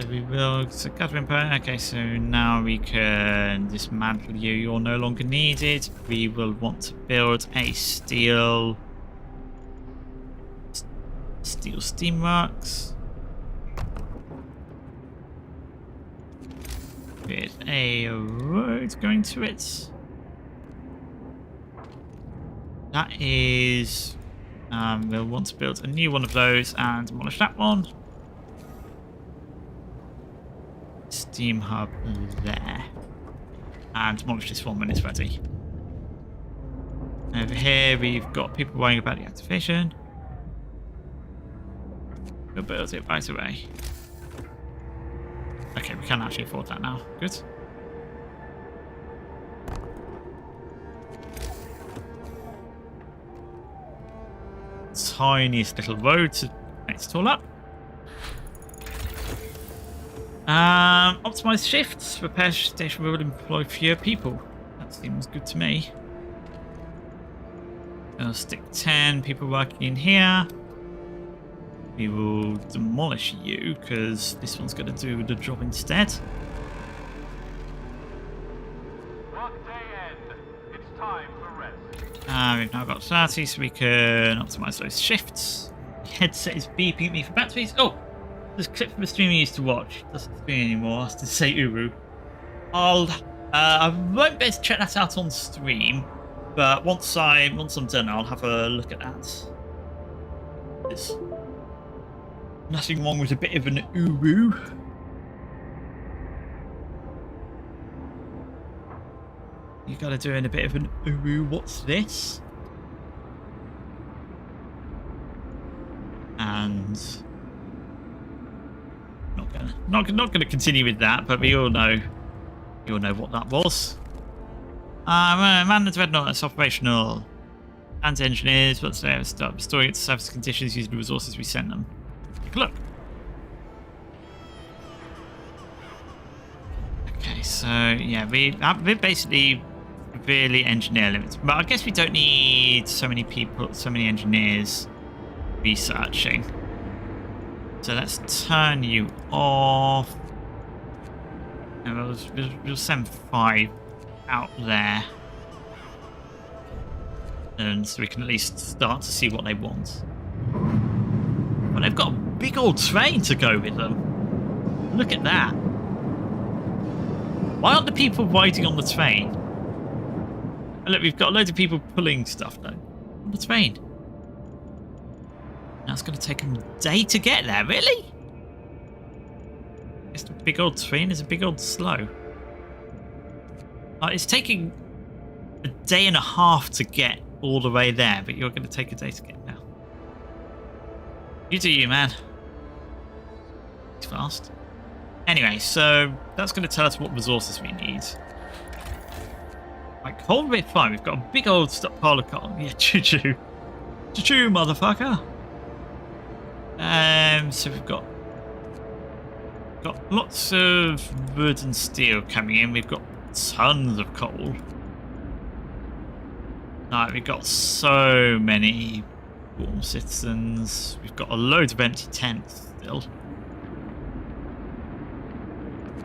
[SPEAKER 1] So we will, so gathering point. Okay, so now we can dismantle you. You're no longer needed. We will want to build a steel steamworks with a road going to it. That is, we'll want to build a new one of those and demolish that one. Steam hub there. And demolish this one when it's ready. Over here we've got people worrying about the activation. We'll build it right away. Okay, we can actually afford that now. Good. Tiniest little road to connect it all up. Optimize shifts. Repair station will employ fewer people. That seems good to me. I'll stick 10 people working in here. We will demolish you because this one's going to do the job instead.
[SPEAKER 4] Work day end. It's time for rest.
[SPEAKER 1] We've now got 30, so we can optimize those shifts. The headset is beeping at me for batteries. Oh, there's a clip from a stream I used to watch. Doesn't stream anymore. I have to say Uru. I won't be able to check that out on stream, but once I'm done, I'll have a look at that. There's nothing wrong with a bit of an Uru. You gotta do in a bit of an Uru. What's this? And not gonna continue with that, but we all know what that was. Man the Dreadnought is operational. And engineers, but they start restoring its service conditions using the resources we sent them. Take a look. Okay, so yeah, we're basically really engineer limits, but I guess we don't need so many people, so many engineers researching. So let's turn you off. And we'll send 5 out there. And so we can at least start to see what they want. Well, they've got a big old train to go with them. Look at that. Why aren't the people riding on the train? And look, we've got loads of people pulling stuff though on the train. Now it's going to take them a day to get there, really? It's a big old train is a big old slow. It's taking a day and a half to get all the way there, but you're going to take a day to get there. You do you, man. It's fast. Anyway, so that's going to tell us what resources we need. Like, coal rate 5, we've got a big old stockpile of coal. Yeah, choo-choo. Choo-choo, motherfucker. So we've got lots of wood and steel coming in. We've got tons of coal. Right, we've got so many warm citizens. We've got a load of empty tents still.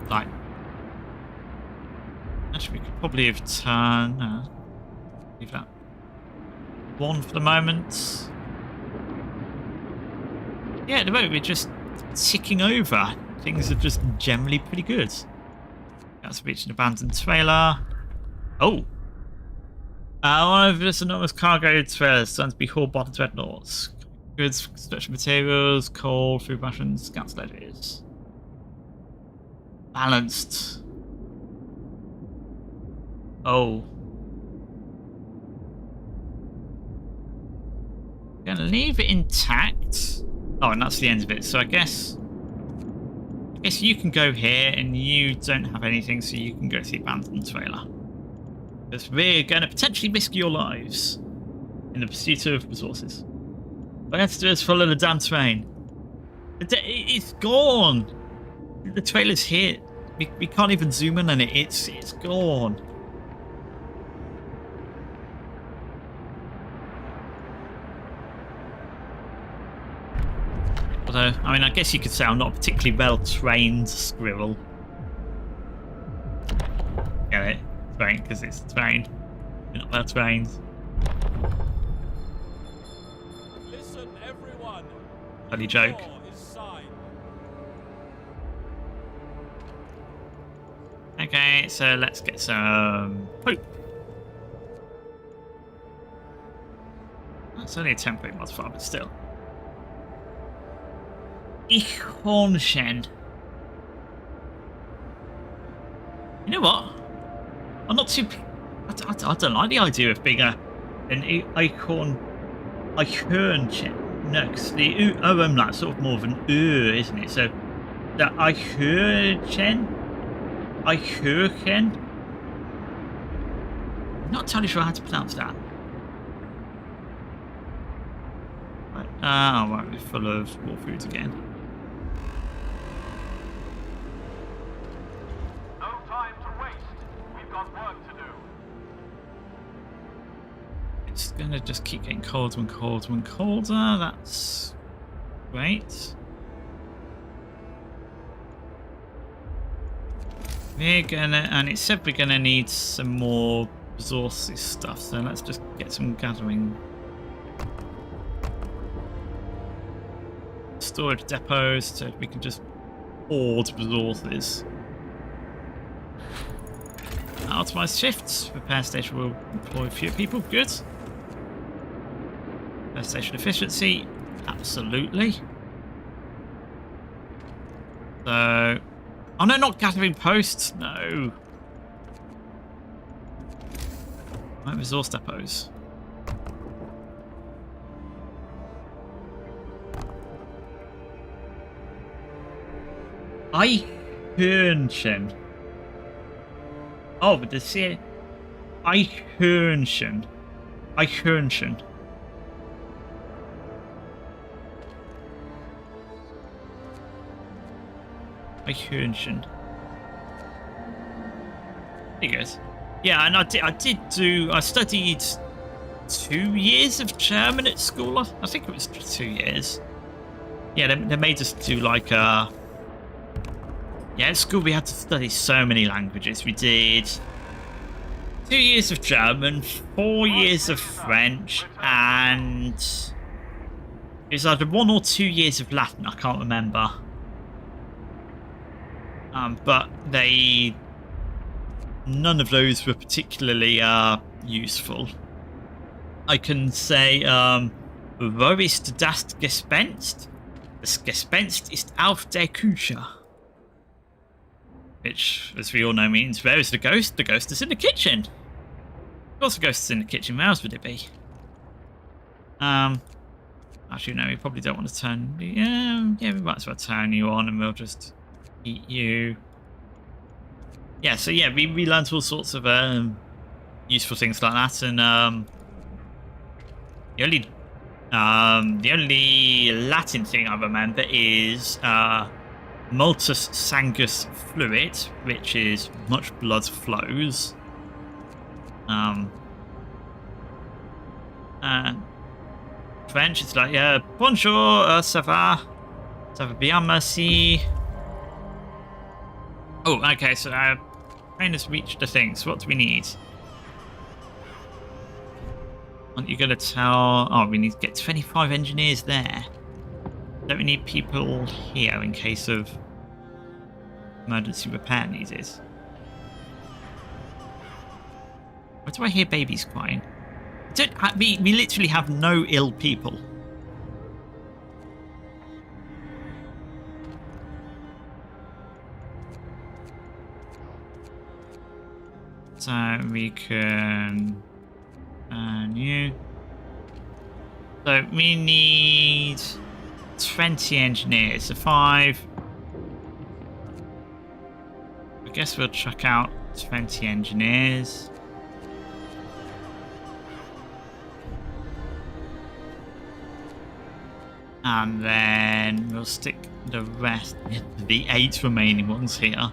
[SPEAKER 1] Like, actually, we could probably have turned. Leave that one for the moment. Yeah, at the moment we're just ticking over. Things are just generally pretty good. That's reached an abandoned trailer. Oh! One of this enormous cargo trailers starting to be hauled by the dreadnoughts. Goods, construction materials, coal, food rations, scout sledges. Balanced. Oh. Gonna leave it intact. Oh, and that's the end of it. So I guess you can go here, and you don't have anything, so you can go to the abandoned trailer. Because we're going to potentially risk your lives in the pursuit of resources. All I have to do is follow the damn train. It's gone. The trailer's here. We can't even zoom in on it. It's gone. Although, I mean, I guess you could say I'm not a particularly well-trained squirrel. Get it? Trained, because it's trained. You're not well-trained.
[SPEAKER 3] Listen, everyone.
[SPEAKER 1] Bloody joke.
[SPEAKER 3] War is signed.
[SPEAKER 1] Okay, so let's get some poop. That's only a temporary modifier, but still. Ichhornchen. You know what? I'm not too. I don't like the idea of being an Eichhornchen. No, because the that's sort of more of an isn't it? So the Eichhornchen. I'm not entirely sure how to pronounce that. Right. Right, we're full of raw foods again.
[SPEAKER 4] No time to waste. We've got work to do.
[SPEAKER 1] It's gonna just keep getting colder and colder and colder. That's great. We're gonna, and it said we're gonna need some more resources stuff, so let's just get some gathering. Storage depots, so we can just hoard resources. Optimized shifts. Repair station will employ fewer people. Good. Repair station efficiency. Absolutely. So... Oh no, not gathering posts. No. Right, resource depots. Eichhörnchen. Oh, but the see Eichhörnchen. Eichhörnchen. Eichhörnchen. There you go. Yeah, and I studied 2 years of German at school. I think it was 2 years. Yeah, they made us do like yeah, at school we had to study so many languages. We did 2 years of German, 4 years of French, and it was either 1 or 2 years of Latin. I can't remember. But none of those were particularly useful. I can say, wo ist das Gespenst? Das Gespenst ist auf der Küche. Which, as we all know, means where is the ghost? The ghost is in the kitchen. Of course the ghost is in the kitchen. Where else would it be? Actually, no, we probably don't want to turn... Yeah, we might as well turn you on and we'll just eat you. Yeah, so yeah, we learned all sorts of useful things like that, and the only Latin thing I remember is multus sangus fluid, which is much blood flows. French, it's like bonjour, ça va bien, merci. Oh, okay, so train has reached the thing, so what do we need? Aren't you going to tell... Oh, we need to get 25 engineers there. Don't we need people here in case of emergency repair needed? Why do I hear babies crying? We literally have no ill people. So we can you. So we need 20 engineers. So 5. I guess we'll chuck out 20 engineers. And then we'll stick the rest, the 8 remaining ones here.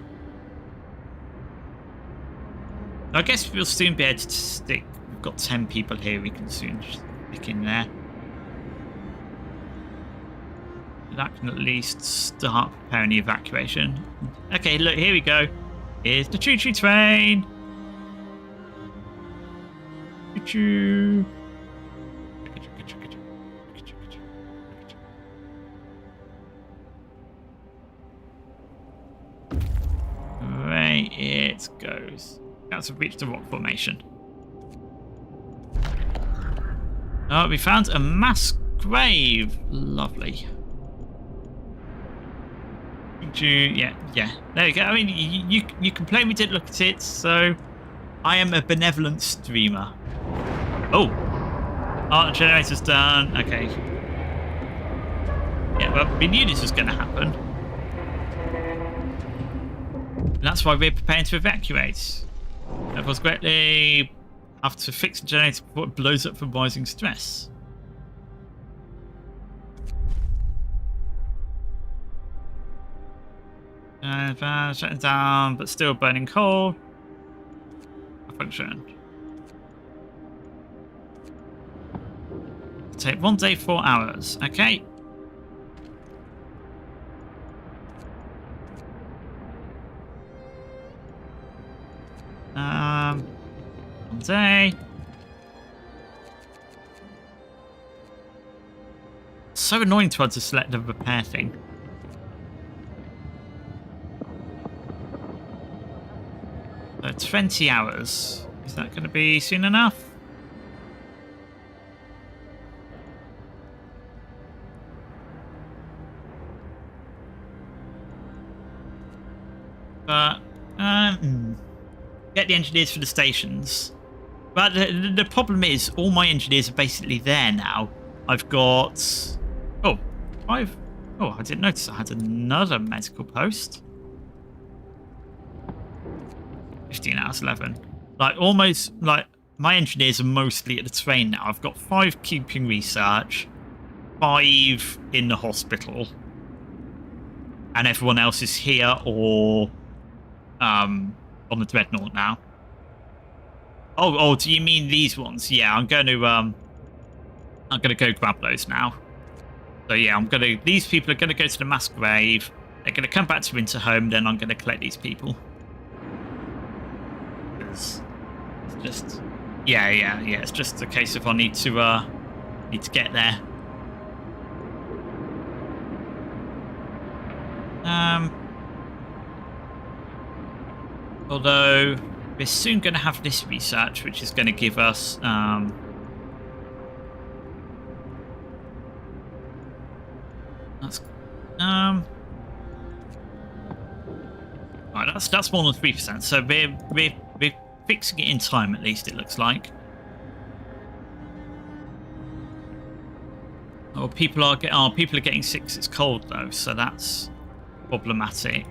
[SPEAKER 1] I guess we'll soon be able to stick. We've got 10 people here. We can soon stick in there. That can at least start preparing the evacuation. Okay, look, here we go. Here's the choo-choo train. Choo-choo. Right, it goes. That's reached the rock formation. Oh, we found a mass grave. Lovely. Yeah. There you go. I mean, you complain we didn't look at it, so I am a benevolent streamer. Oh, the generator's done. Okay. Yeah, well, we knew this was going to happen. That's why we're preparing to evacuate. Everyone's greatly have to fix the generator before it blows up from rising stress. Shutting down, but still burning coal. Function. Take 1 day, 4 hours. Okay. One day. So annoying to have to select the repair thing. 20 hours. Is that going to be soon enough? But get the engineers for the stations. But the problem is, all my engineers are basically there now. I've got... Oh, I didn't notice I had another medical post. 15 hours, 11. Like, almost, like, my engineers are mostly at the train now. I've got 5 keeping research, 5 in the hospital, and everyone else is here or on the Dreadnought now. Oh, do you mean these ones? Yeah, I'm gonna go grab those now. So yeah, these people are gonna go to the mass grave. They're gonna come back to Winterhome, then I'm gonna collect these people. It's just, yeah. It's just a case of I need to get there. Although we're soon going to have this research, which is going to give us right, that's more than 3%. So we're fixing it in time, at least it looks like. Oh, people are getting sick 'cause it's cold though, so that's problematic.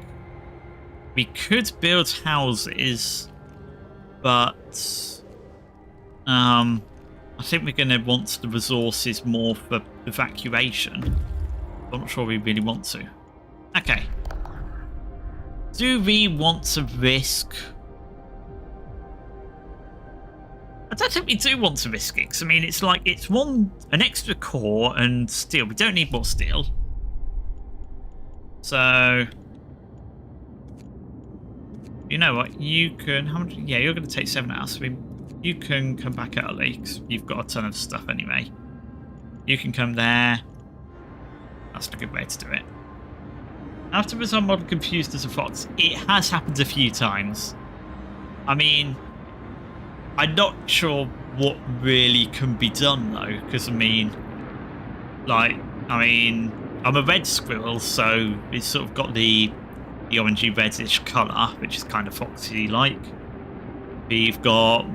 [SPEAKER 1] We could build houses, but I think we're going to want the resources more for evacuation. I'm not sure we really want to. Okay. Do we want to risk? I don't think we do want to risk it, 'cause, I mean, it's like, it's an extra core and steel. We don't need more steel. So, you know what? You can, how much? Yeah, you're going to take 7 hours. So you can come back early, because you've got a ton of stuff anyway. You can come there. That's a good way to do it. After was our model confused as a fox? It has happened a few times. I mean, I'm not sure what really can be done though, because I mean, I'm a red squirrel, so it's sort of got the orangey reddish colour, which is kind of foxy like. We've got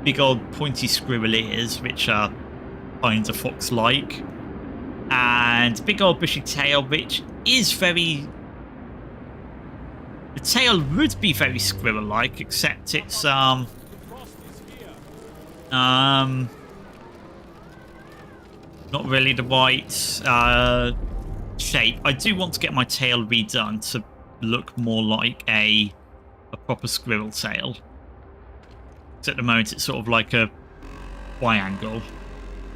[SPEAKER 1] big old pointy squirrel ears, which are kind of fox like, and big old bushy tail, which is very... The tail would be very squirrel like, except it's not really the right shape. I do want to get my tail redone to look more like a proper squirrel tail. So at the moment it's sort of like a triangle.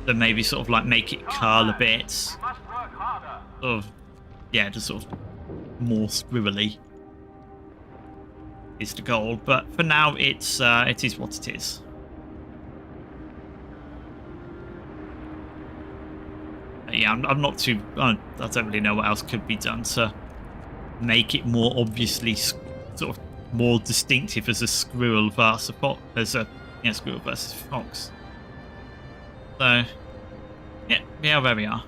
[SPEAKER 1] So maybe sort of like make it curl a bit.
[SPEAKER 4] We must work harder.
[SPEAKER 1] Sort of, yeah, just sort of more squirrely is the goal. But for now, it is what it is. Yeah, I'm not too. I don't really know what else could be done to make it more obviously sort of more distinctive as a squirrel versus a fox, squirrel versus fox. So, yeah, we are where we are.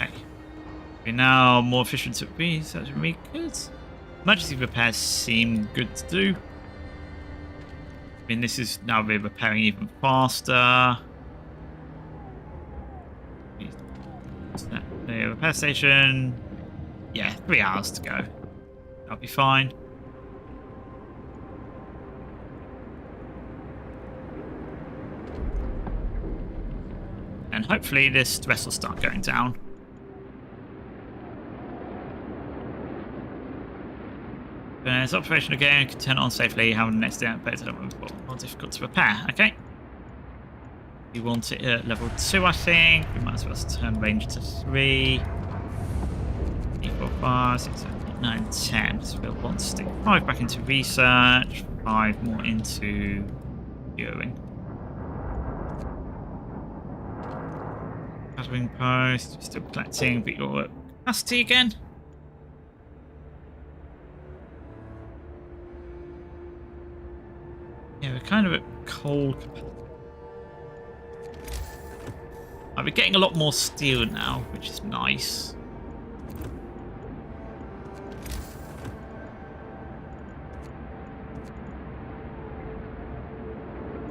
[SPEAKER 1] Okay, we're now more efficient at research and good. Emergency repairs seem good to do. I mean, this is now we're repairing even faster. The repair station. Yeah, 3 hours to go. That'll be fine. And hopefully this stress will start going down. It's operation again, can turn it on safely, have the next day better more difficult to repair. Okay. We want it at level 2, I think. We might as well turn range to 3. 3, 4, 5, 6, 7, 8, 9, 10. So we'll want to stick 5 back into research, 5 more into viewing. Gathering post, still collecting, but you're at capacity again. Yeah, we're kind of at cold capacity. We're getting a lot more steel now, which is nice.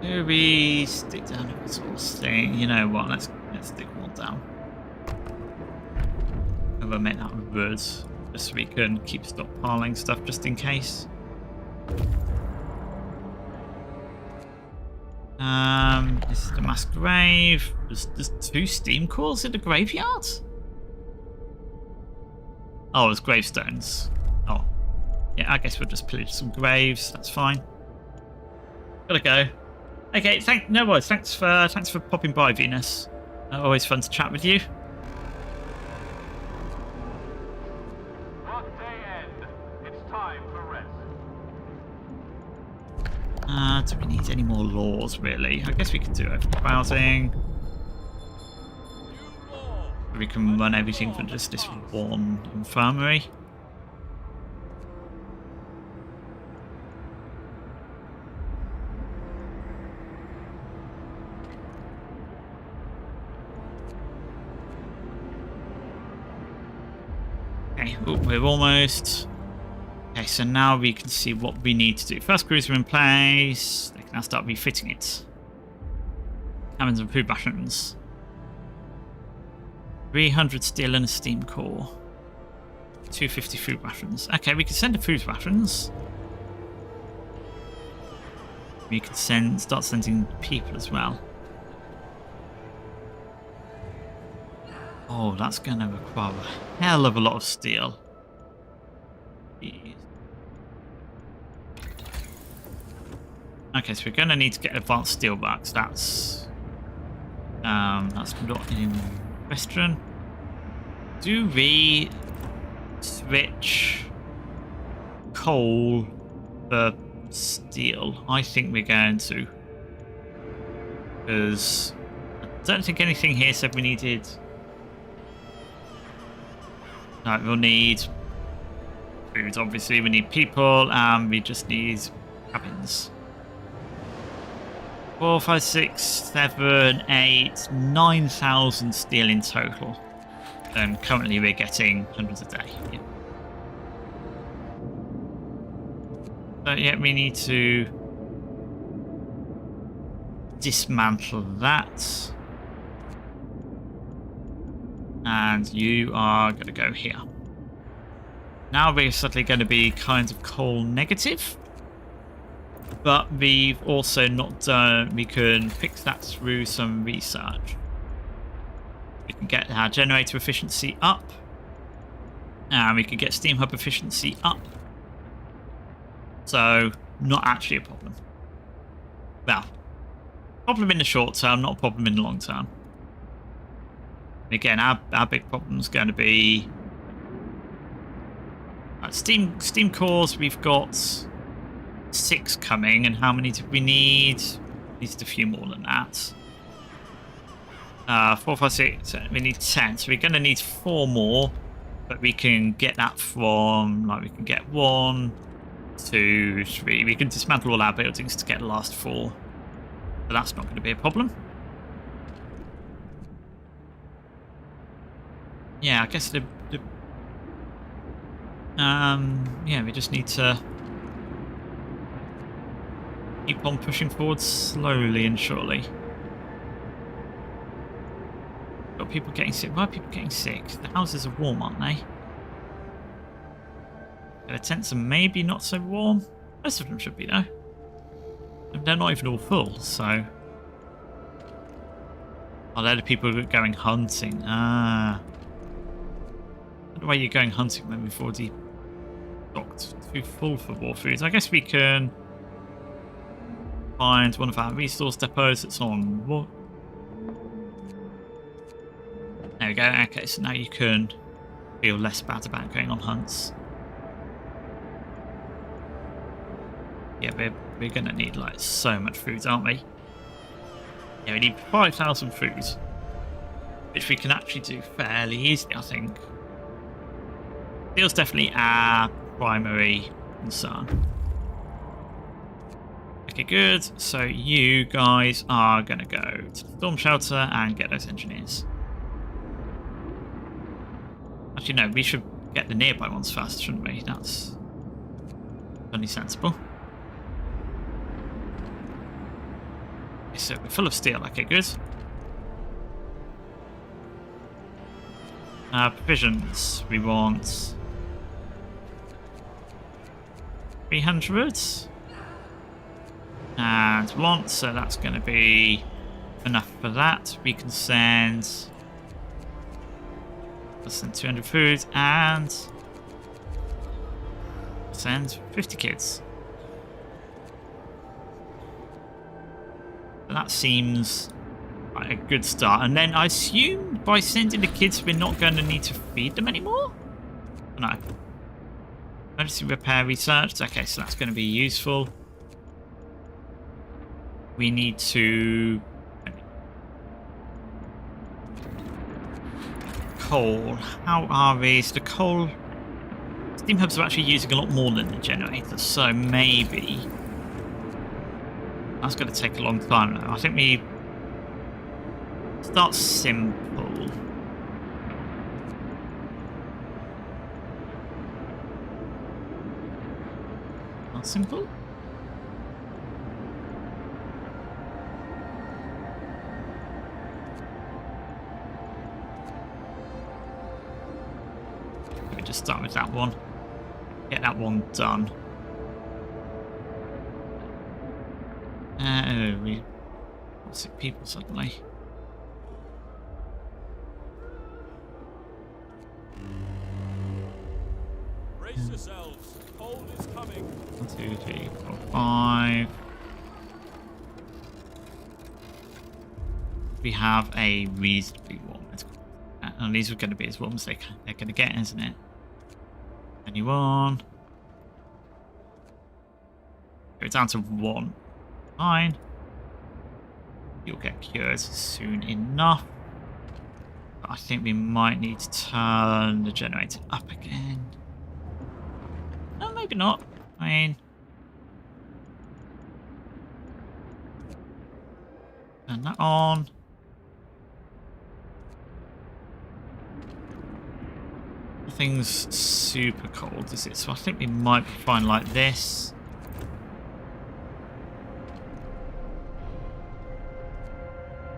[SPEAKER 1] Do we stick down a sort of thing? You know what? Let's stick one down. And we'll make that wood, just so we can keep stockpiling stuff just in case. This is the mass grave. There's 2 steam cores in the graveyard? Oh, there's gravestones. Oh. Yeah, I guess we'll just pillage some graves. That's fine. Gotta go. Okay, no worries. Thanks for popping by, Venus. Always fun to chat with you.
[SPEAKER 4] Work day end. It's time for rest.
[SPEAKER 1] Do we need any more laws, really? I guess we could do overcrowding. We can run everything for just this one infirmary. Okay, we're almost... Okay, so now we can see what we need to do. First cruiser in place. They can now start refitting it. Cabins and food rations. 300 steel and a steam core. 250 food rations. Okay, we can send the food rations. We can start sending people as well. Oh, that's going to require a hell of a lot of steel. Jeez. Okay, so we're going to need to get advanced steel works. That's not in question. Do we switch coal for steel? I think we're going to, because I don't think anything here said we needed. No, we'll need food. Obviously, we need people, and we just need cabins. 4, 5, 6, 7, 8, 9,000 steel in total. And currently we're getting hundreds a day. Yeah. So yeah, we need to dismantle that. And you are going to go here. Now we're suddenly going to be kind of coal negative. but we've also not done. We can fix that through some research. We can get our generator efficiency up, and we can get Steam Hub efficiency up. So, not actually a problem. Well, problem in the short term, not a problem in the long term. Again, our big problem is going to be Steam cores. We've got 6 coming, and how many do we need? Needs a few more than that. 4, 5, 6. We need 10, so we're going to need 4 more, but we can get that from we can get 1, 2, 3. We can dismantle all our buildings to get the last 4, so that's not going to be a problem. Yeah, I guess yeah, we just need to keep on pushing forward slowly and surely. Got people getting sick. Why are people getting sick? The houses are warm, aren't they? The tents are maybe not so warm. Most of them should be, though. They're not even all full, so... Oh, they're the people who are going hunting. Ah. Why are you going hunting when we've already docked too full for war foods? I guess we can find one of our resource depots that's on what? There we go. Okay, so now you can feel less bad about going on hunts. Yeah, we're gonna need like so much food, aren't we? Yeah, we need 5,000 food, which we can actually do fairly easily, I think. Steel's definitely our primary concern. Okay, good. So you guys are going to go to the storm shelter and get those engineers. Actually, no, we should get the nearby ones first, shouldn't we? That's only sensible. Okay, so we're full of steel. Okay, good. Provisions. We want 300 and 1, so that's going to be enough for that. We can send 200 food and send 50 kids. So that seems like a good start. And then I assume by sending the kids we're not going to need to feed them anymore? No. Emergency repair research. Okay, so that's going to be useful. We need to... Coal. How are we? So the coal... Steam hubs are actually using a lot more than the generators, so maybe... That's going to take a long time now. I think we... Start simple. Not simple? Let me just start with that one. Get that one done. Oh, we got 6 people suddenly.
[SPEAKER 3] Brace yourselves. Cold is coming.
[SPEAKER 1] 1, 2, 3, 4, 5. We have a reasonably warm. And these are going to be as warm as they're going to get, isn't it? Anyone? Go down to 1. Fine. You'll get cured soon enough. But I think we might need to turn the generator up again. No, maybe not. I mean... Turn that on. Nothing's super cold, is it? So I think we might be fine like this.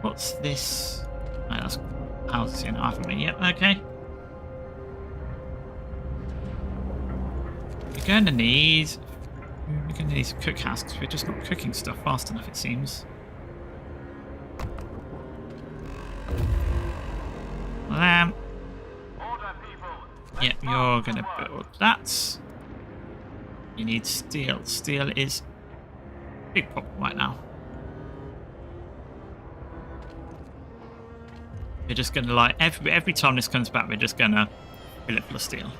[SPEAKER 1] What's this? Oh, that's houses in after me. Yep, okay. We're going to need We're going to need to cook house because we're just not cooking stuff fast enough, it seems.
[SPEAKER 4] Order, people.
[SPEAKER 1] Yeah, you're going to build that. You need steel. Steel is a big problem right now. We're just going to, like, every time this comes back, we're just going to fill it full of steel.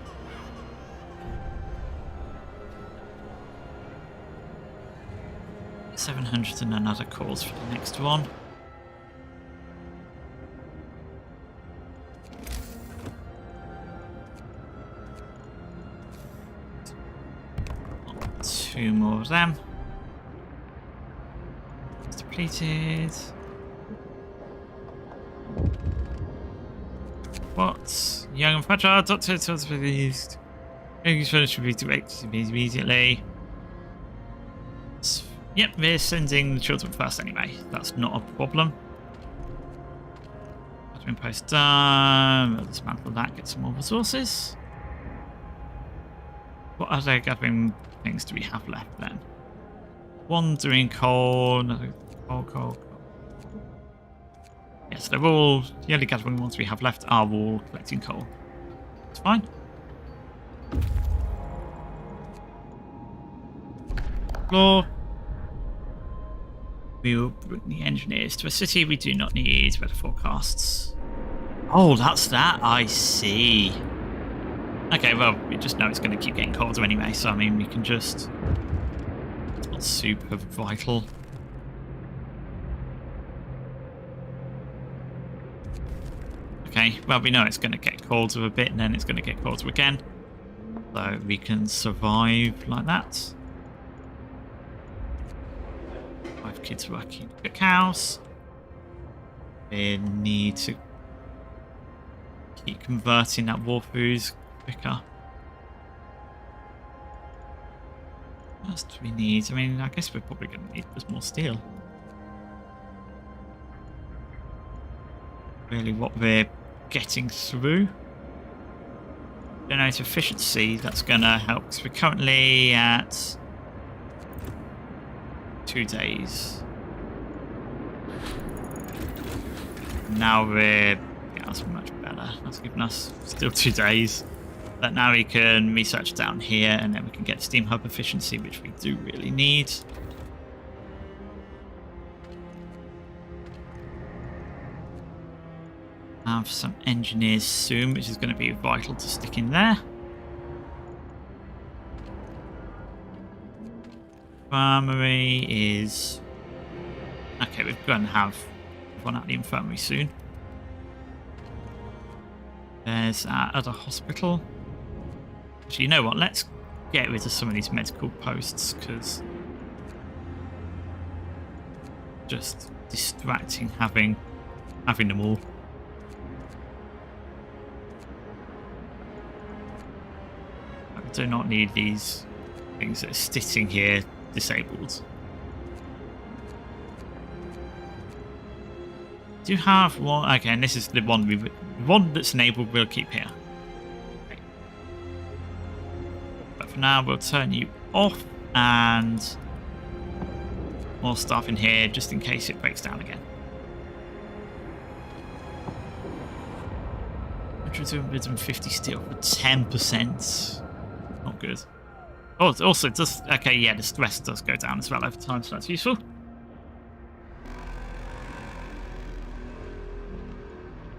[SPEAKER 1] $700 and another calls for the next one. Two more of them. It's depleted. What? Young and fragile. Doctor tells me these. Should be directed immediately. Yep, we're sending the children first anyway. That's not a problem. Admin post done. We'll dismantle that, get some more resources. What other gathering things do we have left then? One doing coal, another coal. Yes, they're all, the only gathering ones we have left are all collecting coal. It's fine. Floor. We will bring the engineers to a city. We do not need weather forecasts. Oh, that's that. I see. Okay, well, we just know it's going to keep getting colder anyway, so I mean, we can just... It's not super vital. Okay, well, we know it's going to get colder a bit, and then it's going to get colder again. So we can survive like that. 5 kids working in the cookhouse. We need to keep converting that war foods quicker. What else do we need? I mean, I guess we're probably going to need more steel. Really what we're getting through. Generate efficiency, that's going to help because we're currently at 2 days. Now we're... Yeah, that's much better. That's given us still 2 days. But now we can research down here and then we can get steam hub efficiency, which we do really need. Have some engineers soon, which is going to be vital to stick in there. Infirmary is... Okay, we're going to have one at the infirmary soon. There's our other hospital. Actually, you know what? Let's get rid of some of these medical posts, because... just distracting having them all. I do not need these things that are sitting here disabled. Do you have one? Okay, and this is the one that's enabled. We'll keep here. Okay. But for now, we'll turn you off and more stuff in here just in case it breaks down again. 150 steel for 10%. Not good. Oh, it also does. Okay, yeah, the stress does go down as well over time, so that's useful.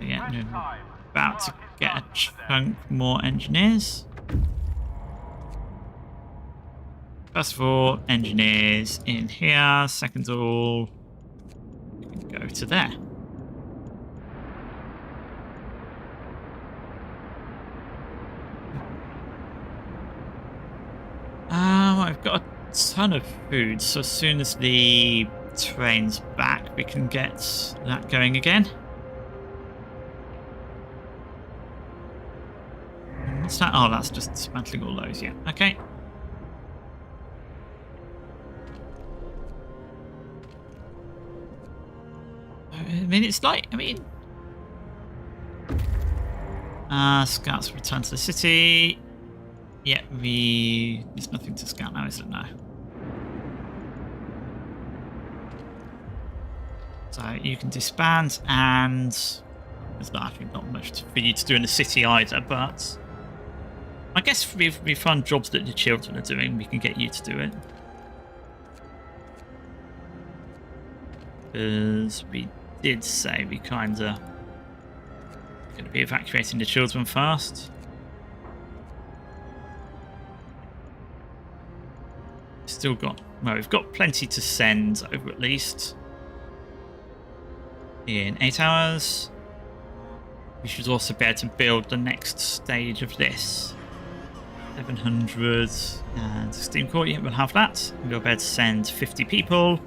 [SPEAKER 1] Yeah, no, about to get a chunk more engineers. First of all, engineers in here. Second of all, we can go to there. I've got a ton of food, so as soon as the train's back, we can get that going again. What's that? Oh, that's just dismantling all those, yeah. Okay. I mean, it's like, scouts return to the city. Yeah, there's nothing to scout now, is it? No. So you can disband, and there's not much for you to do in the city either, but I guess if we find jobs that the children are doing, we can get you to do it. Because we did say we kind of going to be evacuating the children first. Still got, well, we've got plenty to send over at least. In 8 hours. We should also be able to build the next stage of this. 700 and Steam Core, yeah, we'll have that. We'll be able to send 50 people.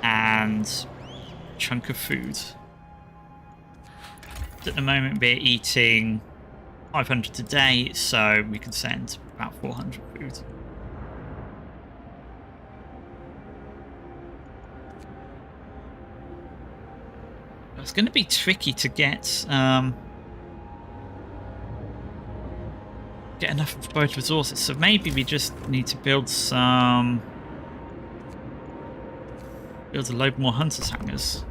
[SPEAKER 1] And a chunk of food. At the moment we're eating 500 a day, so we can send about 400 food. It's going to be tricky to get enough of both resources, so maybe we just need to build a load more hunters hangars.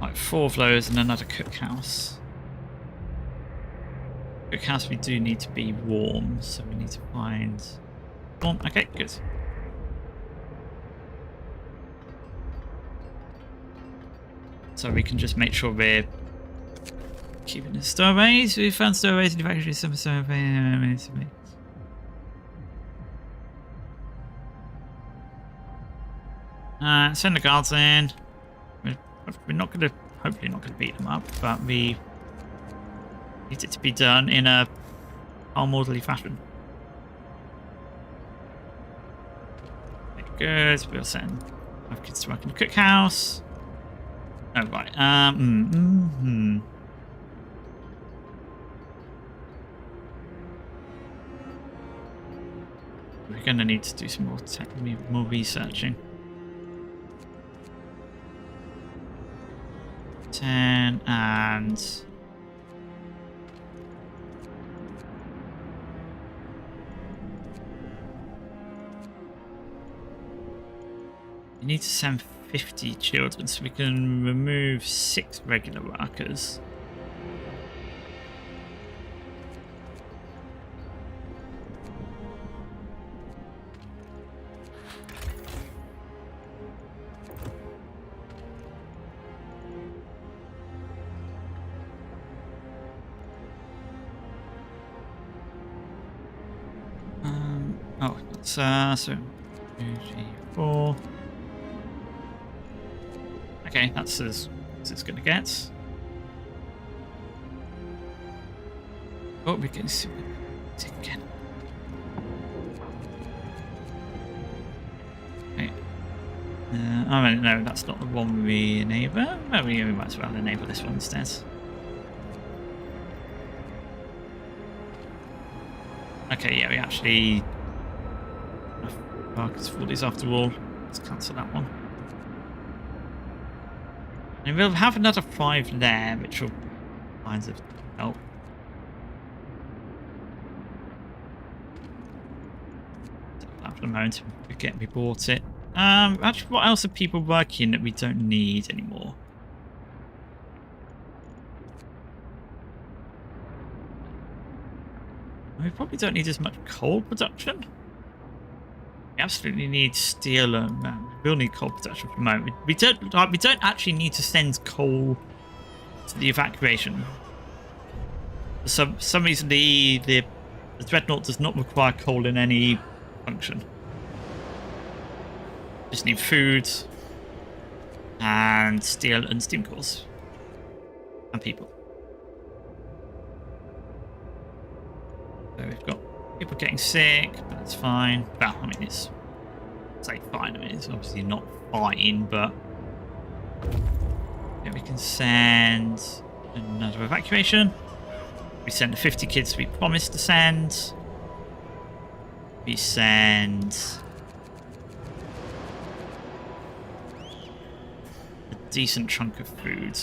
[SPEAKER 1] Like 4 of those and another cookhouse. Cookhouse we do need to be warm, so we need to find warm. Okay, good. So we can just make sure we're keeping the stowaways. We found stowaways in the factory, some stowaways. Send the guards in. We're not going to, hopefully not going to beat them up, but we need it to be done in a calm, orderly fashion. Good. We'll send 5 kids to work in the cookhouse. Oh, right. We're going to need to do some more researching. 10 and you need to send 50 children, so we can remove 6 regular workers. Oh, it's so 2, 3, 4. Okay, that's as it's gonna get. Oh, we're getting sick again. Okay. Oh no, that's not the one we enable. Well, we might as well enable this one instead. Okay, yeah, we actually markets for these after all. Let's cancel that one. And we'll have another 5 there, which will kind of help. After the moment, we bought it. Actually, what else are people working that we don't need anymore? We probably don't need as much coal production. We absolutely need steel and we'll need coal production for the moment. We don't actually need to send coal to the evacuation. For some reason the dreadnought does not require coal in any function. Just need food and steel and steam cores and people. So we've got people getting sick, but that's fine. Well, I mean, it's say fine. I mean, it's obviously not fine, but yeah, we can send another evacuation. We send the 50 kids we promised to send. We send a decent chunk of food,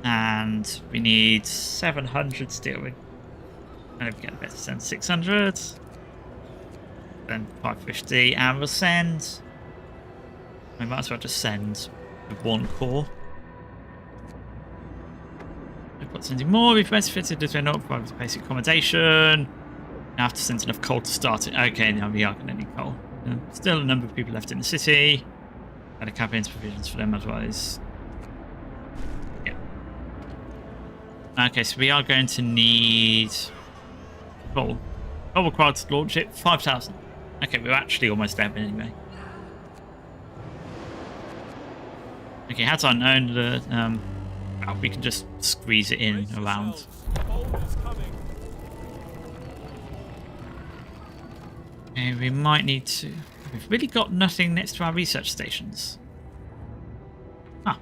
[SPEAKER 1] and we need 700 steel. And if we get a better send 600. Then 550, and we'll send. We might as well just send with one core. We've got sending more. We've best fitted as we're not providing basic accommodation. Now have to send enough coal to start it. Okay, now we are going to need coal. Still a number of people left in the city. Had a cabin's provisions for them otherwise. Yeah. Okay, so we are going to need coal. Coal required to launch it. 5,000. Okay, we're actually almost there anyway. Okay, had I known that well, we can just squeeze it in around. Okay, we might need to. We've really got nothing next to our research stations. Ah,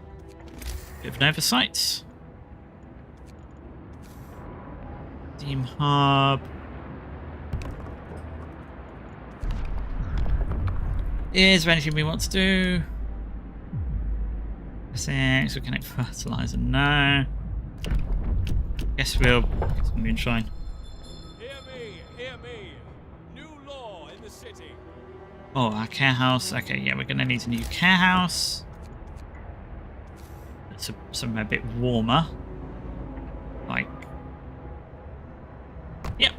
[SPEAKER 1] bit of an oversight. Steam hub. Is there anything we want to do? Six, we connect fertilizer. No. Guess we'll get some moonshine.
[SPEAKER 3] Hear me, hear me. New law in the city.
[SPEAKER 1] Oh, our care house. Okay, yeah, we're gonna need a new care house. It's somewhere a bit warmer. Like, yep.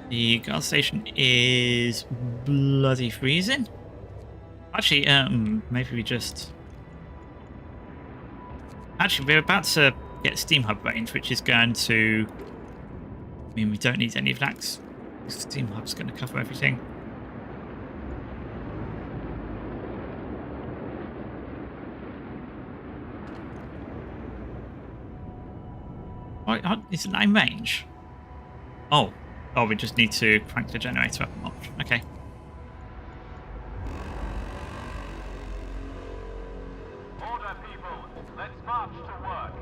[SPEAKER 1] The gas station is bloody freezing. Actually, maybe we just. Actually, we're about to get Steam Hub range, which is going to. I mean, we don't need any of that. Steam Hub's going to cover everything. Oh, is it not in range? Oh, we just need to crank the generator up a notch. Okay.
[SPEAKER 4] Order, people. Let's march to work.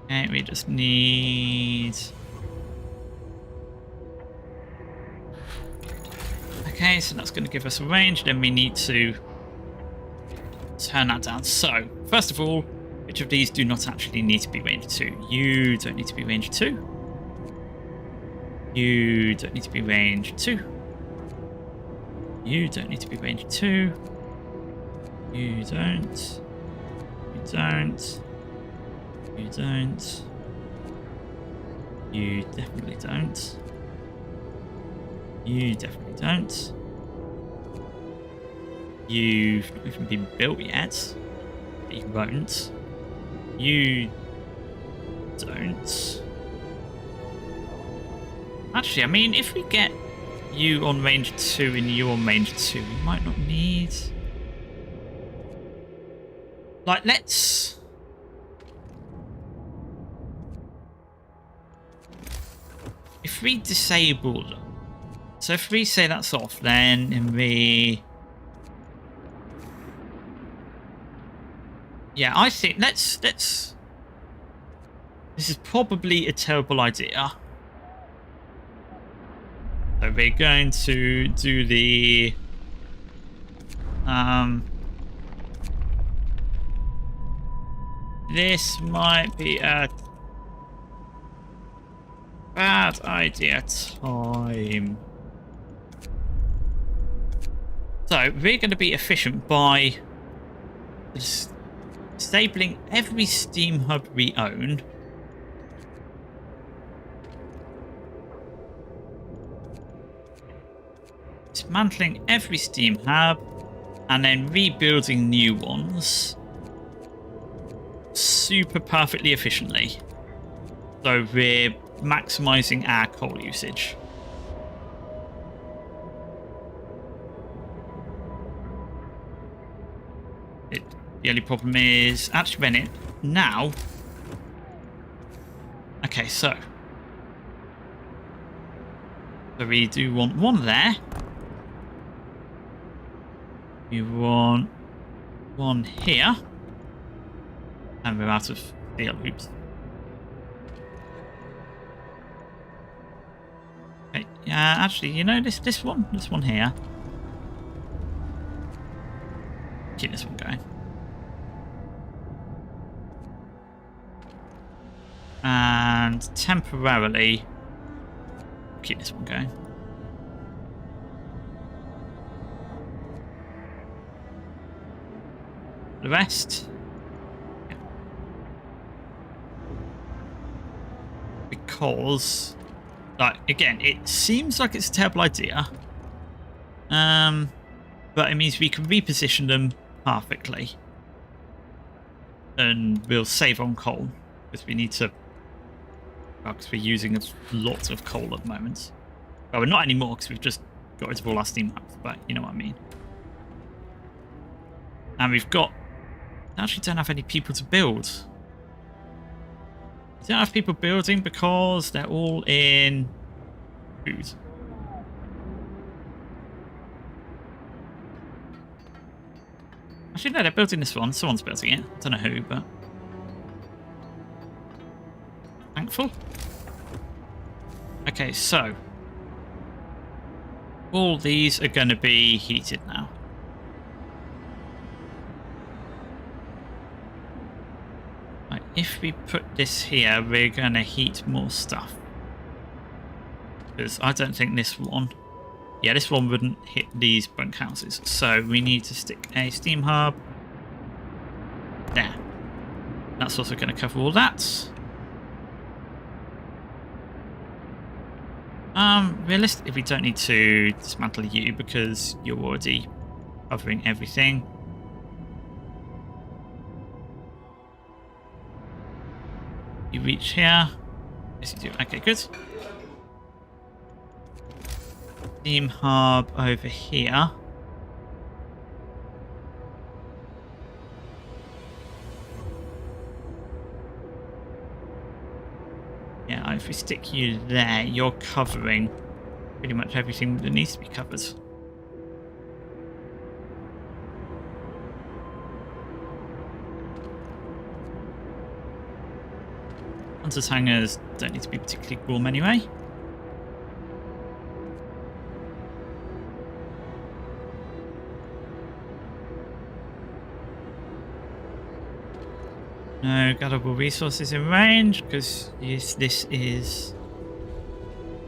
[SPEAKER 1] Okay, we just need. Okay, so that's going to give us a range. Then we need to turn that down. So, first of all, which of these do not actually need to be range 2? You don't need to be range 2. You don't need to be range 2. You don't need to be range 2. You don't. You don't. You don't. You definitely don't. You definitely don't. You've not even been built yet. You won't. You don't. Actually, I mean, if we get you on range 2 and you on range 2, we might not need. Like, let's. If we disable them. So if we say that's off, then we. Yeah, I think let's. This is probably a terrible idea. So we're going to do the. This might be a bad idea time. So we're going to be efficient by disabling every Steam Hub we own. Dismantling every Steam Hub and then rebuilding new ones super perfectly efficiently. So we're maximizing our coal usage. The only problem is actually when it now. Okay, so we do want one there. We want one here. And we're out of steel hoops. Okay, yeah, actually, you know this one here. Keep this one going. And temporarily keep this one going. The rest, yeah. Because, like, again, it seems like it's a terrible idea. But it means we can reposition them perfectly. And we'll save on coal. Because we need to... Well, because we're using a lot of coal at the moment. Well, we're not anymore because we've just got rid of all our steam hubs. But you know what I mean. And we've got... We actually don't have any people to build. We don't have people building because they're all in food. Actually, no, they're building this one. Someone's building it. I don't know who, but... Thankful. Okay, so... all these are going to be heated now. Right, if we put this here, we're going to heat more stuff. Because I don't think this one... Yeah, this one wouldn't hit these bunkhouses. So we need to stick a steam hub there. That's also going to cover all that. Realistically, we don't need to dismantle you because you're already covering everything. You reach here. Yes, you do. Okay, good. Steam hub over here. Yeah, if we stick you there, you're covering pretty much everything that needs to be covered. Hunters' hangers don't need to be particularly warm anyway. No gatherable resources in range because this is...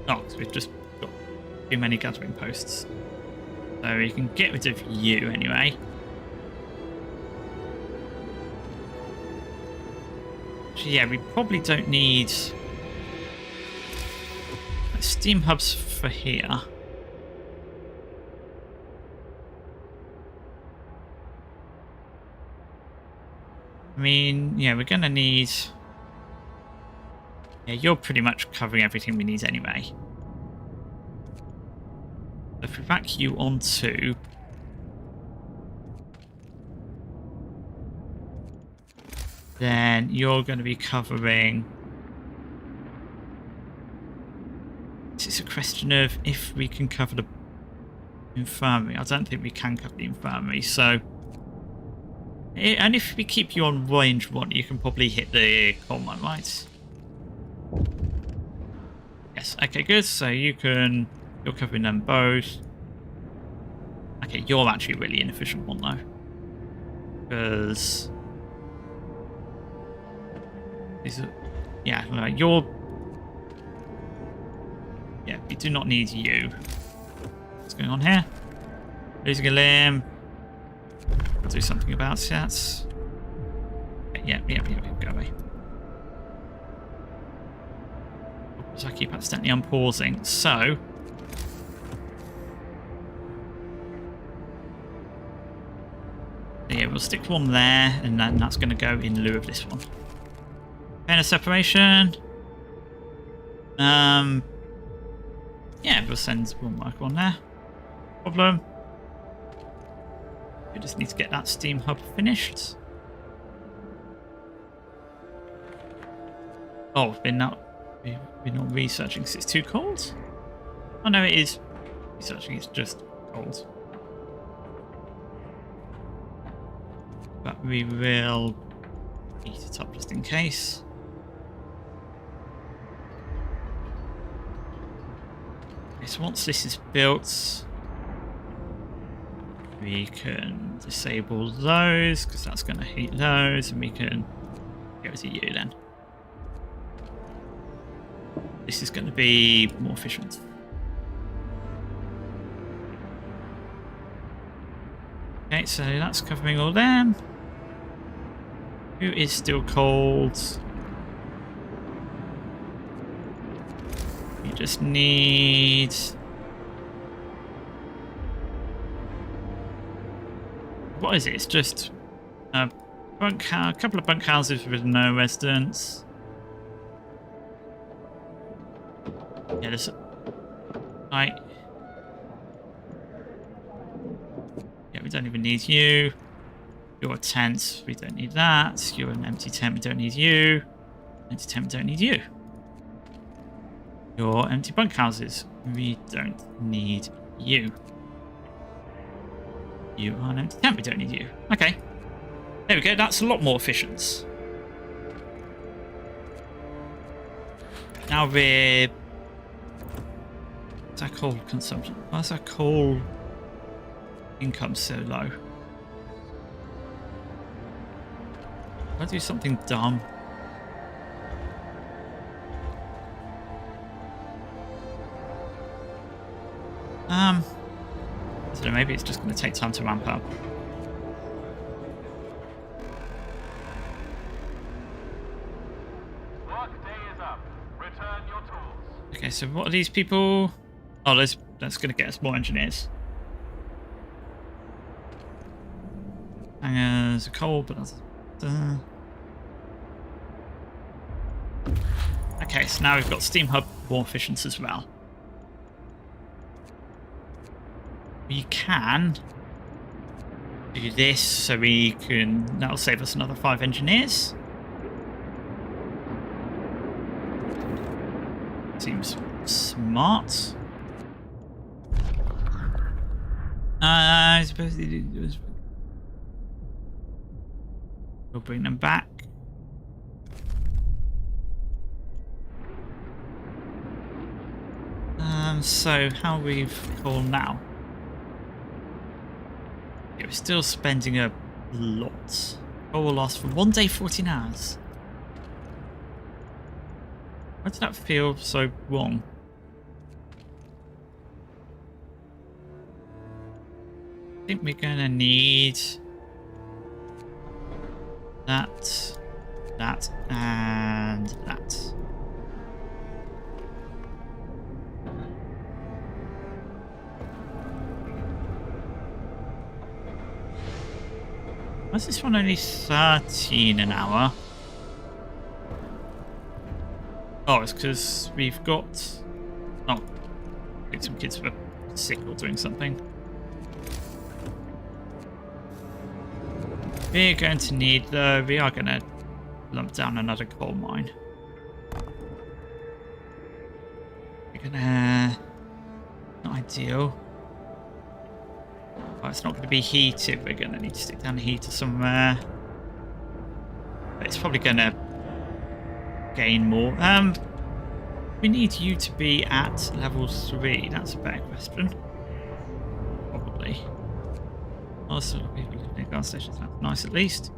[SPEAKER 1] Oh, because we've just got too many gathering posts. So you can get rid of you anyway. So yeah, we probably don't need steam hubs for here. I mean, yeah, we're going to need... Yeah, you're pretty much covering everything we need anyway. If we back you onto... Then you're going to be covering... It's a question of if we can cover the infirmary. I don't think we can cover the infirmary, so... And if we keep you on range 1, you can probably hit the coal mine, right? Yes, okay, good. So you're covering them both. Okay, you're actually a really inefficient one, though. Because... Yeah, you're... Yeah, we do not need you. What's going on here? Losing a limb. I'll do something about that. Yeah, go away. So I keep accidentally unpausing. So... Yeah, we'll stick one there, and then that's going to go in lieu of this one. Pain of separation. Yeah, we'll send one mark on there. Problem. We just need to get that steam hub finished. Oh, we're not researching because it's too cold? Oh no, it is researching, it's just cold. But we will heat it up just in case. Okay, so once this is built, we can disable those because that's going to heat those, and we can get rid of you then. This is going to be more efficient. Okay, so that's covering all them. Who is still cold? You just need... What is it? It's just a couple of bunkhouses with no residents. Yeah, there's... Right. Yeah, we don't even need you. You're a tent, we don't need that. You're an empty tent, we don't need you. Empty tent, we don't need you. You're empty bunkhouses, we don't need you. You are an empty tent, we don't need you. Okay. There we go, that's a lot more efficient. Now we're... What's our coal consumption? Why is our coal income so low? I'll do something dumb. I don't know, maybe it's just going to take time to ramp up.
[SPEAKER 4] Work day is up. Return your tools.
[SPEAKER 1] Okay, so what are these people? Oh, that's going to get us more engineers. Hangers, coal, but that's... Okay, so now we've got Steam Hub more efficient as well. We can do this so we can... That'll save us another 5 engineers. Seems smart. I suppose we'll bring them back. So how we've called now? Yeah, we're still spending a lot. Oh, will last for 1 day, 14 hours. Why did that feel so wrong? I think we're gonna need that, that, and that. Why is this one only 13 an hour? Oh, it's because we've got... Oh, I think some kids were sick or doing something. We're going to need, though, we are going to lump down another coal mine. We're going to... Not ideal. Oh, it's not going to be heated. We're going to need to stick down the heater somewhere. But it's probably going to gain more. We need you to be at level 3. That's a better question. Probably. Also, people living in gas stations. That's nice at least.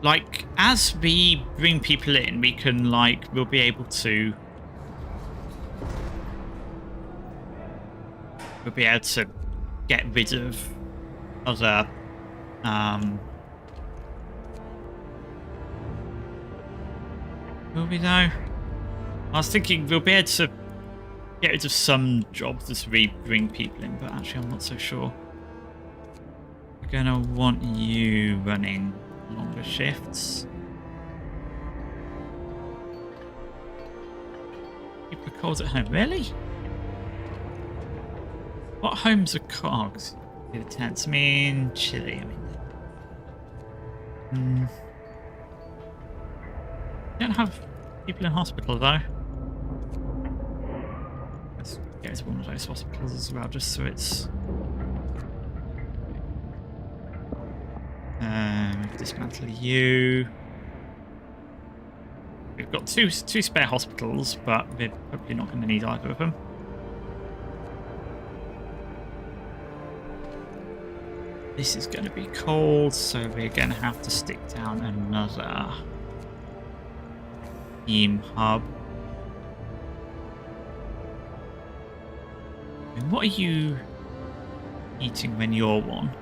[SPEAKER 1] Like, as we bring people in, we can, like, we'll be able to... We'll be able to get rid of other will we though? I was thinking we'll be able to get rid of some jobs as we bring people in, but actually I'm not so sure. We're gonna want you running longer shifts. People are cold at home, really? What homes are cogs? The tents. I mean, Chile. I mean, don't have people in hospital though. Let's go to one of those hospitals as well, just so it's. Dismantle you. We've got two spare hospitals, but we're probably not going to need either of them. This is going to be cold, so we're going to have to stick down another Steam hub. And what are you eating when you're one?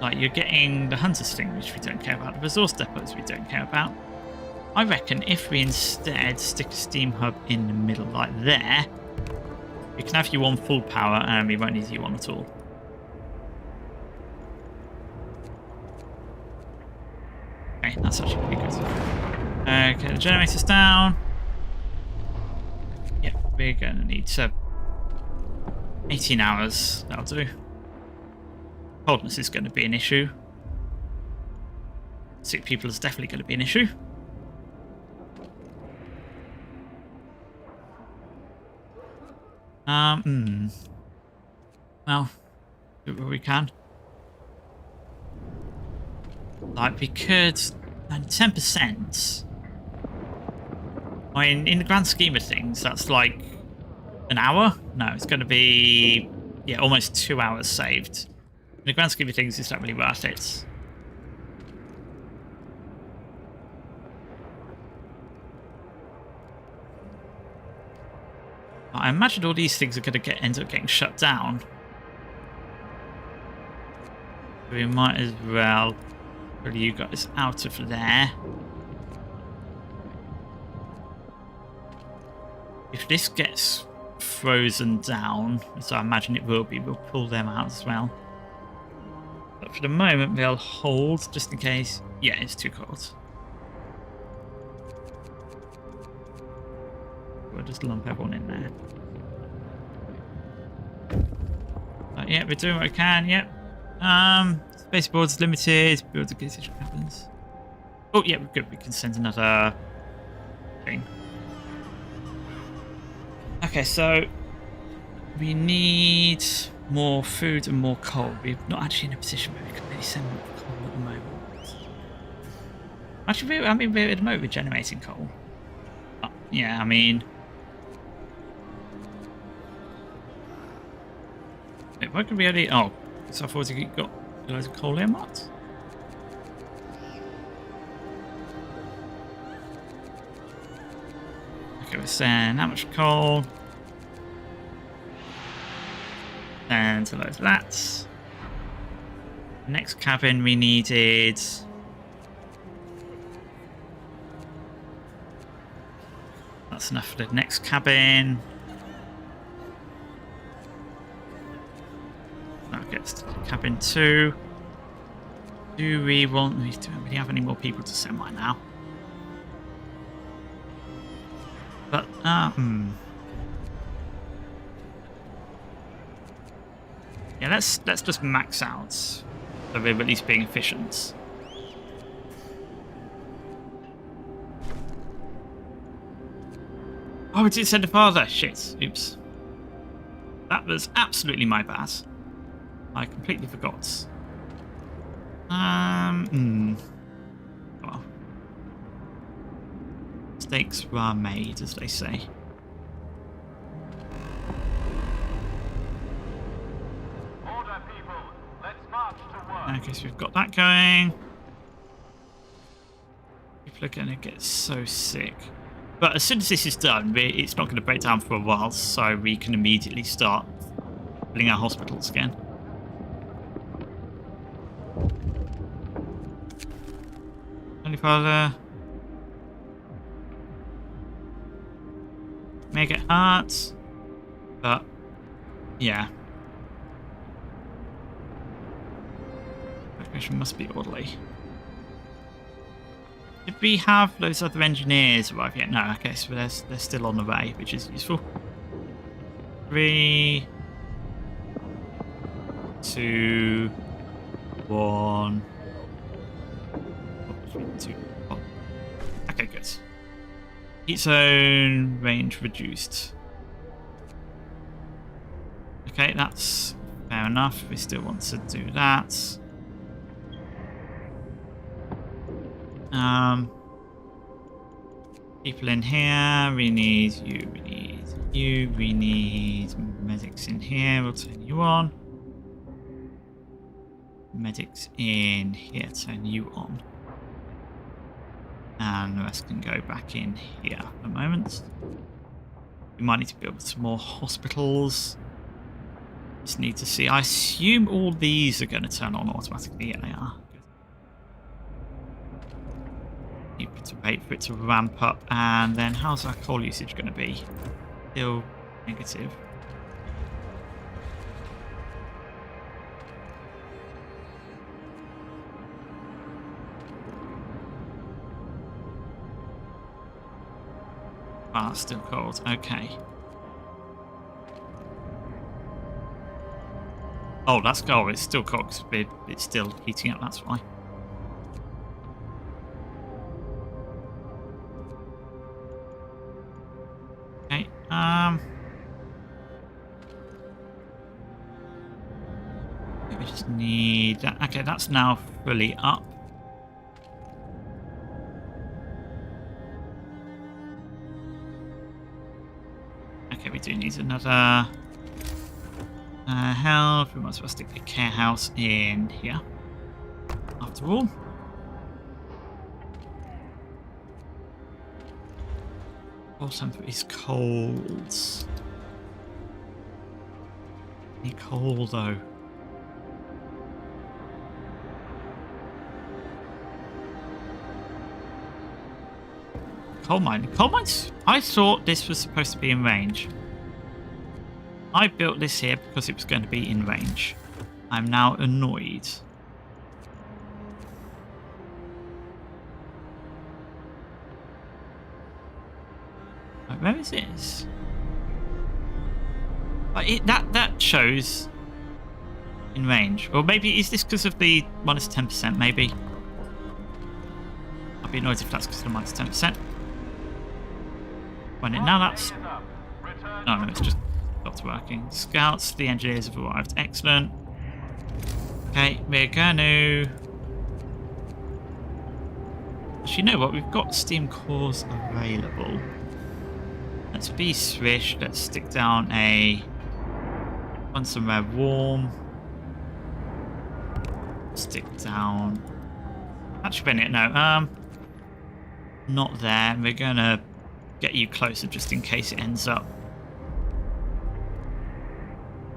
[SPEAKER 1] Like, you're getting the hunter sting, which we don't care about. The resource depots we don't care about. I reckon if we instead stick a steam hub in the middle, like there, we can have you on full power and we won't need you on at all. Okay, that's actually pretty good. Okay, the generator's down. Yeah, we're going to need 18 hours. That'll do. Coldness is going to be an issue. Sick people is definitely going to be an issue. Well, do what we can. Like, we could... 10%. I mean, in the grand scheme of things, that's like an hour? No, it's going to be, yeah, almost 2 hours saved. In the grand scheme of things, it's not really worth it. I imagine all these things are going to end up getting shut down. We might as well pull you guys out of there. If this gets frozen down, as I imagine it will be, we'll pull them out as well. But for the moment, we'll hold just in case. Yeah, it's too cold. We'll just lump everyone in there. Yeah, we're doing what we can, yep. Spaceport limited, build the station cabins. Oh, yeah, we're good. We can send another thing. Okay, so we need more food and more coal. We're not actually in a position where we can really send more coal at the moment. Actually, at the moment we're generating coal. Yeah, I mean... Wait, why could we only... Oh, so I thought we got loads of coal in, what? Okay, we're saying how much coal? And a load of that. Next cabin we needed... That's enough for the next cabin. That gets to cabin 2. Do we want... We don't really have any more people to send right now. But, yeah, let's just max out. So we're at least being efficient. Oh, we did send a father. Shit. Oops. That was absolutely my bad. I completely forgot. Well, mistakes were made, as they say.
[SPEAKER 4] Order, people. Let's march to work.
[SPEAKER 1] Okay, so we've got that going. People are going to get so sick. But as soon as this is done, it's not going to break down for a while, so we can immediately start filling our hospitals again. Only father. Make it hard. But, yeah. Evacuation must be orderly. Did we have those other engineers arrive yet? No, okay, so they're still on the way, which is useful. 3, 2, 1. 3, 2, 1. Okay, good. Heat zone range reduced. Okay, that's fair enough. We still want to do that. People in here, we need you, we need you, we need medics in here, we'll turn you on. Medics in here, turn you on. And the rest can go back in here for the moment. We might need to build some more hospitals. Just need to see. I assume all these are going to turn on automatically. Yeah, they are. Need to wait for it to ramp up. And then how's our coal usage going to be? Still negative. Ah, still cold. Okay. Oh, that's cold. It's still cold because it's still heating up. That's why. Okay. We just need that. Okay, that's now fully up. Okay, we do need another health. We might as well stick a care house in here. After all. Water temperature is cold. Any coal though. Coal mine. Coal mines. I thought this was supposed to be in range. I built this here because it was going to be in range. I'm now annoyed. Right, where is this? That shows in range. Or maybe is this because of the minus 10%? Maybe. I'd be annoyed if that's because of the minus 10%. When it now that's. Oh no, it's just stopped working. Scouts, the engineers have arrived. Excellent. Okay, we're going to. Actually, you know what? We've got steam cores available. Let's be swish. Let's stick down a. On somewhere warm. Stick down. Actually, no. Not there. We're gonna get you closer just in case it ends up.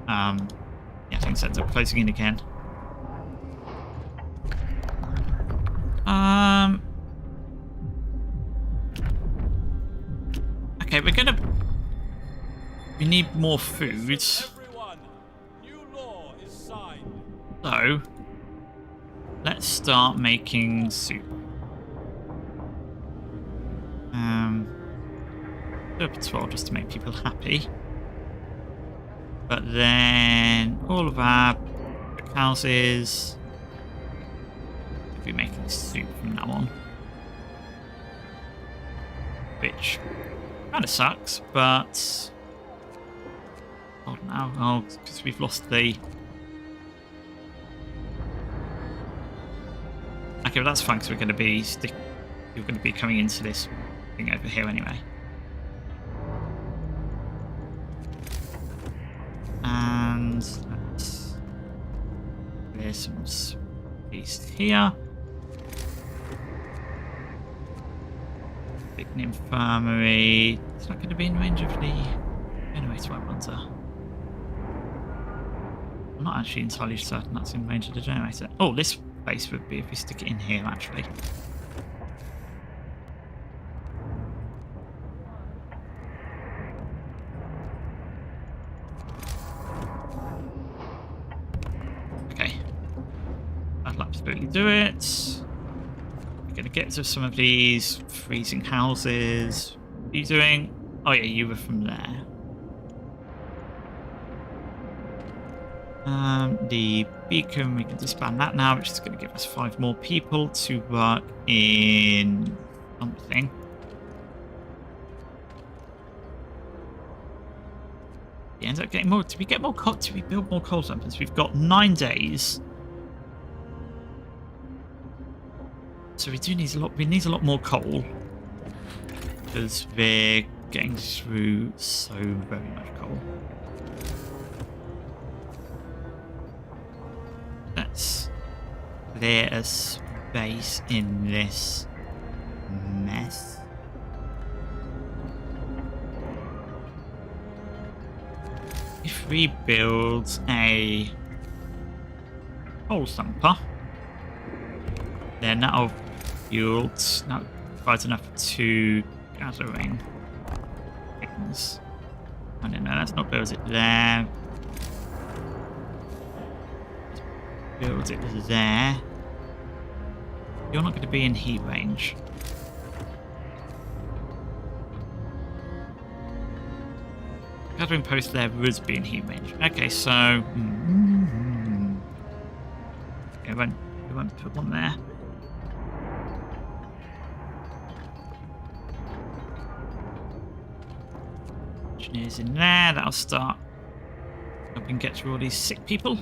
[SPEAKER 1] Yeah, things ends up closing in again. Okay, we need more food.
[SPEAKER 3] Everyone, new law is signed.
[SPEAKER 1] So, let's start making soup. Do a patrol just to make people happy. But then all of our houses will be making soup from now on. Which kind of sucks, but hold on now. Oh, because we've lost the. Okay, well that's fine because we're going to be You're going to be coming into this thing over here anyway. And let's clear some space here. Big infirmary. It's not going to be in range of the generator, I wonder. I'm not actually entirely certain that's in range of the generator. Oh, this place would be if we stick it in here, actually. Absolutely do it. We're going to get to some of these freezing houses. What are you doing? Oh yeah, you were from there. The beacon, we can disband that now, which is going to give us 5 more people to work in something. We end up getting more. Do we get more coal? Do we build more coal dumps? We've got 9 days. So we do need a lot. We need a lot more coal because we're getting through so very much coal. Let's clear a space in this mess. If we build a hole thumper, then that'll yield, that provides enough for 2 gathering things. I don't know, let's not build it there. Build it there. You're not going to be in heat range. Gathering post there would be in heat range. Okay, so we won't put one there. Engineers in there. That'll start helping get through all these sick people.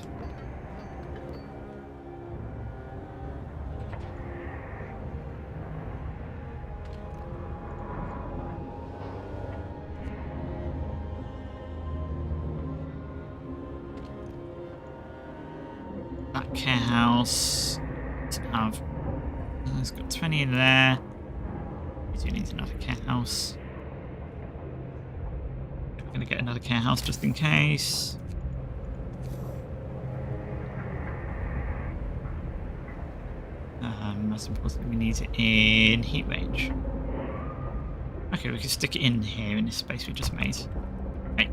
[SPEAKER 1] Care house doesn't have. It's got 20 in there. We do need another care house. We're going to get another care house just in case. Most importantly, we need it in heat range. Okay, we can stick it in here in this space we just made. Hey.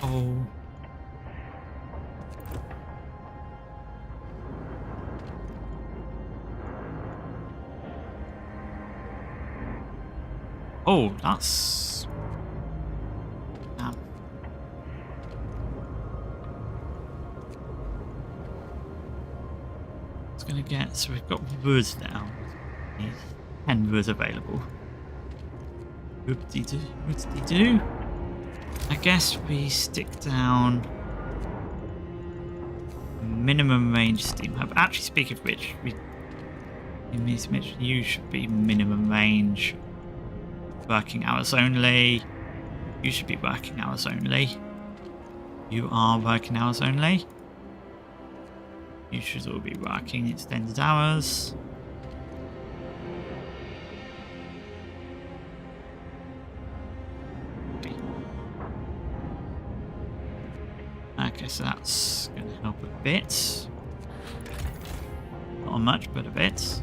[SPEAKER 1] Oh. Oh, that's... It's gonna get... So we've got wood now. 10 wood available. Whoop-de-doo, whoop-de-doo. I guess we stick down minimum range steam hub. Actually, speaking of which, you should be minimum range, working hours only. You should be working hours only. You are working hours only. You should all be working extended hours. Okay, so that's going to help a bit. Not much, but a bit.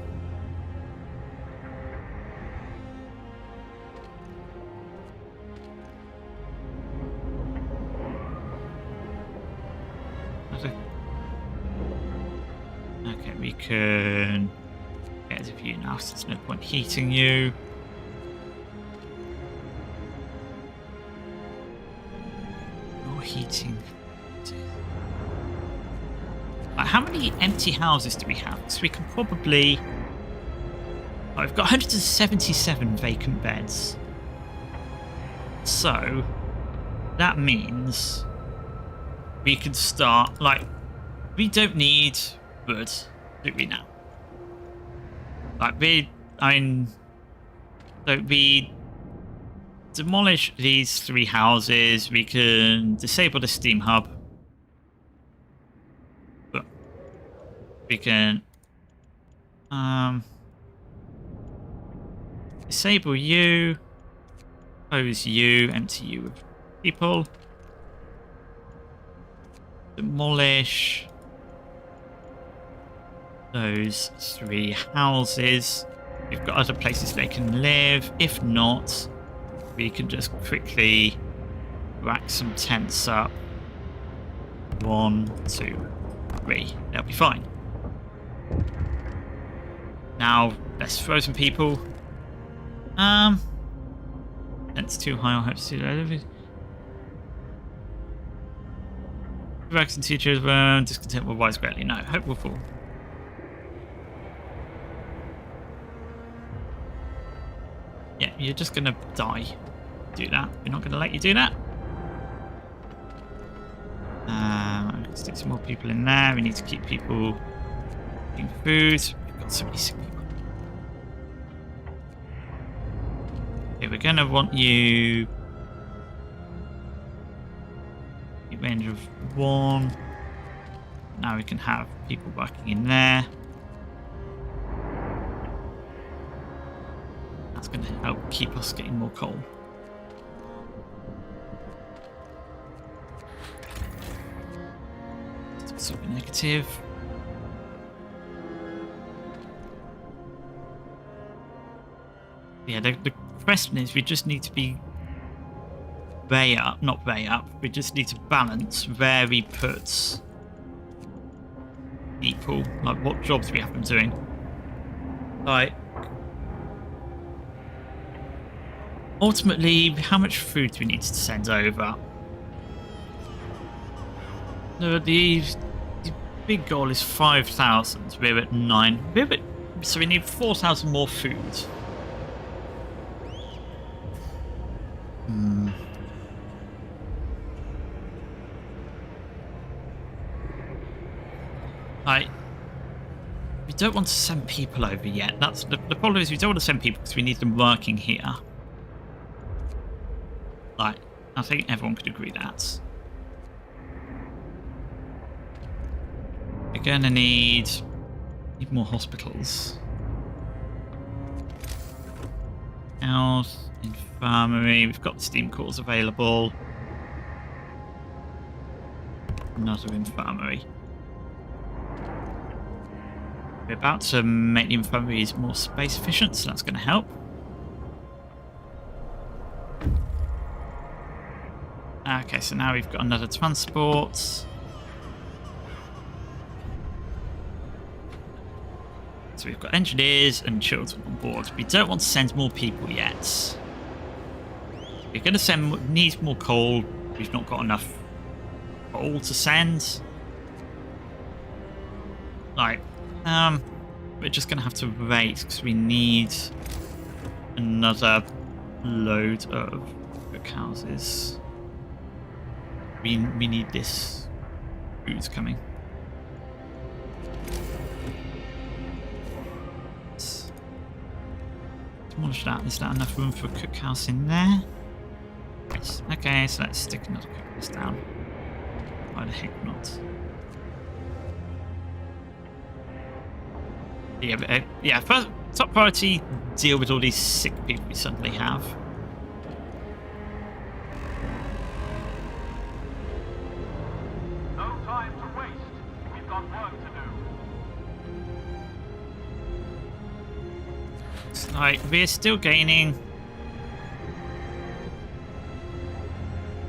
[SPEAKER 1] Okay, we can get a view now, so there's no point heating you. Or heating. How many empty houses do we have? So we can probably... Oh, we've got 177 vacant beds. So, that means we can start, like, we don't need wood, do we now? Like, so we demolish these 3 houses, we can disable the steam hub. We can disable you, close you, empty you with people, demolish those 3 houses. We've got other places they can live. If not, we can just quickly rack some tents up. 1, 2, 3. That'll be fine. Now, let's throw some people. That's too high. I'll have to see that. Vaccine teachers were discontent with wise greatly. No, hope will fall. Yeah, you're just gonna die. Do that. We're not gonna let you do that. Stick some more people in there. We need to keep people eating food. We've got so many sick people. Okay, we're gonna want you range of 1. Now we can have people working in there. That's going to help keep us getting more coal. Super negative. Yeah, the question is we just need to be way up, not way up. We just need to balance where we put people, like what jobs we have them doing. Like, ultimately, how much food do we need to send over? No, the big goal is 5,000. We're at 9. So we need 4,000 more food. We don't want to send people over yet. That's the problem is we don't want to send people because we need them working here. Like, I think everyone could agree that. We're gonna need more hospitals. Health, infirmary. We've got the steam cores available. Another infirmary. We're about to make the infirmaries more space efficient, so that's going to help. Okay, so now we've got another transport. So we've got engineers and children on board. We don't want to send more people yet. We're going to need more coal. We've not got enough coal to send. Like, we're just going to have to wait because we need another load of cookhouses. We need this. Food's coming. Let's demolish that. Is that enough room for a cookhouse in there? Yes. Okay, so let's stick another cookhouse down. Why the heck not? Yeah, first, top priority, deal with all these sick people we suddenly have.
[SPEAKER 4] No time to waste. We've got work to do.
[SPEAKER 1] It's like, we're still gaining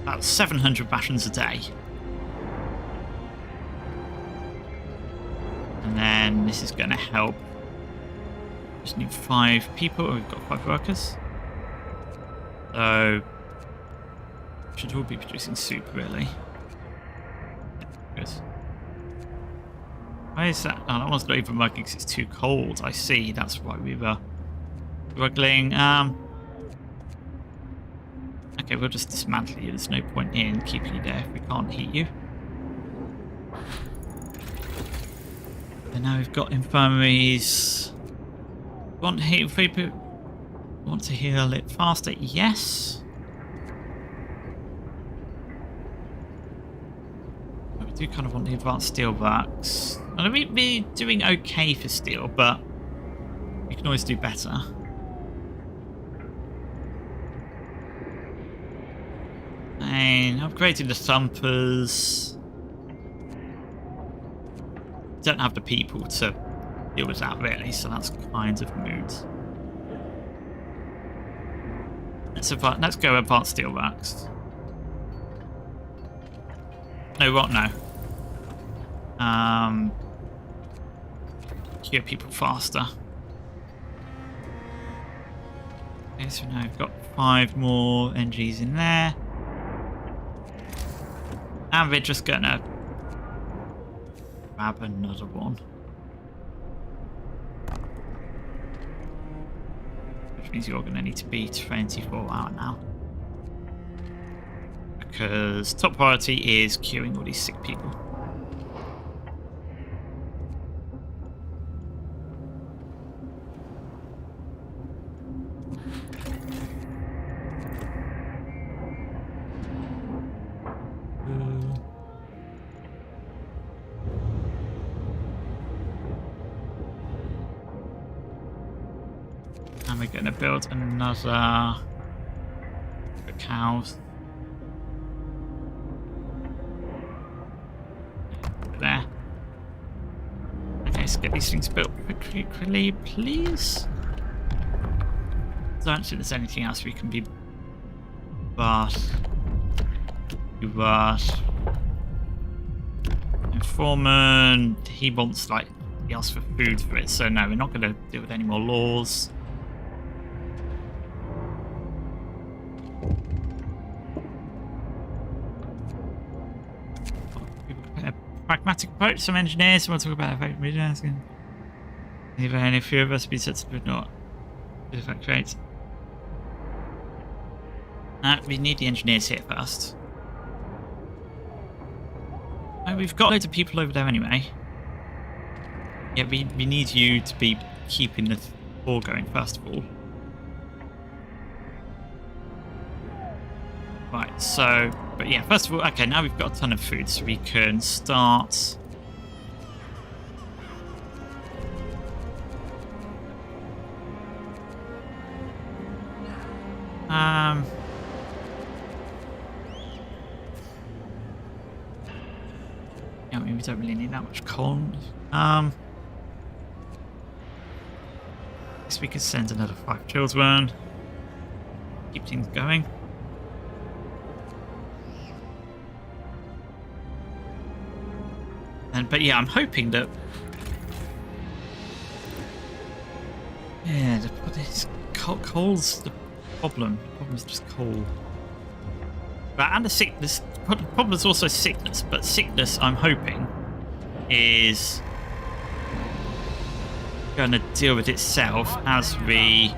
[SPEAKER 1] about 700 bastions a day. And then this is going to help. Just need 5 people. We've got 5 workers. So should all be producing soup, really. Yeah, good. Why is that? Oh, that one's not even working because it's too cold. I see. That's why we were struggling. Okay, we'll just dismantle you. There's no point in keeping you there if we can't heat you. And now we've got infirmaries. Want to heal people? Want to heal it faster? Yes. But we do kind of want the advanced steelworks. And we'd be doing okay for steel, but we can always do better. And upgrading the thumpers. Don't have the people to deal with that really, so that's kind of moot. Let's go advanced steelworks. No, what? No. Cure people faster. Okay, so now we've got 5 more NGs in there, and we're just gonna grab another one. Which means you're going to need to be 24 hour now. Because top priority is curing all these sick people. we're going to build another cows. There. Okay, let's get these things built quickly, please. I don't think there's anything else we can be. Informant, he wants, like, he asked for food for it, so no, we're not going to deal with any more laws. A pragmatic approach, some engineers, we'll talk about effective regions. Even any few of us be set to not effectuate. We need the engineers here first. Oh, we've got loads of people over there anyway. Yeah, we need you to be keeping the war going first of all. Right, so, but yeah, first of all, okay, now we've got a ton of food, so we can start. Yeah, I mean, we don't really need that much corn. Guess we could send another 5 children. Keep things going. But yeah, I'm hoping that. Yeah, coal's the problem. The problem is just coal. But and the problem is also sickness. But sickness, I'm hoping, is going to deal with itself as we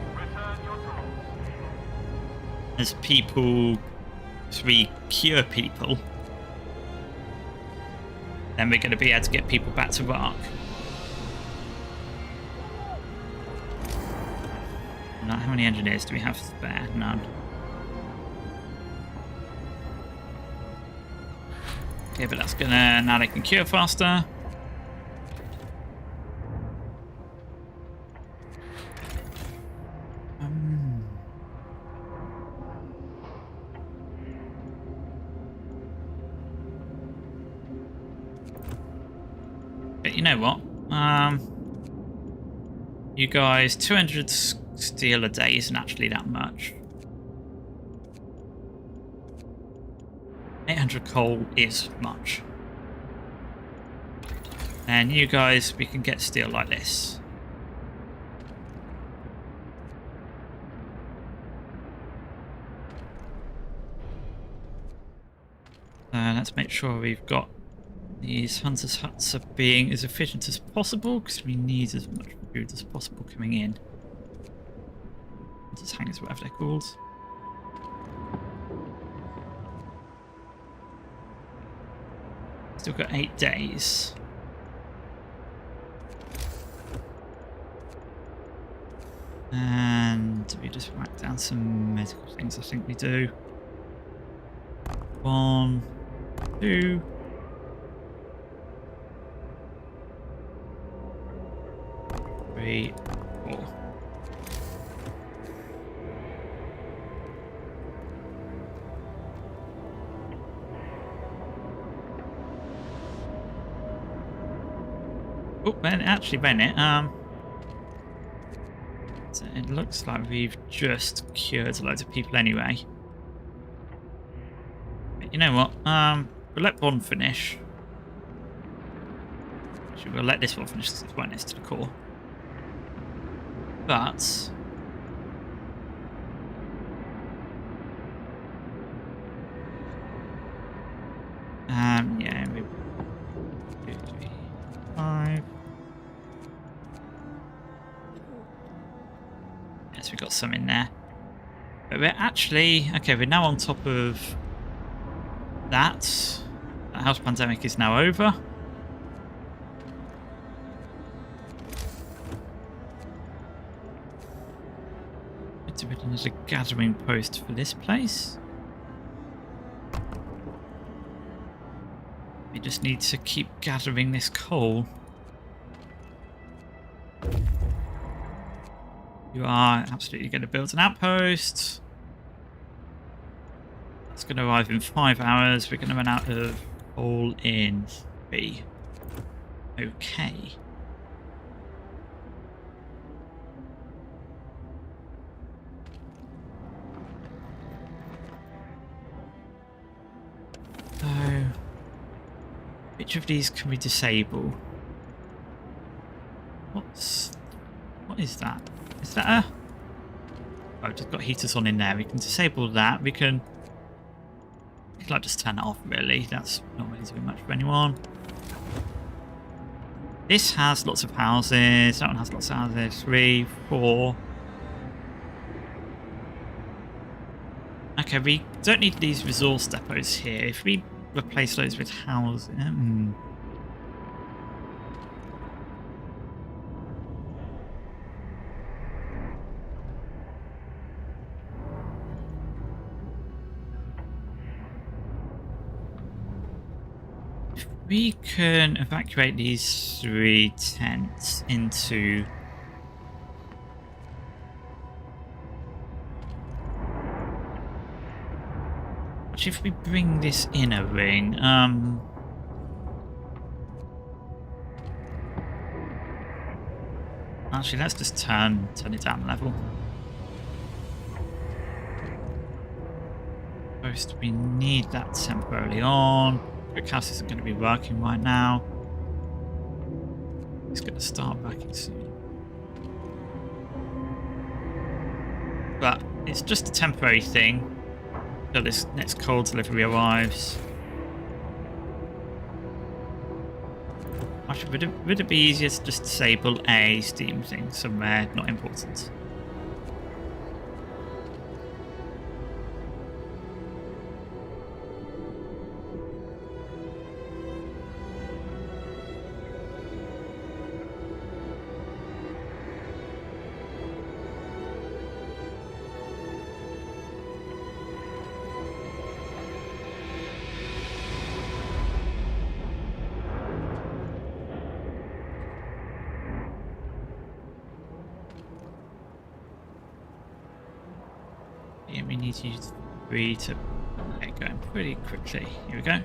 [SPEAKER 1] cure people. Then we're going to be able to get people back to work. Now, how many engineers do we have spare? None. Okay, but that's gonna, now they can cure faster. But you know what? You guys, 200 steel a day isn't actually that much. 800 coal is much. And you guys, we can get steel like this. Let's make sure we've got these hunters' huts are being as efficient as possible, because we need as much food as possible coming in. Hunters' hangers, whatever they're called. Still got 8 days. And we just whack down some medical things, I think we do. 1, 2. Three, 4. Oh, Bennett, so it looks like we've just cured loads of people anyway. But you know what? We'll let one finish. Actually, we'll let this one finish because it's right next to the core. But yeah, we 2, 3, 5. Yes, we've got some in there. But we're actually okay, we're now on top of that. The house pandemic is now over. There's a gathering post for this place. We just need to keep gathering this coal. You are absolutely going to build an outpost. That's going to arrive in 5 hours. We're going to run out of coal in 3. Okay. So, which of these can we disable? What is that? Is that a... Oh, I've just got heaters on in there. We can disable that. We can like just turn it off, really. That's not really doing much for anyone. This has lots of houses. That one has lots of houses. 3, 4. Okay, we don't need these resource depots here. If we replace those with houses... We can evacuate these 3 tents into... Actually, if we bring this in a ring, actually, let's just turn it down a level. First, we need that temporarily on. Brickhouse isn't going to be working right now. It's going to start backing soon. But it's just a temporary thing until this next coal delivery arrives. Actually, would it be easier to just disable a Steam thing somewhere not important? Yeah, we need to use 3 to get going pretty quickly. Here we go.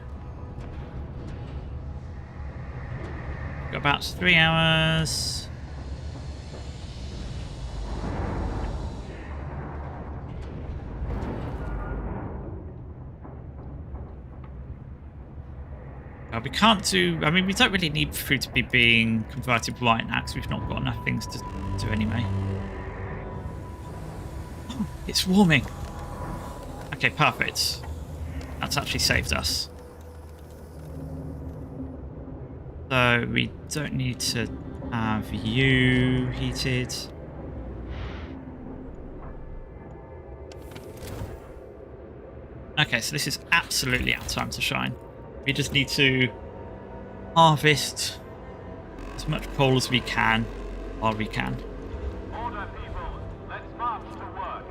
[SPEAKER 1] We've got about 3 hours. We can't do... I mean, we don't really need food to be being converted right now because we've not got enough things to do anyway. Oh, it's warming. Okay, perfect. That's actually saved us. So we don't need to have you heated. Okay, so this is absolutely our time to shine. We just need to harvest as much coal as we can while we can.
[SPEAKER 4] Order, people. Let's march to work.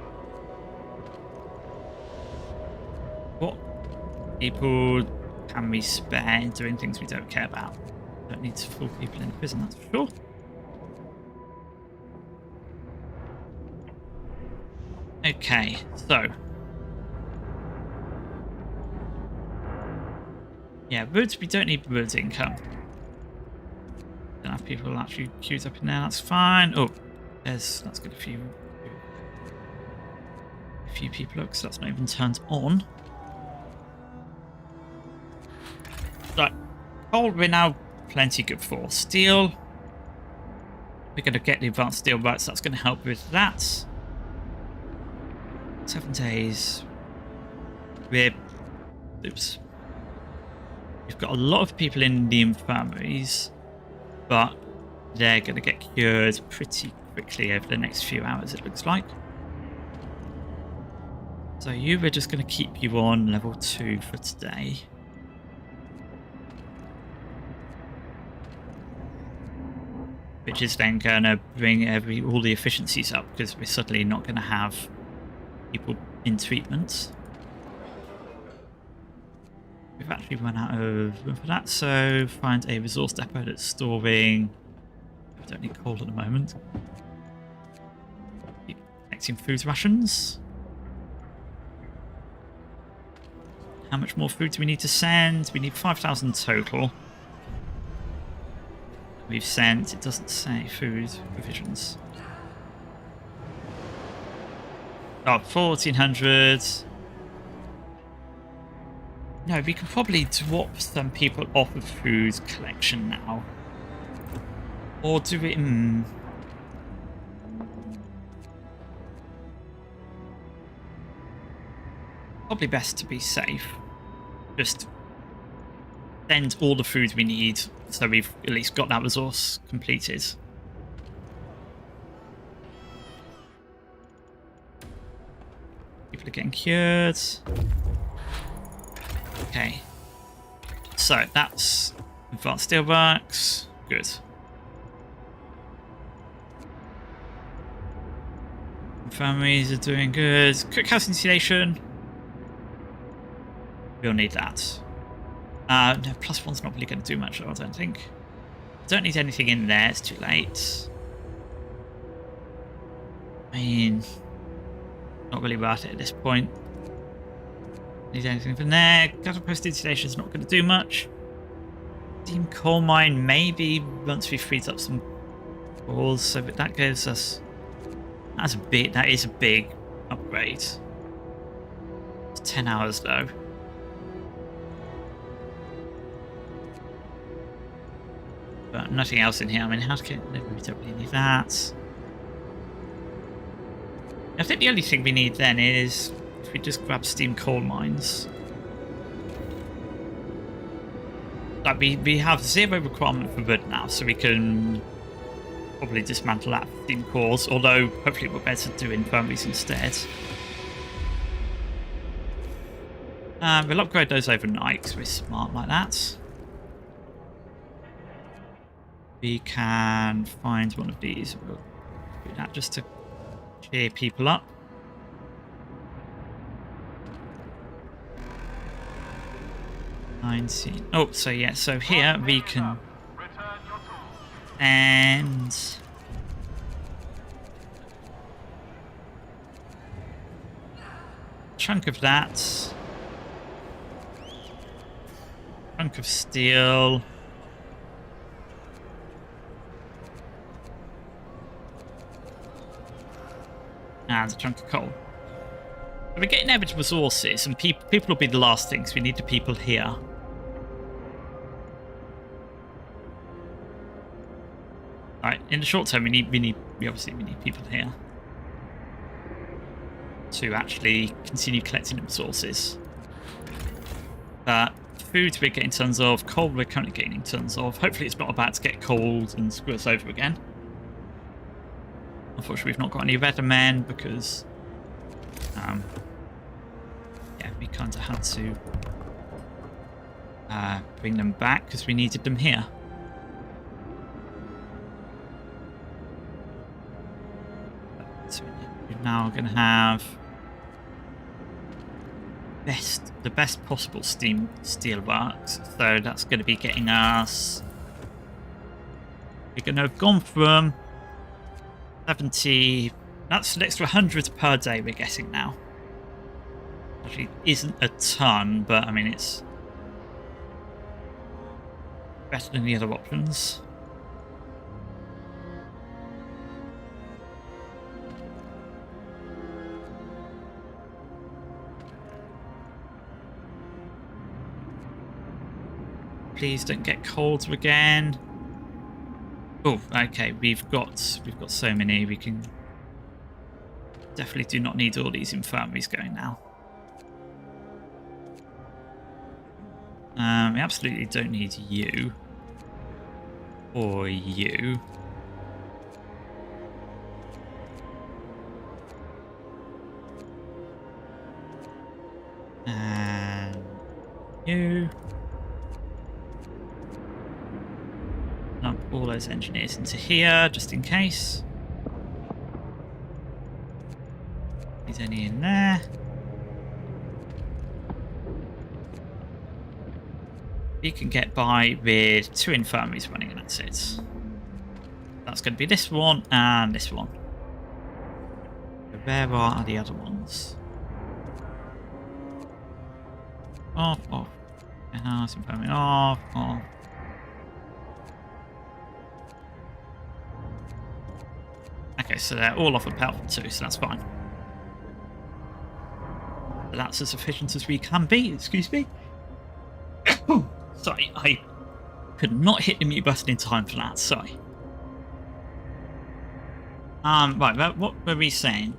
[SPEAKER 1] What people can we spare doing things we don't care about? Don't need to fool people in prison, that's for sure. Okay, so yeah, woods, we don't need woods income. Don't have people actually queued up in there, that's fine. Oh, let's get a few people up, because that's not even turned on. Right, coal we're now plenty good for. Steel, we're going to get the advanced steel rights, that's going to help with that. 7 days. Oops. We've got a lot of people in the infirmaries, but they're going to get cured pretty quickly over the next few hours, it looks like. So we're just going to keep you on level 2 for today. Which is then going to bring all the efficiencies up, because we're suddenly not going to have people in treatment. We've actually run out of room for that, so find a resource depot that's storing... We don't need coal at the moment. collecting food rations. How much more food do we need to send? We need 5,000 total. We've sent, it doesn't say food provisions. Oh, 1,400. No, we can probably drop some people off of food collection now. Or do we... Probably best to be safe. Just send all the food we need, so we've at least got that resource completed. People are getting cured. Okay. So that's advanced steelworks. Good. Infirmaries are doing good. Cookhouse insulation. We'll need that. No, +1's not really going to do much, I don't think. Don't need anything in there, it's too late. I mean, not really worth it at this point. Need anything from there. Cattle post insulation is not going to do much. Steam coal mine, maybe once we freed up some ores, so that gives us... That is a big upgrade. It's 10 hours though. But nothing else in here. I mean, how to get... We don't really need that. I think the only thing we need then is if we just grab steam coal mines. Like we have 0 requirement for wood now, so we can probably dismantle that for steam cores, although hopefully we're better to do infirmaries instead. We'll upgrade those overnight because we're smart like that. We can find one of these. We'll do that just to cheer people up. Oh, so yeah, so here we can and chunk of that, chunk of steel. And a chunk of coal. So we're getting average resources, and people will be the last things. We need the people here. Alright, in the short term, we obviously need people here to actually continue collecting the resources. Food we're getting tons of, coal we're currently getting tons of. Hopefully it's not about to get cold and screw us over again. Unfortunately, we've not got any weathermen because, yeah, we kind of had to bring them back because we needed them here. So we're now going to have the best possible steelworks. So that's going to be getting us. We're going to have gone from 70, that's an extra 100 per day we're getting now. Actually isn't a ton, but I mean it's better than the other options. Please don't get colder again. Oh, okay, we've got so many, we can definitely do not need all these infirmaries going now. We absolutely don't need you. Or you. And you. Up all those engineers into here, just in case. Is any in there? We can get by with 2 infirmaries running, and that's it. That's going to be this one and this one. Where are the other ones? Off, off. House and permit off, off. Okay, so they're all off of powerful 2, so that's fine. But that's as efficient as we can be, excuse me. Sorry, I could not hit the mute button in time for that, sorry. Right, what were we saying?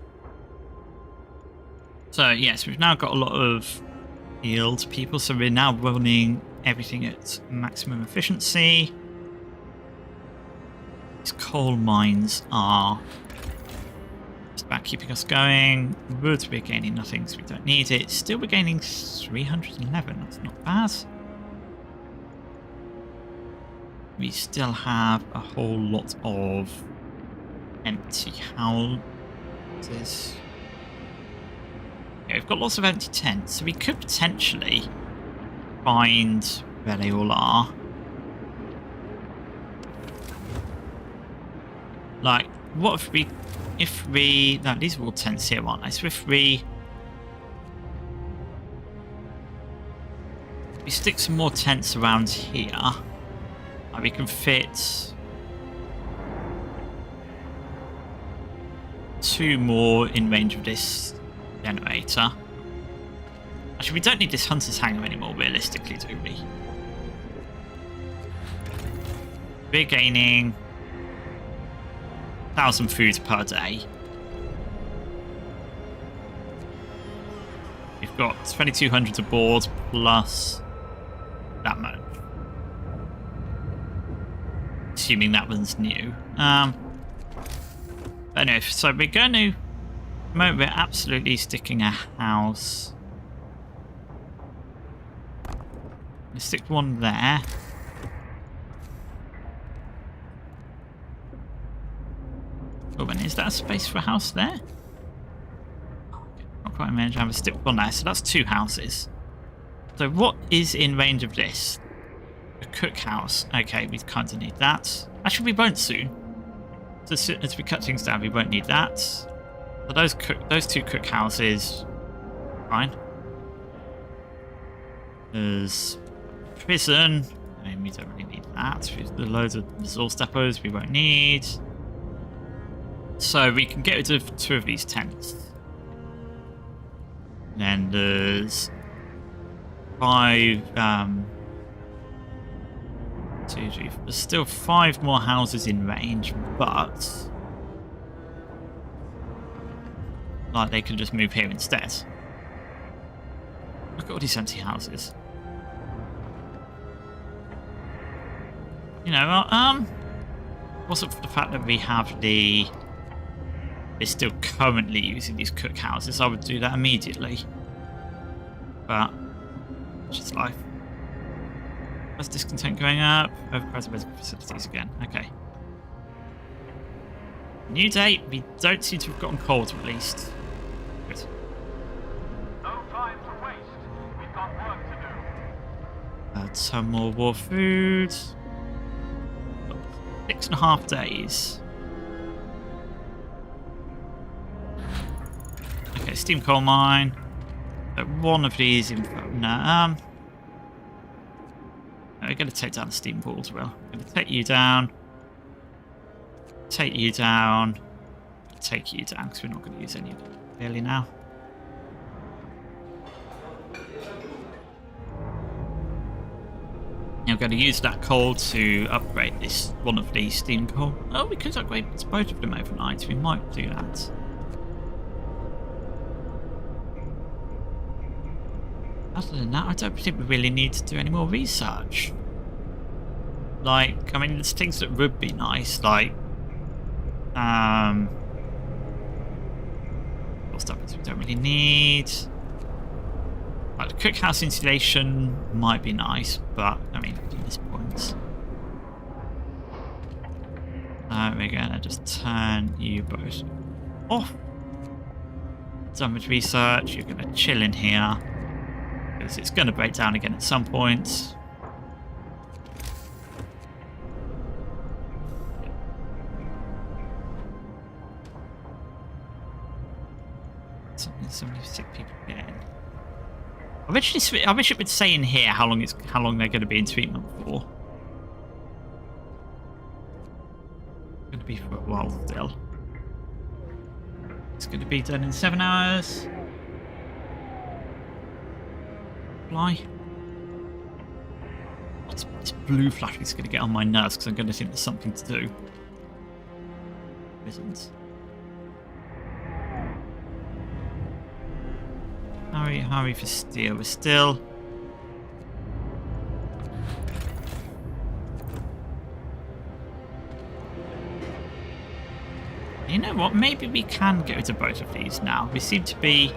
[SPEAKER 1] So, yes, we've now got a lot of field people, so we're now running everything at maximum efficiency. These coal mines are just about keeping us going. Wood, we're gaining nothing, so we don't need it. Still, we're gaining 311, that's not bad. We still have a whole lot of empty houses. Okay, we've got lots of empty tents, so we could potentially find where they all are. Like, what if we, no, these are all tents here, aren't they? So if we stick some more tents around here, like we can fit 2 more in range of this generator. Actually, we don't need this hunter's hangar anymore, realistically, do we? We're gaining 1,000 food per day. We've got 2,200 aboard plus that much. Assuming that one's new. But anyway, so we're going to... We're absolutely sticking a house. Let's stick one there. Oh, and is that a space for a house there? Not quite managed to have a stick one there, so that's 2 houses. So what is in range of this? A cookhouse. Okay, we kind of need that. Actually, we won't soon. So as we cut things down, we won't need that. So those 2 cookhouses, fine. There's prison. I mean, we don't really need that. There's loads of resource depots we won't need. So we can get rid of 2 of these tents. And then there's 5, 2, 3, there's still 5 more houses in range, but like they can just move here instead. Look at all these empty houses. You know, also for the fact that we have we're still currently using these cookhouses, I would do that immediately. But it's just life. That's discontent going up. Overcrowded medical facilities again. Okay. New date. We don't seem to have gotten coal to released. Good.
[SPEAKER 4] No time to waste. We've got work to do.
[SPEAKER 1] Some more war food. 6.5 days. Okay, steam coal mine. One of these in... No, we're going to take down the steam pool as well. We're going to take you down. Take you down. Take you down, because we're not going to use any of it really now. Now we're going to use that coal to upgrade this one of these steam coal. Oh, we could upgrade both of them overnight. We might do that. Other than that, I don't think we really need to do any more research. Like, I mean, there's things that would be nice, like, what stuff we don't really need. Like, the cookhouse insulation might be nice, but, I mean, at this point. We're gonna just turn you both off. Done with research, you're gonna chill in here. Because it's going to break down again at some point. I wish it would say in here how long they're going to be in treatment for. It's going to be for a while still. It's going to be done in 7 hours. Fly. This blue flash is going to get on my nerves because I'm going to think there's something to do. Isn't. Hurry for steel. We're still. You know what? Maybe we can get rid of both of these now. We seem to be.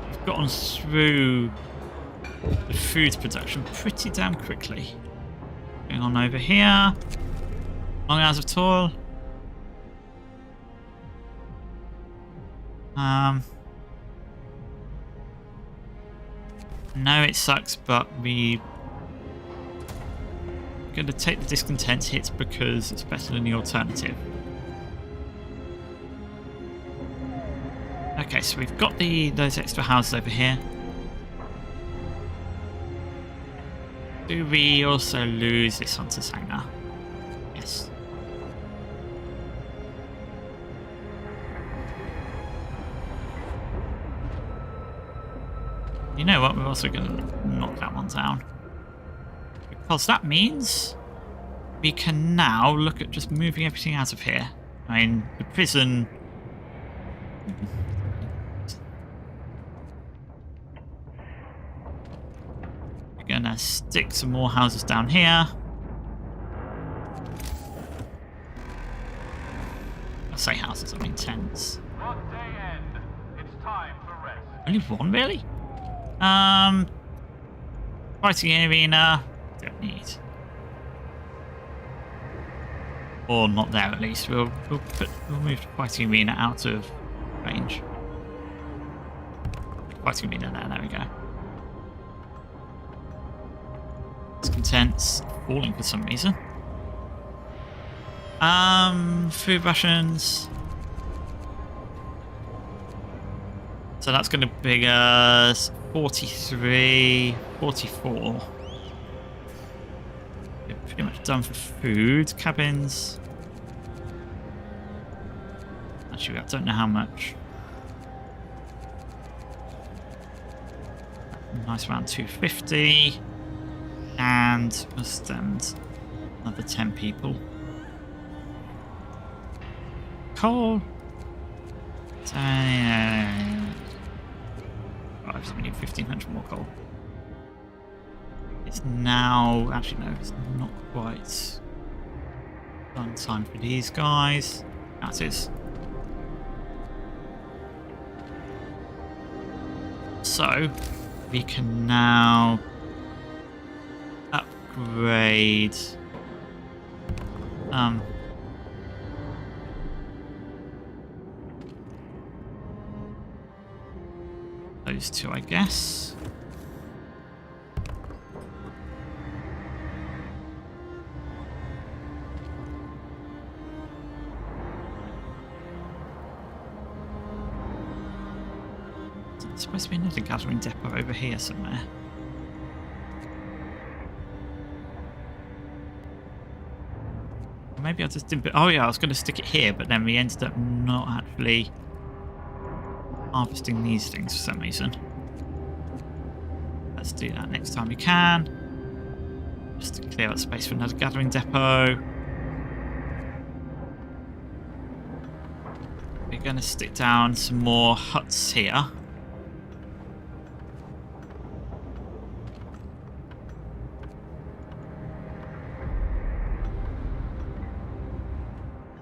[SPEAKER 1] We've gotten through the food production pretty damn quickly. Going on over here. Long hours of toil. No, it sucks, but we're going to take the discontent hits because it's better than the alternative. Okay, so we've got those extra houses over here. Do we also lose this hunter's hangar? Yes. You know what? We're also going to knock that one down. Because that means we can now look at just moving everything out of here. I mean, the prison... We're going to stick some more houses down here. I say houses, I mean tents.
[SPEAKER 4] Work day end. It's time for rest.
[SPEAKER 1] Only one, really? Fighting arena. Don't need. Or not there at least. We'll move the fighting arena out of range. Fighting arena there we go. Discontents falling for some reason. Food rations. So that's going to bring us 43, 44. We're pretty much done for food. Cabins. Actually, I don't know how much. Nice around 250. And we'll stand another 10 people. Coal. We need 1,500 more coal. It's now... Actually, no, it's not quite done time for these guys. That is. So, we can now upgrade... those two, I guess. There's supposed to be another gathering depot over here somewhere. Or maybe I just didn't... Oh yeah, I was going to stick it here, but then we ended up not actually harvesting these things for some reason. Let's do that next time we can. Just to clear out space for another gathering depot. We're going to stick down some more huts here.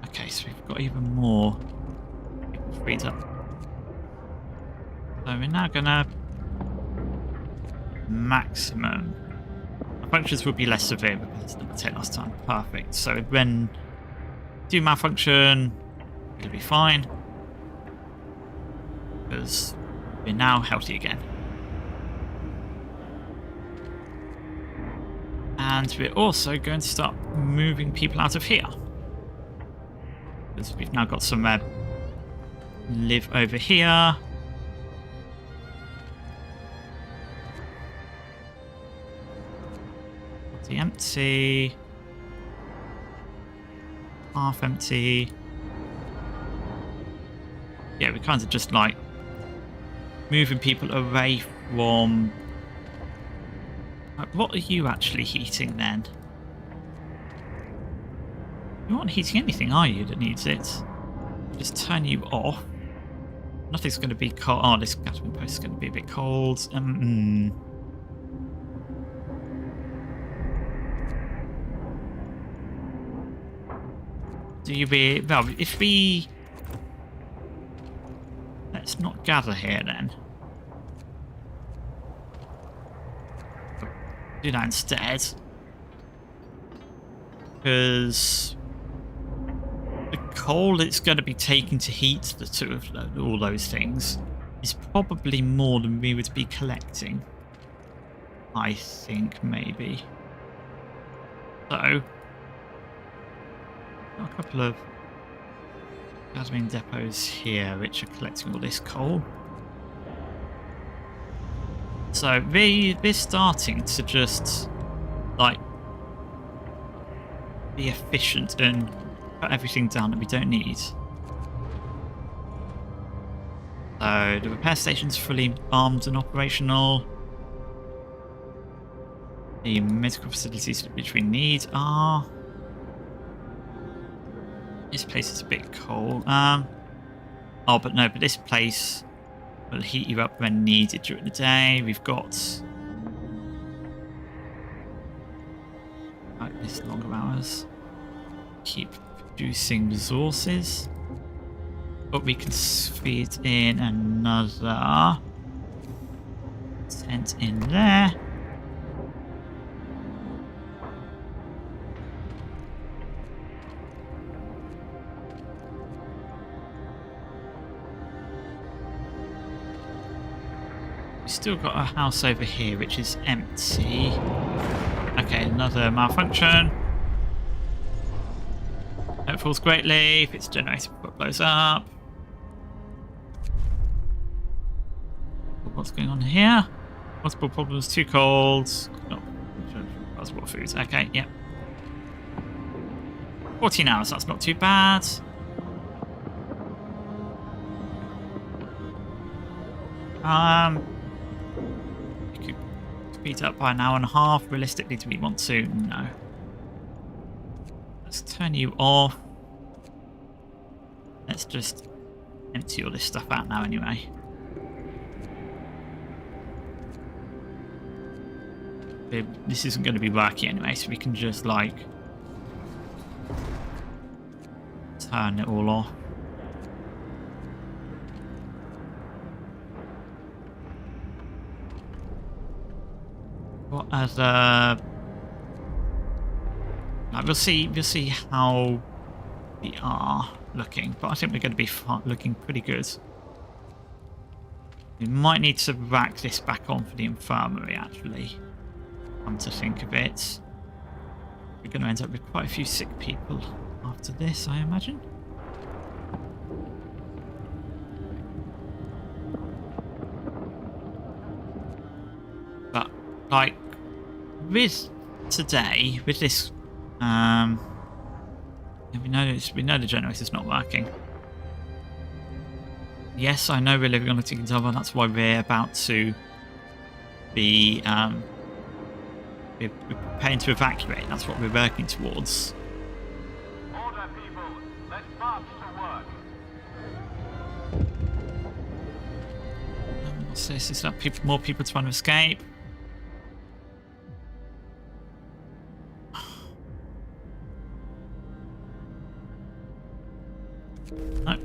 [SPEAKER 1] Okay, so we've got even more freed up. So we're now gonna maximum. Our functions will be less severe because it didn't last time. Perfect. So when do malfunction, it'll be fine because we're now healthy again. And we're also going to start moving people out of here because we've now got somewhere live over here. The empty. Half empty. Yeah, we're kind of just like moving people away from... Like, what are you actually heating then? You aren't heating anything, are you, that needs it? Just turn you off. Nothing's going to be cold. Oh, this gathering post is going to be a bit cold. Do you be... Well, if we... Let's not gather here then. Do that instead. Because the coal it's going to be taken to heat the two of all those things is probably more than we would be collecting. I think, maybe. So, got a couple of gathering depots here which are collecting all this coal. So we're starting to just like be efficient and put everything down that we don't need. So the repair station's fully armed and operational. The medical facilities which we need are... This place is a bit cold. Oh, but no, but this place will heat you up when needed during the day. We've got... Like this longer hours. Keep producing resources. But we can feed in another tent in there. We've still got a house over here which is empty. Okay, another malfunction. It falls greatly if it's generated before it blows up. What's going on here? Multiple problems, too cold. No, possible foods. Okay, yeah. 14 hours, that's not too bad. You could speed up by an hour and a half. Realistically, do we want to? No. Let's turn you off. Let's just empty all this stuff out now anyway. This isn't going to be working anyway, so we can just like turn it all off. What other... We'll see how we are looking, but I think we're going to be looking pretty good. We might need to rack this back on for the infirmary, actually. Come to think of it, we're going to end up with quite a few sick people after this, I imagine. But like with today, with this. We know the generator's not working. Yes, I know we're living on a ticking time bomb. That's why we're about to be we're preparing to evacuate. That's what we're working towards.
[SPEAKER 4] Order, people. Let's march to work.
[SPEAKER 1] What's this? Is that more people trying to escape? No.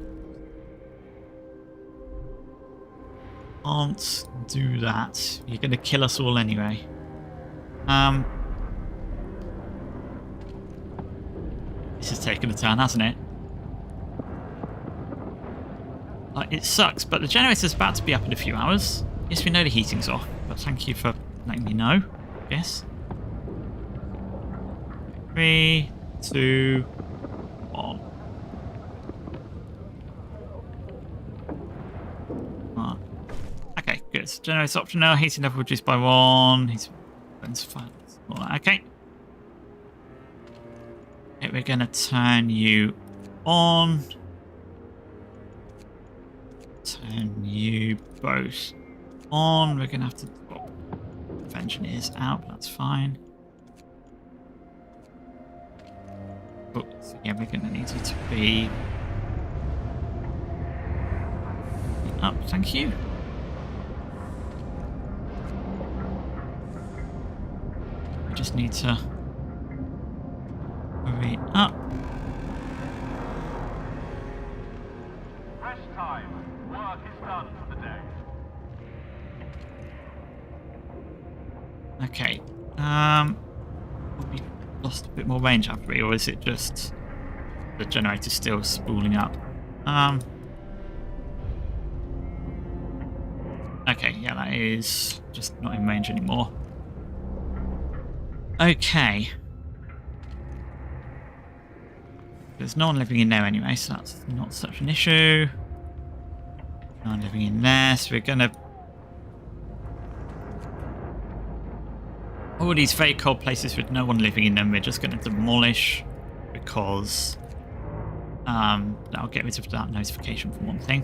[SPEAKER 1] Can't do that. You're going to kill us all anyway. This has taken a turn, hasn't it? Like, it sucks, but the generator's about to be up in a few hours. Yes, we know the heating's off, but thank you for letting me know. Yes. 3, 2, 1. Right. Okay, good. Generator's optional. Heating level reduced by 1. Okay. Okay, we're going to turn you on. Turn you both on. We're going to have to swap engineers out, but that's fine. Oh, so yeah, we're going to need you to be up. Thank you. We just need to hurry up.
[SPEAKER 4] Rest time. Work is done for the day.
[SPEAKER 1] Okay. We lost a bit more range, have we? Or is it just the generator still spooling up? Okay, yeah, that is just not in range anymore. Okay. There's no one living in there anyway, so that's not such an issue. No one living in there, so we're gonna... all these very cold places with no one living in them, we're just gonna demolish because that'll get rid of that notification for one thing.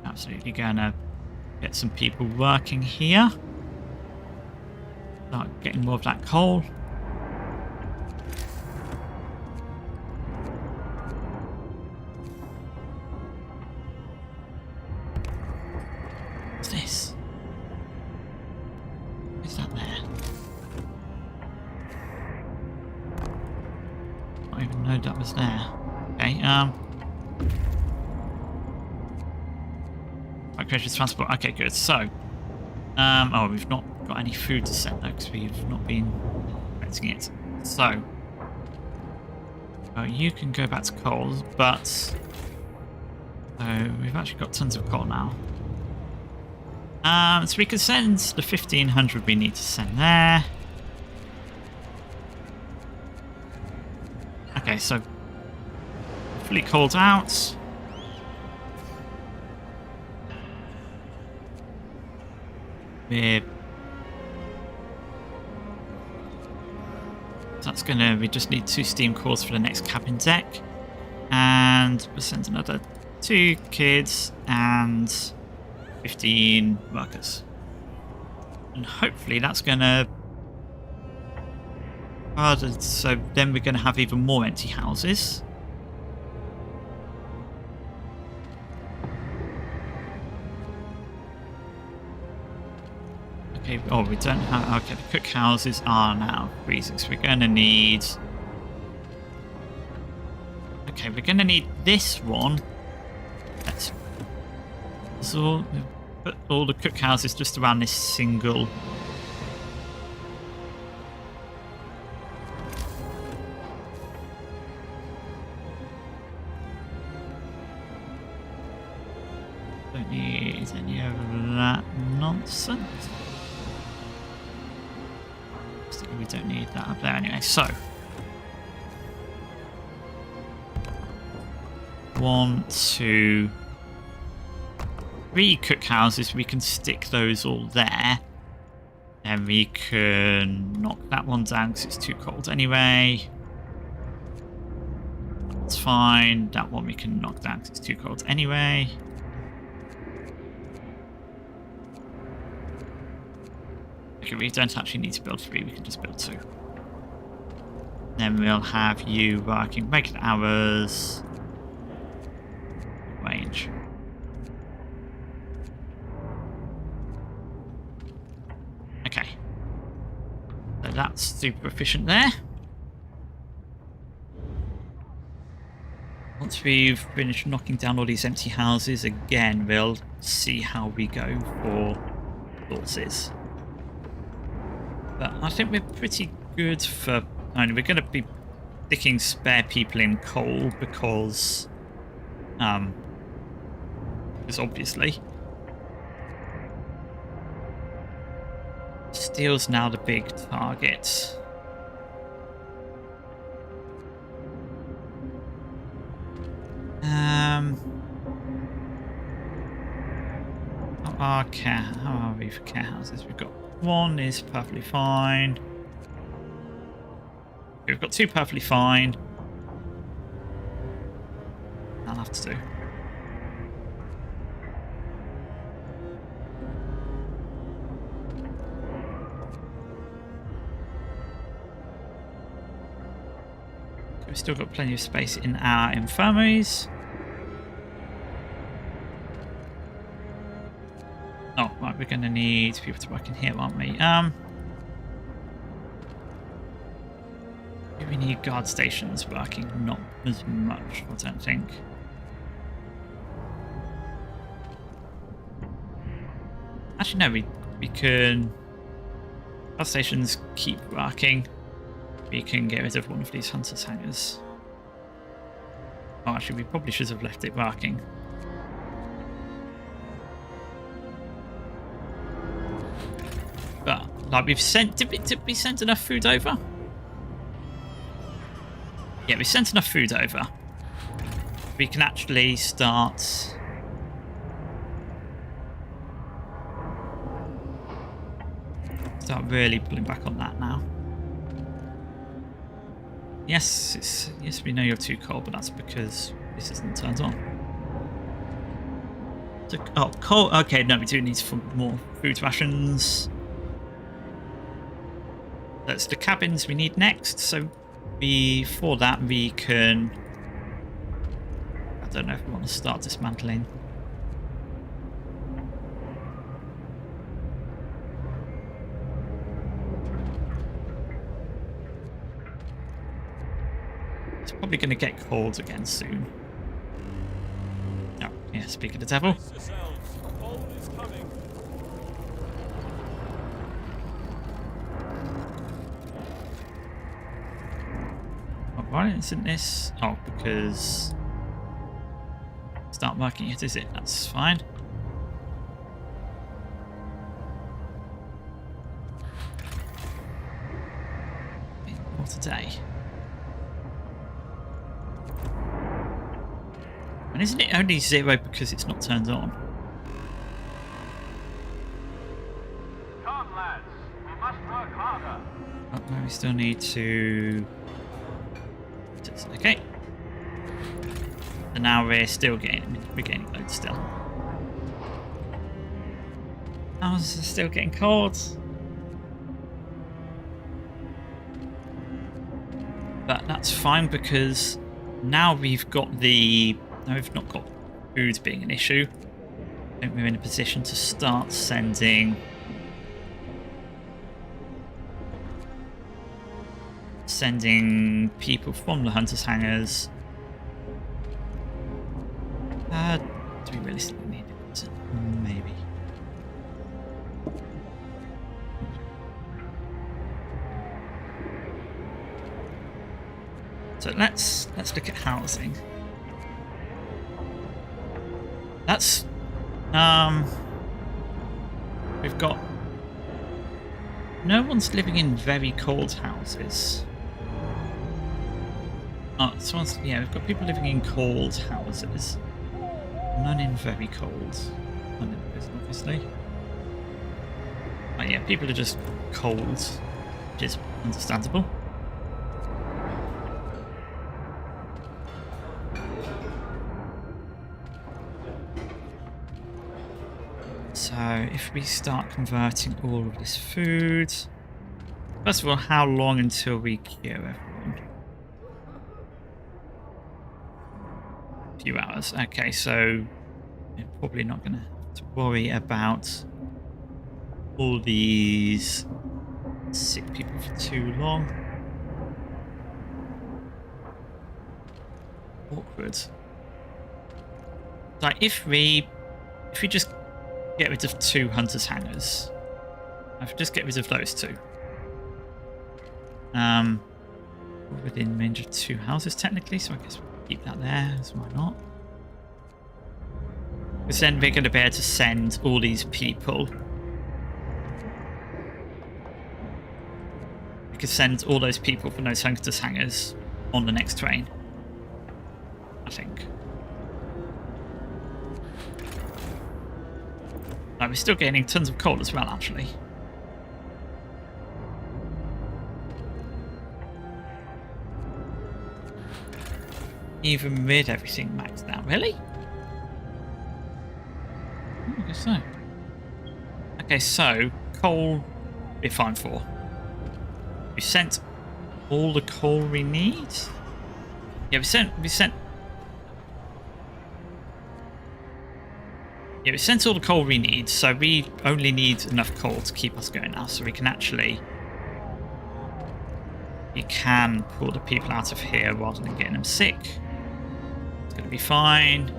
[SPEAKER 1] Absolutely gonna get some people working here. Start getting more of that coal. What's this? Is that there? I didn't even know that was there. Okay, Microtransfer transport. Okay, good. So, oh, we've not got any food to send though, because we've not been renting it. So, you can go back to coal, but we've actually got tons of coal now. So we can send the 1500 we need to send there. Okay, so fully coaled out. We're... that's gonna... we just need 2 steam cores for the next cabin deck. And we'll send another 2 kids and 15 workers. And hopefully that's gonna... so then we're gonna have even more empty houses. Okay, oh, we don't have... okay, the cook houses are now freezing, so we're going to need... okay, we're going to need this one. Let's... so put all the cook houses just around this single... don't need any of that nonsense. We don't need that up there anyway. So 1, 2, 3 cook houses. We can stick those all there, and we can knock that one down because it's too cold anyway. That's fine. That one we can knock down because it's too cold anyway. Okay, we don't actually need to build 3, we can just build 2. Then we'll have you working regular hours. Range. Okay. So that's super efficient there. Once we've finished knocking down all these empty houses, again, we'll see how we go for sources. But I think we're pretty good for... I mean, we're going to be sticking spare people in coal because obviously steel's now the big target. How are we for care houses? We've got One is perfectly fine. We've got two perfectly fine. That'll have to do. We've still got plenty of space in our infirmaries. Oh, right, we're going to need people to work in here, aren't we? We need guard stations working, not as much, I don't think. Actually, no, we can... Guard stations keep working. We can get rid of one of these hunters' hangars. Oh, actually, we probably should have left it working. But, like, we've sent... Did we send enough food over? Yeah, we sent enough food over. We can actually start... Start really pulling back on that now. Yes, yes, we know you're too cold, but that's because this isn't turned on. So, oh, cold. Okay, no, we do need more food rations. That's the cabins we need next. So before that, we can... I don't know if we want to start dismantling. It's probably going to get cold again soon. Oh, yeah, speak of the devil.
[SPEAKER 3] Brace yourselves. Cold is coming.
[SPEAKER 1] Oh, why isn't this? Oh, because... Start working it, is it? That's fine. More today. And isn't it only 0 because it's not turned on?
[SPEAKER 4] Come, lads. We must work harder.
[SPEAKER 1] Oh, no, we still need to... Okay. And now we're still gaining loads still. Ours is still getting cold. But that's fine because now we've got the... Now we've not got food being an issue. I think we're in a position to start sending people from the hunters' hangars. Do we really still need it? Maybe. So let's look at housing. That's we've got no one's living in very cold houses. Oh, yeah, we've got people living in cold houses. None in very cold. None in prison, obviously. Oh, yeah, people are just cold, which is understandable. So, if we start converting all of this food... First of all, how long until we cure everyone? A few hours. Okay, so we're probably not going to have to worry about all these sick people for too long. Awkward. Like, if we just get rid of 2 hunters' hangars. I could just get rid of those 2. Within range of 2 houses technically, so I guess we'll keep that there, so why not? Because then we're going to be able to send all these people. We could send all those people from those hunters' hangars on the next train. I think. Like, we're still gaining tons of coal as well, actually. even with everything maxed out. Really? I guess so. Okay, so coal we're fine for. We sent all the coal we need. Yeah, we sent all the coal we need, so we only need enough coal to keep us going now, so we can pull the people out of here rather than getting them sick. It's going to be fine.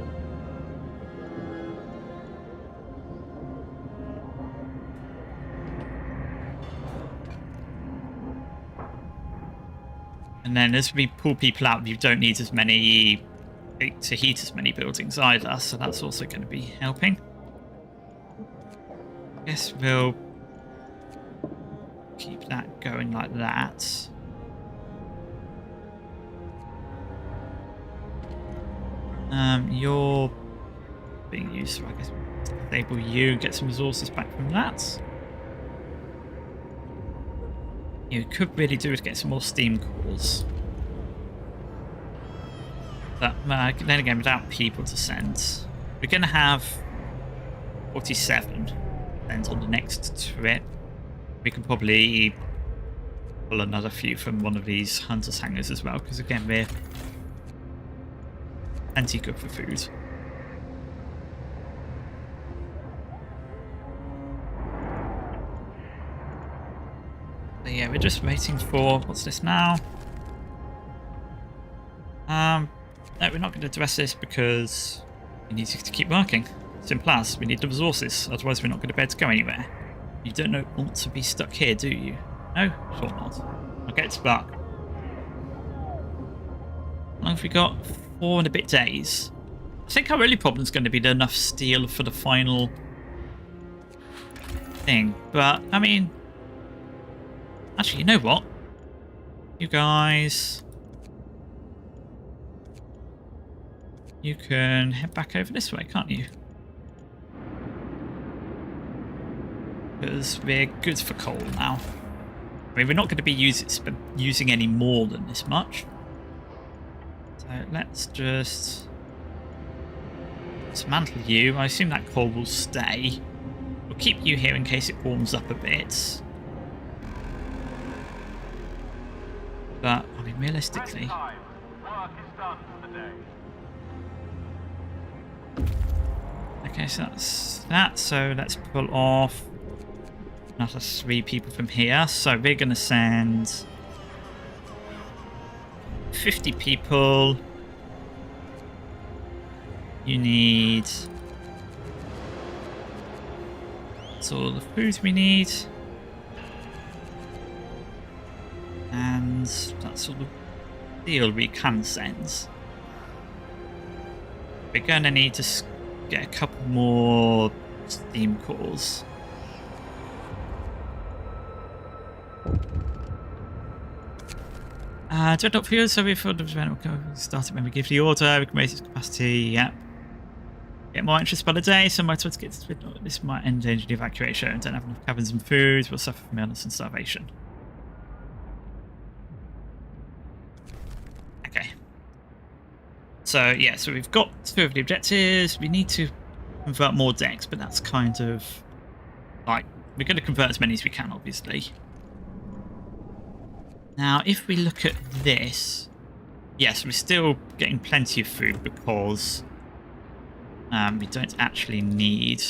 [SPEAKER 1] And then as we pull people out, you don't need as many to heat as many buildings either, so that's also going to be helping. Guess we'll keep that going like that. You're being used, so I guess we'll enable you, get some resources back from that. You could really do is get some more steam cores. But then again, without people to send, we're going to have 47 sent on the next trip. We can probably pull another few from one of these hunters' hangars as well, because again, we're plenty good for food. So yeah, we're just waiting for, what's this now? No, we're not going to address this because we need to keep working. Simple as, we need the resources, otherwise we're not going to be able to go anywhere. You don't want to be stuck here, do you? No? Sure not. Okay, it's stuck. How long have we got? 4 and a bit days. I think our only problem is going to be enough steel for the final thing. But, I mean... Actually, you know what? You guys... You can head back over this way, can't you? Because we're good for coal now. I mean, we're not going to be using any more than this much. So let's just dismantle you. I assume that coal will stay. We'll keep you here in case it warms up a bit. But, I mean, realistically...
[SPEAKER 4] Time. Work is done for the day.
[SPEAKER 1] Okay, so that's that. So let's pull off another 3 people from here. So we're going to send 50 people. You need... That's all the food we need. And that's all the steel we can send. We're going to need to get a couple more steam cores. Dreadnought fuel, so we've started when we give the order, we can raise its capacity, yeah. Get more interest by the day, so might want to get to this might endanger the evacuation. Don't have enough cabins and food, we'll suffer from illness and starvation. Okay. So yeah, so we've got 2 of the objectives. We need to convert more decks, but that's kind of like, we're going to convert as many as we can, obviously. Now, if we look at this, yes, we're still getting plenty of food because we don't actually need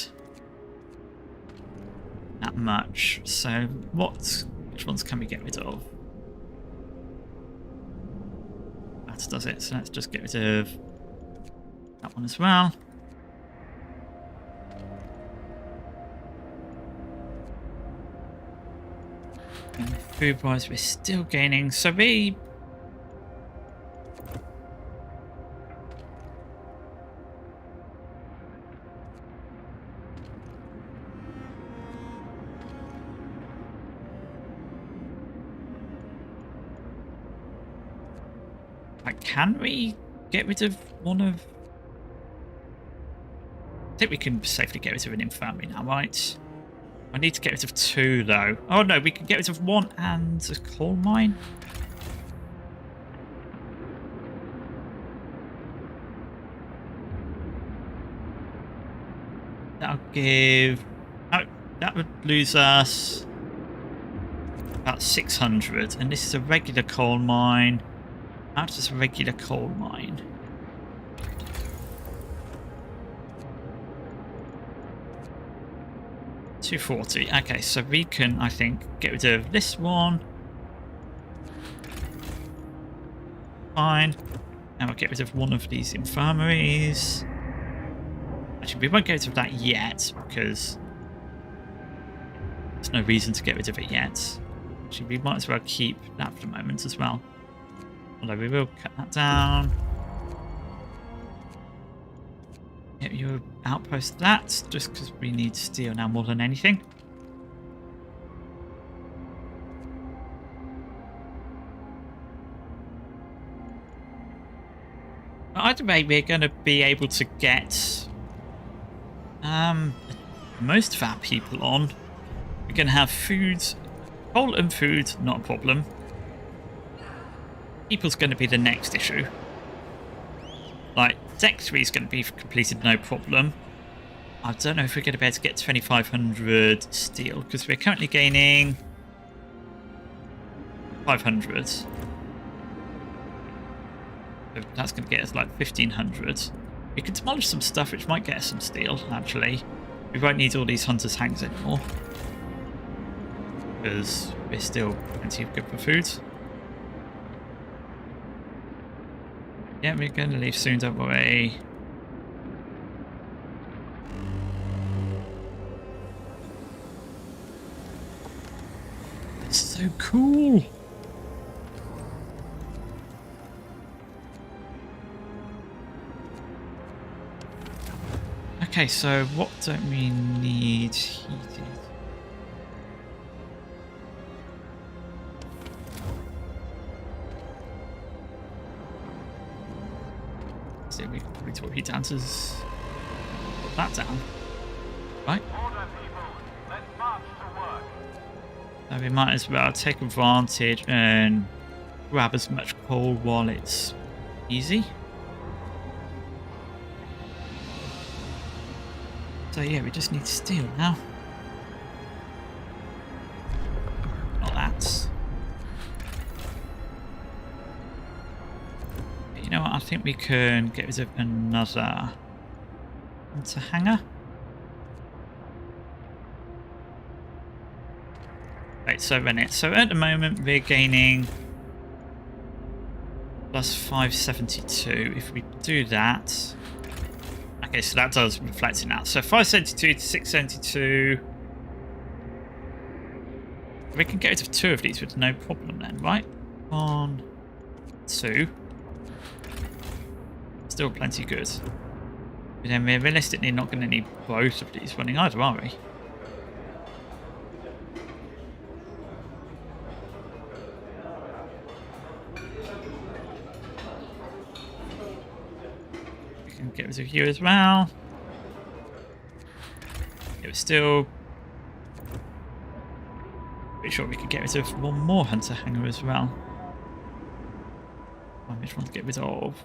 [SPEAKER 1] that much. So which ones can we get rid of? That does it. So let's just get rid of that one as well. And food-wise, we're still gaining. So we... Can we get rid of one of... I think we can safely get rid of an infirmary now, right? I need to get rid of 2, though. Oh, no, we can get rid of 1 and a coal mine. That'll give... that would lose us about 600. And this is a regular coal mine. How does a regular coal mine? $240. Okay, so we can, I think, get rid of this one. Fine. And we'll get rid of one of these infirmaries. Actually, we won't get rid of that yet because there's no reason to get rid of it yet. Actually, we might as well keep that for the moment as well. Although we will cut that down. Get your outpost that, just because we need steel now more than anything. But either way, we're going to be able to get most of our people on. We're going to have food, coal and food, not a problem. People's going to be the next issue. Like, Deck 3 is going to be completed, no problem. I don't know if we're going to be able to get 2,500 steel, because we're currently gaining 500. So that's going to get us like 1,500. We can demolish some stuff, which might get us some steel, actually. We won't need all these hunters' hangs anymore. Because we're still plenty of good for food. Yeah, we're going to leave soon, don't worry. It's so cool. Okay, so what don't we need heated? So we can probably talk heat down to put that down. Right?
[SPEAKER 4] Order, people. Let's march to work.
[SPEAKER 1] So we might as well take advantage and grab as much coal while it's easy. So yeah, we just need steel now. Not that. But you know what? I think we can get rid of another hunter hanger. Right, so run it. So at the moment we're gaining plus 572. If we do that. Okay, so that does reflect in that. So 572 to 672. We can get rid of 2 of these with no problem then, right? 1, 2. Still plenty good. But then we're realistically not going to need both of these running either, are we? Get rid of you as well. It was still pretty sure we could get rid of one more hunter hanger as well. Which one to get rid of?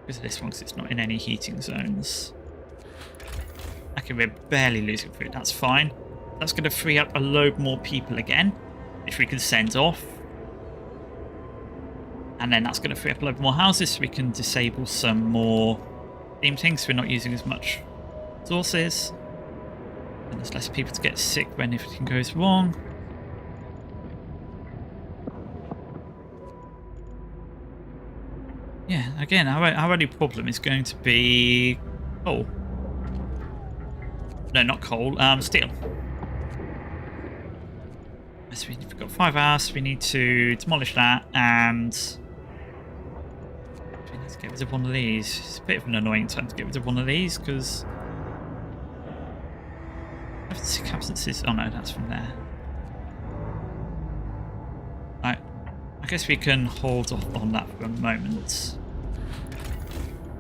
[SPEAKER 1] Because of this one, because it's not in any heating zones. Okay, we're barely losing food. That's fine. That's going to free up a load more people again, which we can send off. And then that's going to free up a load more houses, so we can disable some more theme things, so we're not using as much resources. And there's less people to get sick when everything goes wrong. Yeah, again, our only problem is going to be coal. No, not coal, steel. So we've got 5 hours, we need to demolish that, and we need to get rid of one of these. It's a bit of an annoying time to get rid of one of these, because absences. Oh no, that's from there. Right, I guess we can hold off on that for a moment.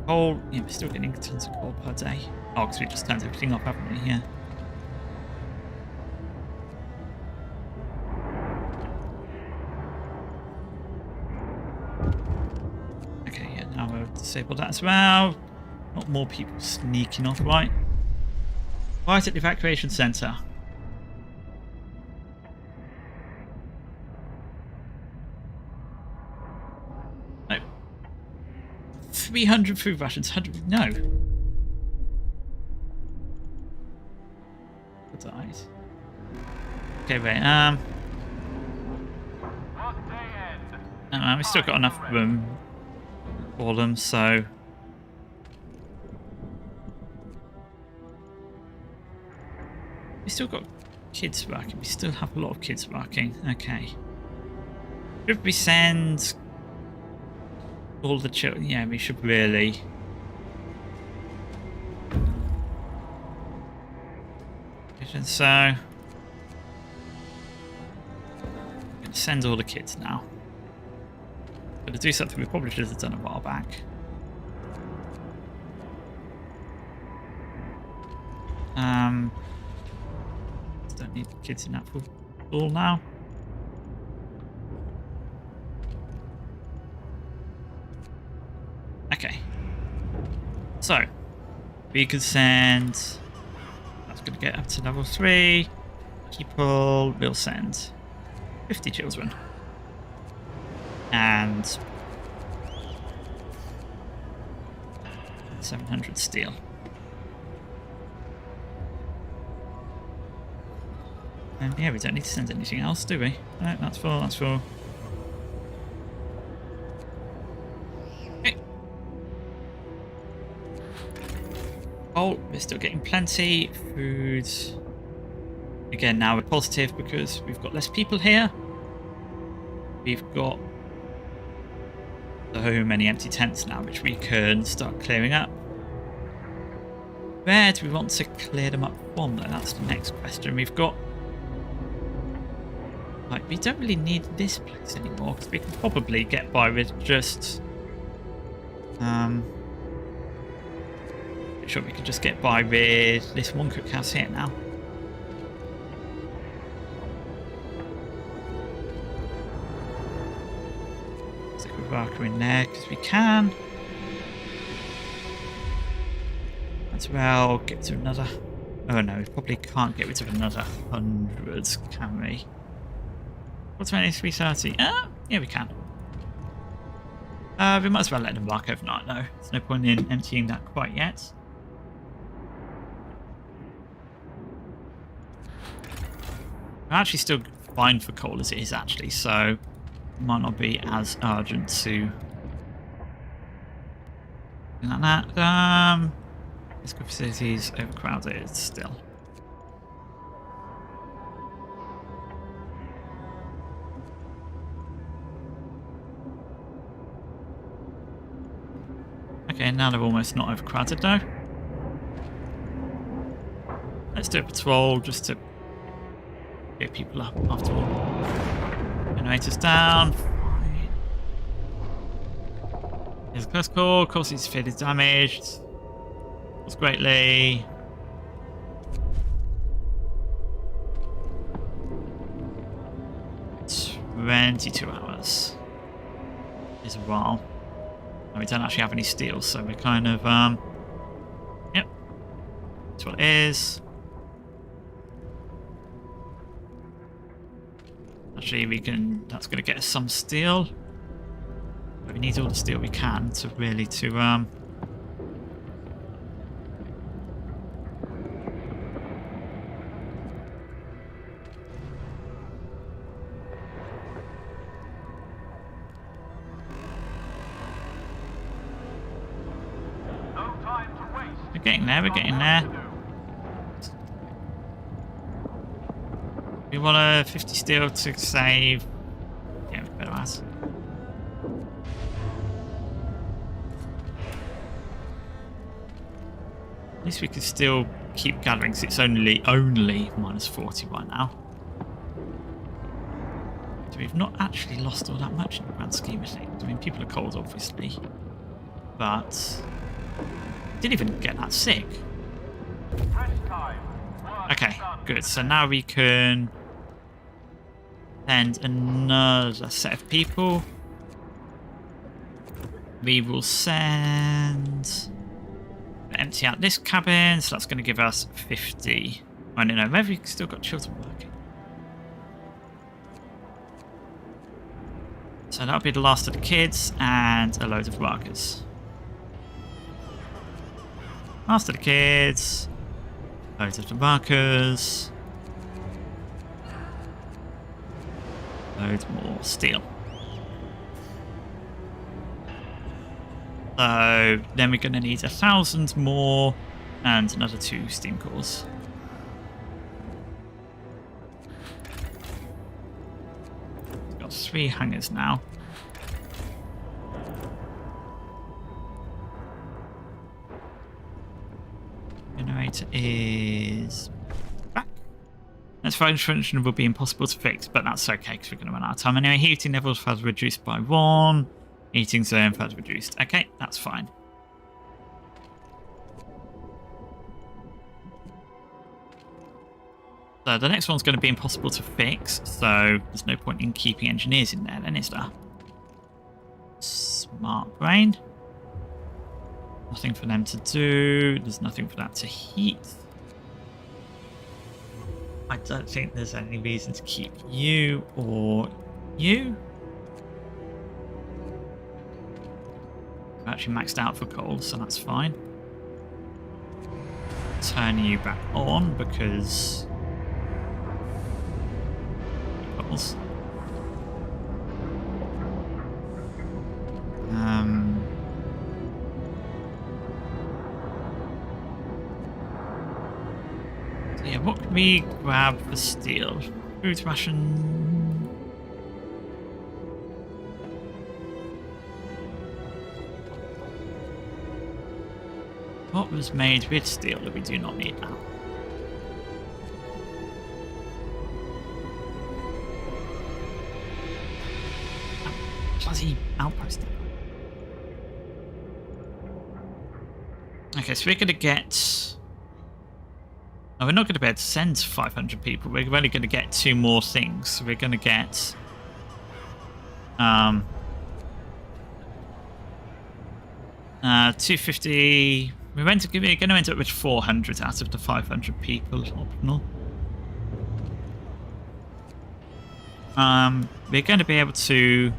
[SPEAKER 1] Coal, yeah, we're still getting tons of coal per day. Oh, because we just turned everything off, haven't we? Yeah. Now we'll disable that as well. Not more people sneaking off, right? Right at the evacuation centre. No. 300 food rations. 100. No. Dies. Okay, wait. We still got enough room for them, so. We still got kids working. We still have a lot of kids working. Okay. Should we send all the children? Yeah, we should really. So, I'm going to send all the kids now. Going to do something we probably should have done a while back. Don't need the kids in that pool now. Okay. So, we could send. That's going to get up to level 3. People will send 50 children. And 700 steel. And yeah, we don't need to send anything else, do we? No, that's full, that's full. Okay. Oh, we're still getting plenty. Food. Again, now we're positive because we've got less people here. We've got so many empty tents now, which we can start clearing up. Where do we want to clear them up from, though? That's the next question. We've got... Like, we don't really need this place anymore, because we can probably get by with just... Sure, we can just get by with this one cookhouse here now. Worker in there because we can. As well, get to another. Oh no, we probably can't get rid of another 100, can we? What's 330? Yeah, we can. We might as well let them work overnight though. There's no point in emptying that quite yet. We're actually still fine for coal as it is actually, so might not be as urgent to like that. Physical facilities overcrowded still. Okay, now they're almost not overcrowded though. Let's do a patrol just to get people up after all. Generators down. Fine. Here's a close call. Of course, his field is damaged. Was greatly. "22 hours is a while. And we don't actually have any steel, so we're kind of yep. That's what it is. Actually, we can. That's going to get us some steel. But we need all the steel we can to really
[SPEAKER 4] No time to waste.
[SPEAKER 1] We're getting there. We're getting there. We want a 50 steel to save. Yeah, we better ask. At least we can still keep gathering because it's only minus 40 right now. So we've not actually lost all that much in the grand scheme of things. I mean, people are cold, obviously, but didn't even get that sick.
[SPEAKER 4] Fresh time. Work
[SPEAKER 1] Okay,
[SPEAKER 4] done.
[SPEAKER 1] good. So now we can send another set of people. we will send... empty out this cabin, so that's going to give us 50. I don't know, maybe we've still got children working. So that'll be the last of the kids and a load of workers. Last of the kids, loads of the workers, loads more steel. So then we're going to need 1,000 more and another 2 steam cores. We've got 3 hangars now. Generator is back. That's function will be impossible to fix, but that's okay because we're going to run out of time. Anyway, heating levels has reduced by 1. Heating zone has reduced. Okay, that's fine. So the next one's going to be impossible to fix, so there's no point in keeping engineers in there then, is there? Smart brain. Nothing for them to do. There's nothing for that to heat. I don't think there's any reason to keep you or you. I'm actually maxed out for coal, so that's fine. Turn you back on because... coals. So yeah, what can we grab for steel? Food ration... What was made with steel that we do not need now? Bloody outpost. Okay, so we're going to get... No, we're not going to be able to send 500 people. We're only going to get 2 more things. So we're going to get... 250... We're going to end up with 400 out of the 500 people optional. We're going to be able to...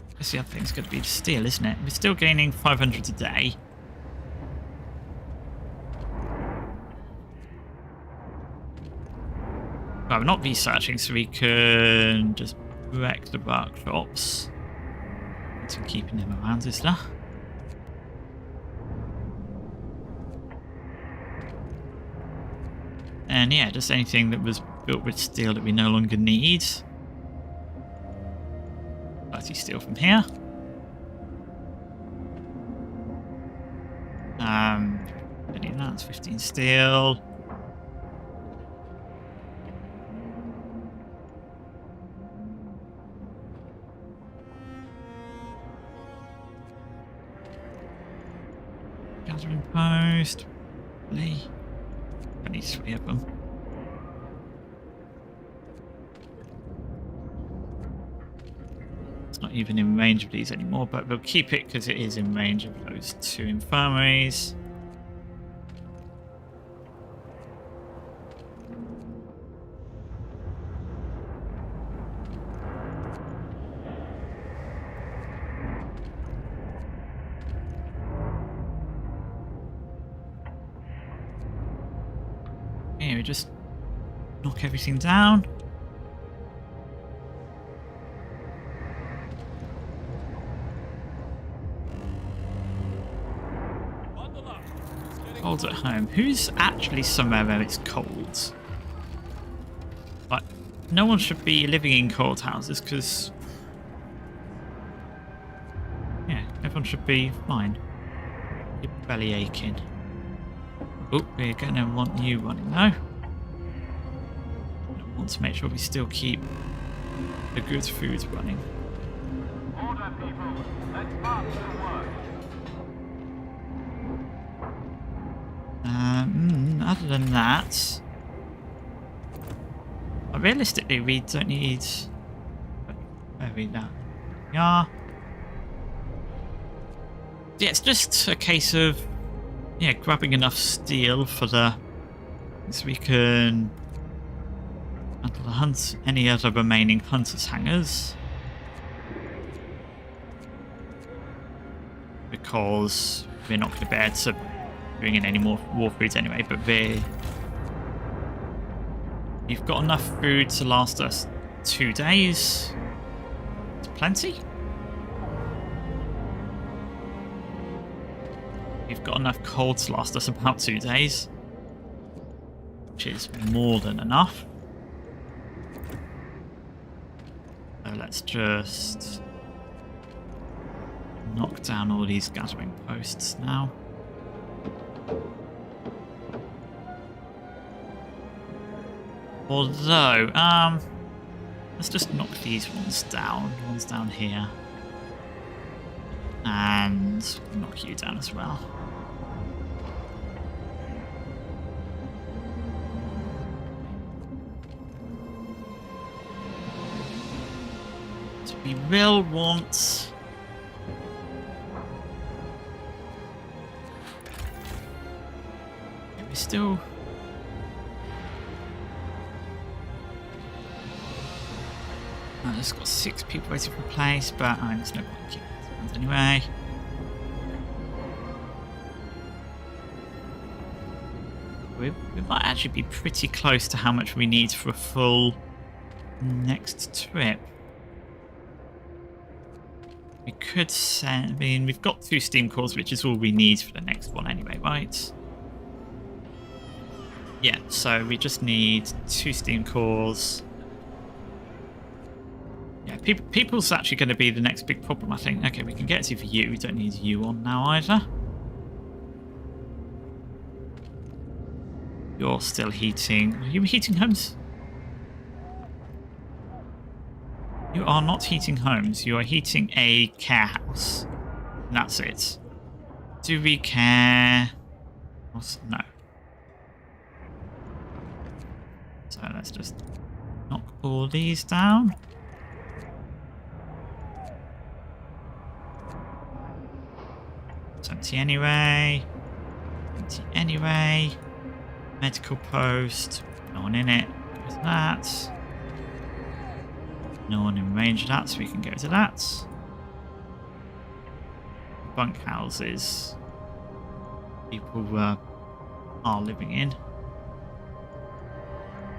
[SPEAKER 1] I guess the other thing's going to be the steel, isn't it? We're still gaining 500 a day. Right, we're not researching, so we can just wreck the workshops. So keeping them around, is there? And yeah, just anything that was built with steel that we no longer need. 30 steel from here. Don't need that, it's 15 steel. Gathering post. Lee. I need 3 of them. It's not even in range of these anymore, but we'll keep it because it is in range of those 2 infirmaries. Okay, we just knock everything down. Cold at home. Who's actually somewhere where it's cold? Like, no one should be living in cold houses because... yeah, everyone should be fine. Your belly aching. Oh, we're going to want you running though. I want to make sure we still keep the good food running.
[SPEAKER 4] Order, people. Let's march to work.
[SPEAKER 1] Other than that, realistically, we don't need. Where are we now? Yeah. Yeah, it's just a case of grabbing enough steel for the so we can handle the hunt any other remaining hunters hangars. Because we're not going to be able to bring in any more war foods anyway, but we've got enough food to last us 2 days. It's plenty. We've got enough coal to last us about 2 days, which is more than enough. So let's just knock down all these gathering posts now. Although, let's just knock these ones down. One's down here. And knock you down as well. So we will want... we still... Oh, it's got 6 people waiting for a place, but there's no point keeping it anyway. We might actually be pretty close to how much we need for a full next trip. We could send... I mean, we've got 2 steam cores, which is all we need for the next one anyway, right? Yeah, so we just need 2 steam cores. Yeah, people's actually going to be the next big problem, I think. Okay, we can get to for you. We don't need you on now either. You're still heating. Are you heating homes? You are not heating homes. You are heating a care house. And that's it. Do we care? No. So let's just knock all these down. It's empty anyway. Empty anyway. Medical post. No one in it. Go to that. No one in range of that, so we can go to that. Bunk houses. People are living in.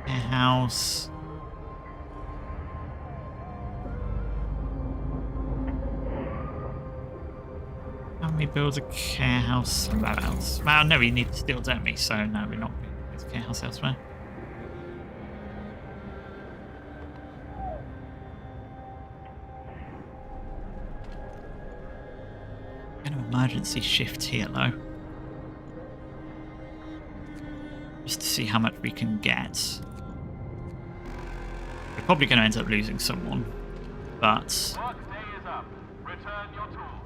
[SPEAKER 1] House. Can we build a care house somewhere else? Well, no, we need steel, don't we? So no, we're not building a care house elsewhere. Kind of emergency shift here, though. Just to see how much we can get. We're probably going to end up losing someone, but
[SPEAKER 4] Work day is up. Return your tools.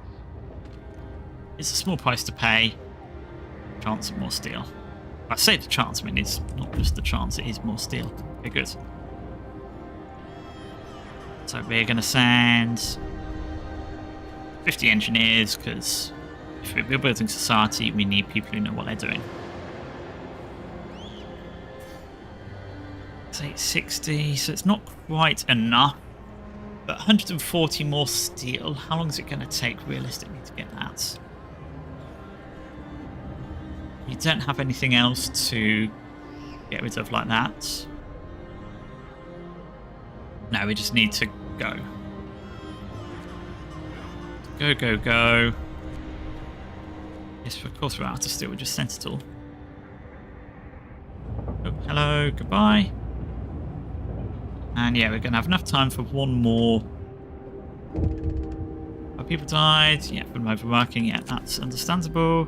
[SPEAKER 1] it's a small price to pay. Chance of more steel. I say the chance, I mean it's not just the chance, it is more steel. Okay, good. So we're going to send 50 engineers, because if we're building society, we need people who know what they're doing. 860, so it's not quite enough, but 140 more steel. How long is it going to take realistically to get that? You don't have anything else to get rid of like that. No, we just need to go. Go, go, go. Yes, of course we're out of steel, we just sent it all. Oh, hello, goodbye. And yeah, we're going to have enough time for one more. Our people died. Yeah, from overworking. Yeah, that's understandable.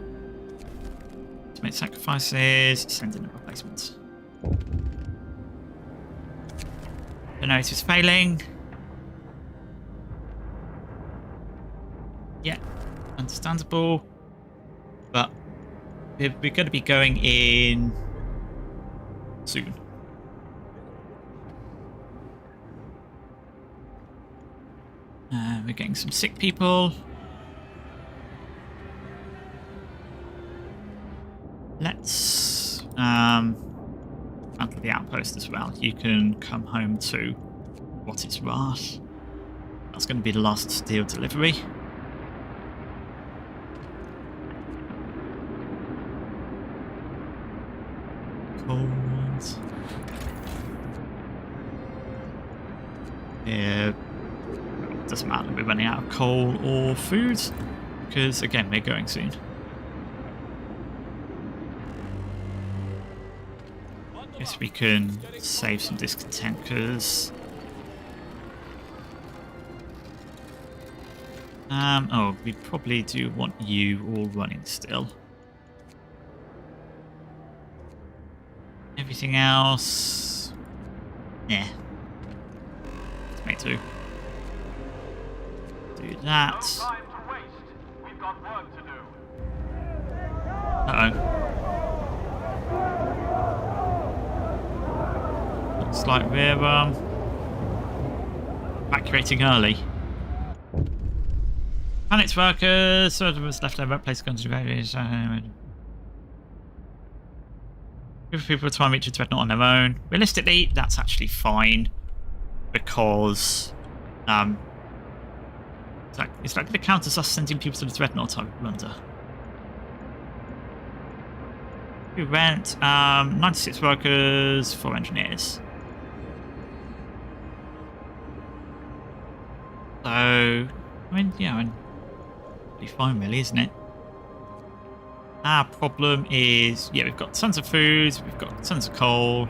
[SPEAKER 1] To make sacrifices. Send in a replacement. The note is failing. Yeah, understandable. But we're going to be going in soon. We're getting some sick people. Under the outpost as well. You can come home to what it's worth. That's going to be the last steel delivery. Cold. Yeah. Doesn't matter, we're running out of coal or food because again we're going soon. Guess we can save some discontent because oh, we probably do want you all running still. Everything else, yeah. Let's make two. Do that.
[SPEAKER 4] No time to waste. We've got work to do.
[SPEAKER 1] Uh-oh. Looks like we're evacuating early. Planet's workers, sort of was left over, place guns to various. Give people time to reach a dreadnought on their own. Realistically, that's actually fine because it's like the counters us sending people to the dreadnought, I wonder. We rent 96 workers, 4 engineers. So, I mean, yeah, be fine really, isn't it? Our problem is, yeah, we've got tons of food, we've got tons of coal.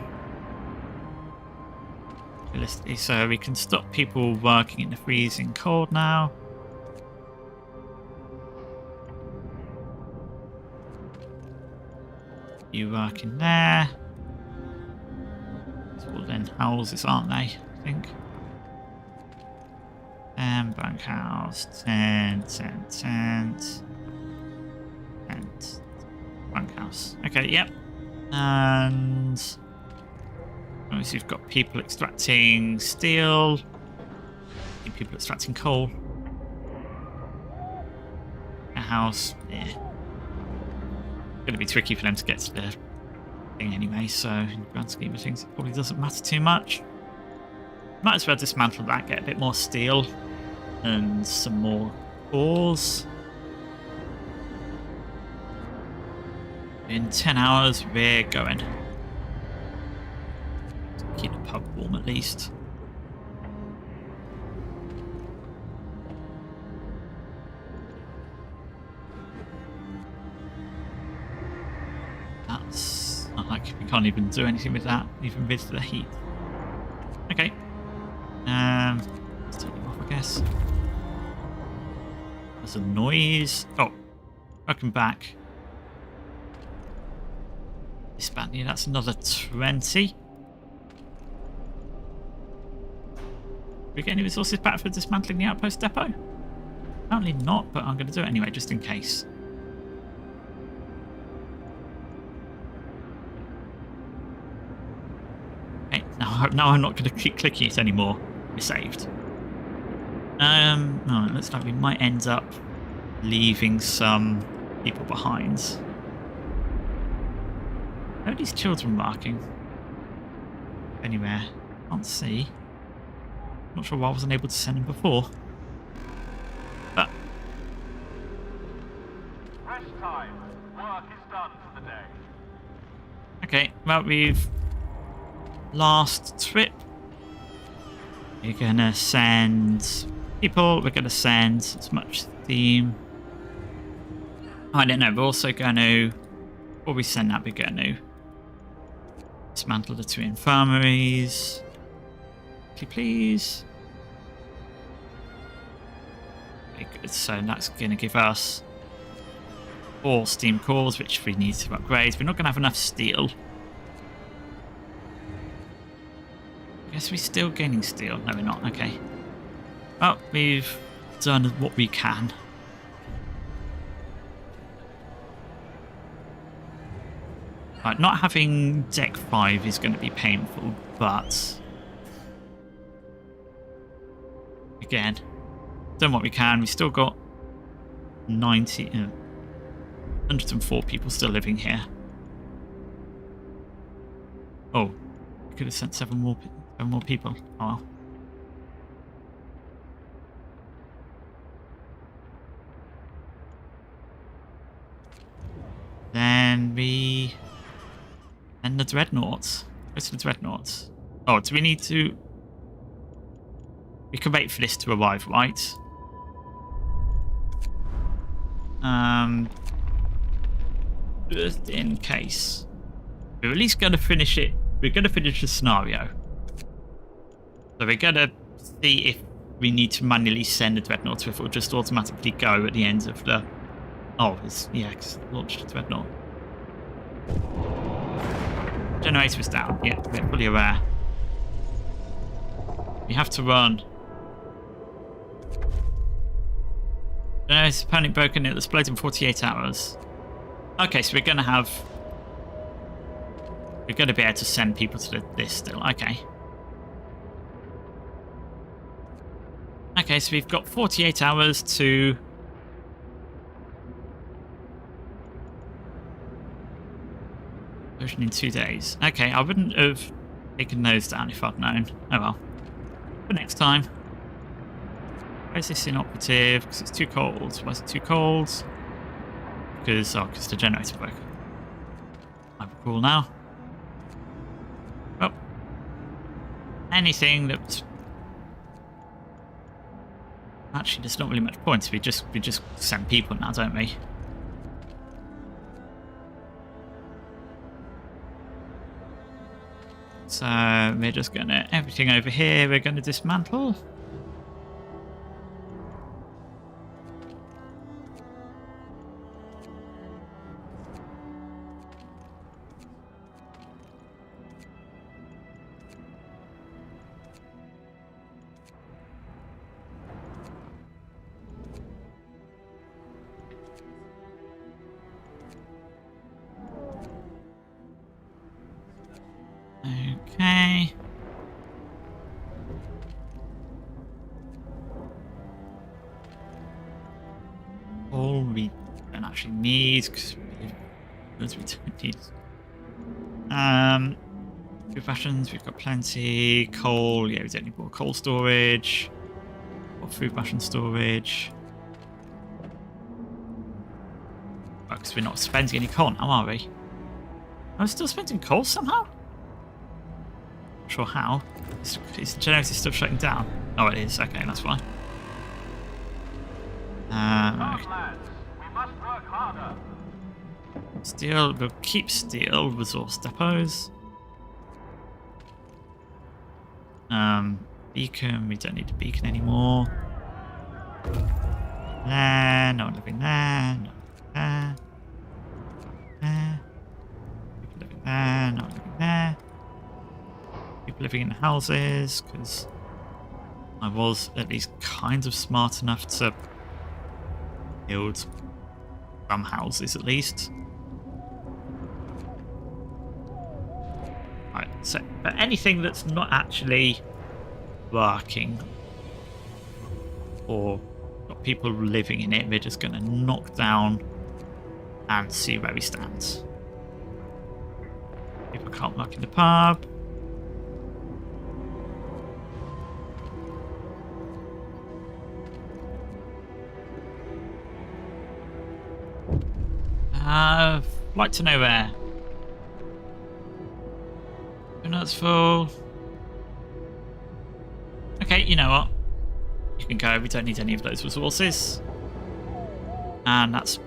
[SPEAKER 1] Realistically, so we can stop people working in the freezing cold now. You work in there. It's all then houses, aren't they? I think. And bunkhouse, tent. Bunkhouse. Okay, yep. And obviously you've got people extracting steel. People extracting coal. A house, yeah. Going to be tricky for them to get to the thing anyway, so in the grand scheme of things it probably doesn't matter too much. Might as well dismantle that, get a bit more steel and some more ores. In 10 hours we're going. Keep the pub warm at least. That's not like we can't even do anything with that, even with the heat. Okay. Let's take them off, I guess. There's a noise. Oh, welcome back. Disband you, that's another 20. We get any resources back for dismantling the outpost depot? Apparently not, but I'm going to do it anyway, just in case. Okay, now I'm not going to keep clicking it anymore. We're saved. No, it looks like we might end up leaving some people behind. Where are these children marking? Anywhere? Can't see. Not sure why I wasn't able to send them before. But
[SPEAKER 4] Rest time. Work is done for the day.
[SPEAKER 1] okay, well we've last trip. We're gonna send people, we're gonna send as much steam. I don't know, we're also gonna, before we send that, we're gonna dismantle the 2 infirmaries. Please. Okay, good. So that's going to give us 4 steam cores, which we need to upgrade. We're not going to have enough steel. I guess we're still gaining steel. No, we're not. Okay. Well, we've done what we can. Right, not having deck 5 is going to be painful, but again, done what we can. We still got 104 people still living here. Oh, we could have sent seven more people. Oh well. Then we... And the dreadnoughts. Where's the dreadnoughts? Oh, do we need to... We can wait for this to arrive, right? Just in case. We're at least going to finish it. We're going to finish the scenario. So we're going to see if we need to manually send a dreadnought, or if it will just automatically go at the end of the... Oh, it's... Yeah, it's launched a dreadnought. Generator is down. Yeah, we're fully aware. We have to run. Generator's apparently broken. It'll explode in 48 hours. Okay, so we're going to have... We're going to be able to send people to this still. Okay. Okay, so we've got 48 hours to... Ocean in 2 days. Okay, I wouldn't have taken those down if I'd known. Oh well. For next time. Why is this inoperative? Because it's too cold. Why is it too cold? Because the generator broke. I'm cool now. Well, anything that... Actually, there's not really much point. We just send people now, don't we? So we're just gonna... Everything over here we're gonna dismantle. Okay. All we don't actually need, because we don't need. Food rations, we've got plenty. Coal, yeah, we don't need more coal storage. Or food ration storage. Because we're not spending any coal now, are we? Are we still spending coal somehow? Not sure how. Is the generator still shutting down? Oh, it is. Okay, that's fine.
[SPEAKER 4] Come, lads. We must work harder.
[SPEAKER 1] Steel, we'll keep steel resource depots. Beacon, we don't need a beacon anymore. There, no one living there, no one living there. There. People living there, no one living there. People living in houses, because I was at least kind of smart enough to build some houses at least. Right, so but anything that's not actually working or got people living in it, we're just going to knock down and see where we stand. People can't work in the pub. Like to know where. Donuts full. Okay, you know what? You can go. We don't need any of those resources. And that's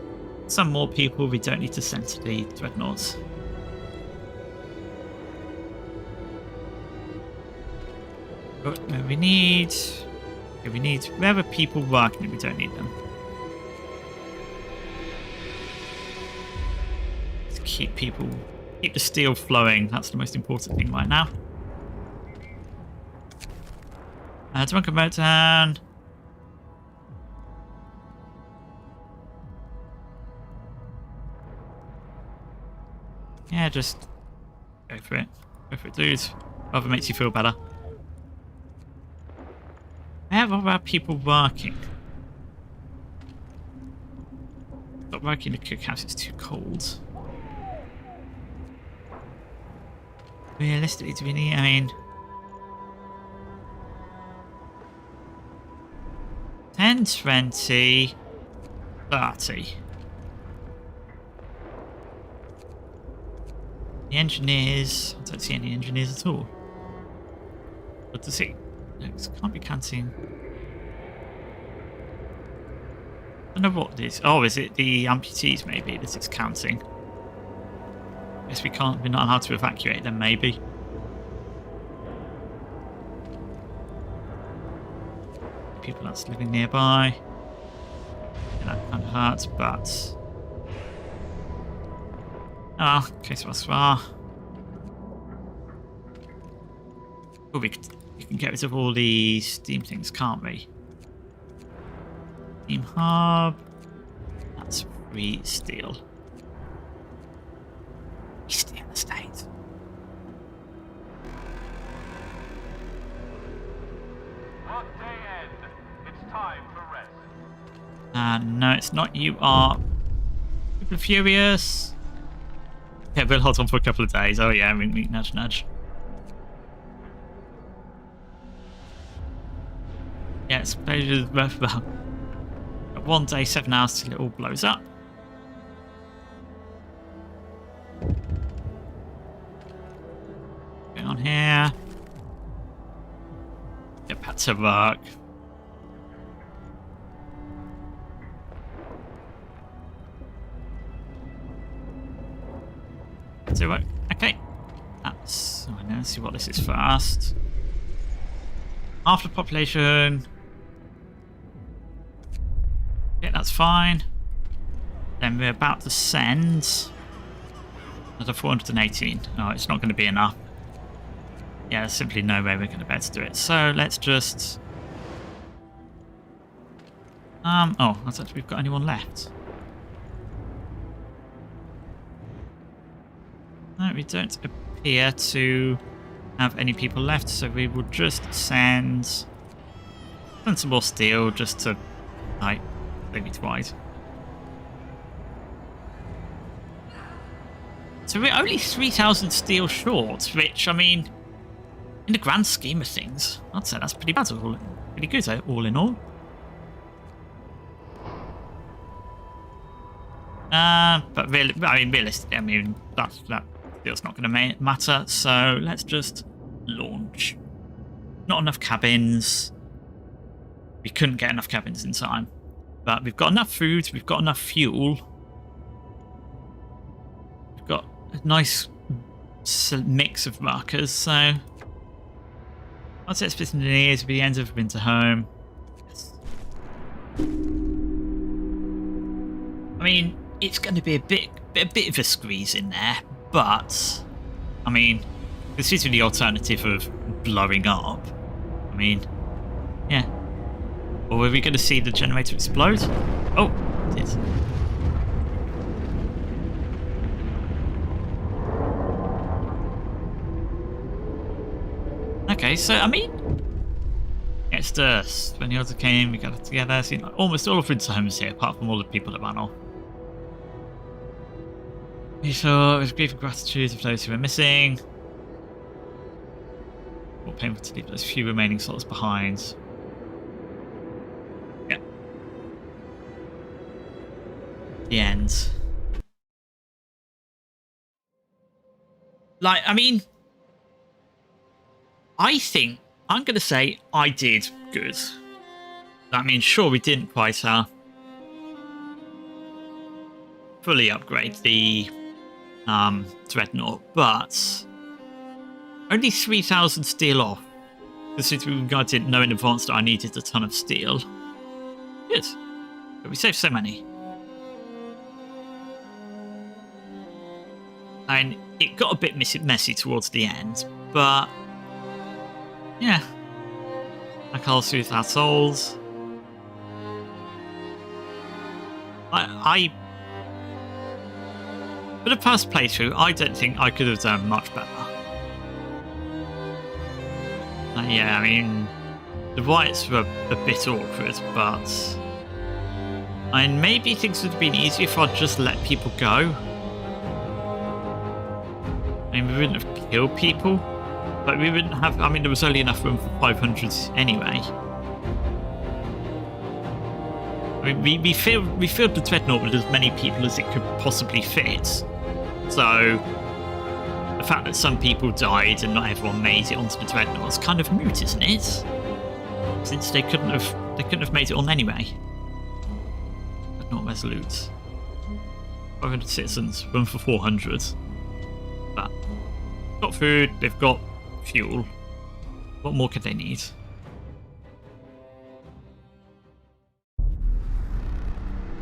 [SPEAKER 1] some more people we don't need to send to the dreadnoughts. But we need... Where are people working? We don't need them. Keep the steel flowing. That's the most important thing right now. Drunken Motown. Yeah, just go for it. Go for it, dude. Whatever makes you feel better. What about people working? Stop working in the cookhouse, it's too cold. realistically, do we need? I mean, 10, 20, 30. The engineers. I don't see any engineers at all. What does it? No, it can't be counting. I don't know what it is. Oh, is it the amputees maybe that it's counting? Guess we can't. We're not allowed to evacuate them. Maybe. People that's living nearby. Yeah, that kind of hurts, but. Ah, okay, so that's far. Oh, we can get rid of all these steam things, can't we? Steam hub. That's free steel. East in the States.
[SPEAKER 4] Work day end. It's time for rest.
[SPEAKER 1] No, it's not. You are super furious. Yeah, we'll hold on for a couple of days. Oh yeah, wink, nudge, nudge. Yeah, explosion worth about 1 day, 7 hours till it all blows up. Going on here. Get back to work. So work. Okay. That's. Oh, let's see what this is first. Half the population. Yeah, that's fine. Then we're about to send another 418. No, it's not going to be enough. Yeah, there's simply no way we're going to be able to do it. So let's just. Oh, I don't think we've got anyone left. No, we don't appear to have any people left, so we will just send some more steel just to, like, maybe twice. So we're only 3,000 steel short, which, I mean, in the grand scheme of things, I'd say that's pretty bad, pretty good, all in all. But really, I mean, realistically, I mean, that steel's not going to matter, so let's just launch. Not enough cabins. We couldn't get enough cabins in time. But we've got enough food, we've got enough fuel. We've got a nice mix of markers, so I'd say it's been near to the end of Winterhome. Yes. I mean, it's going to be a bit of a squeeze in there, but I mean, this is the alternative of blowing up. I mean, yeah. Or are we going to see the generator explode? Oh, it is. Okay, so I mean, it's us. When the others came, we got it together. See, almost all of Winterhome is here, apart from all the people that ran off. We saw with grief and gratitude of those who were missing. More painful to leave those few remaining souls behind. Yeah. The end. Like, I mean, I think I'm going to say I did good. I mean, sure, we didn't quite fully upgrade the Dreadnought, but only 3,000 steel off. Considering I didn't know in advance that I needed a ton of steel. Good. But we saved so many. And it got a bit messy towards the end, but yeah. Like I'll soothe our souls. For the first playthrough, I don't think I could have done much better. Yeah, I mean, the riots were a bit awkward, but I mean, maybe things would have been easier if I'd just let people go. I mean, we wouldn't have killed people, but we wouldn't have. I mean, there was only enough room for 500 anyway. I mean, we filled the dreadnought with as many people as it could possibly fit. So the fact that some people died and not everyone made it onto the dreadnought is kind of moot, isn't it? Since they couldn't have made it on anyway. Dreadnought resolute. 500 citizens, room for 400. But got food, they've got fuel. What more could they need?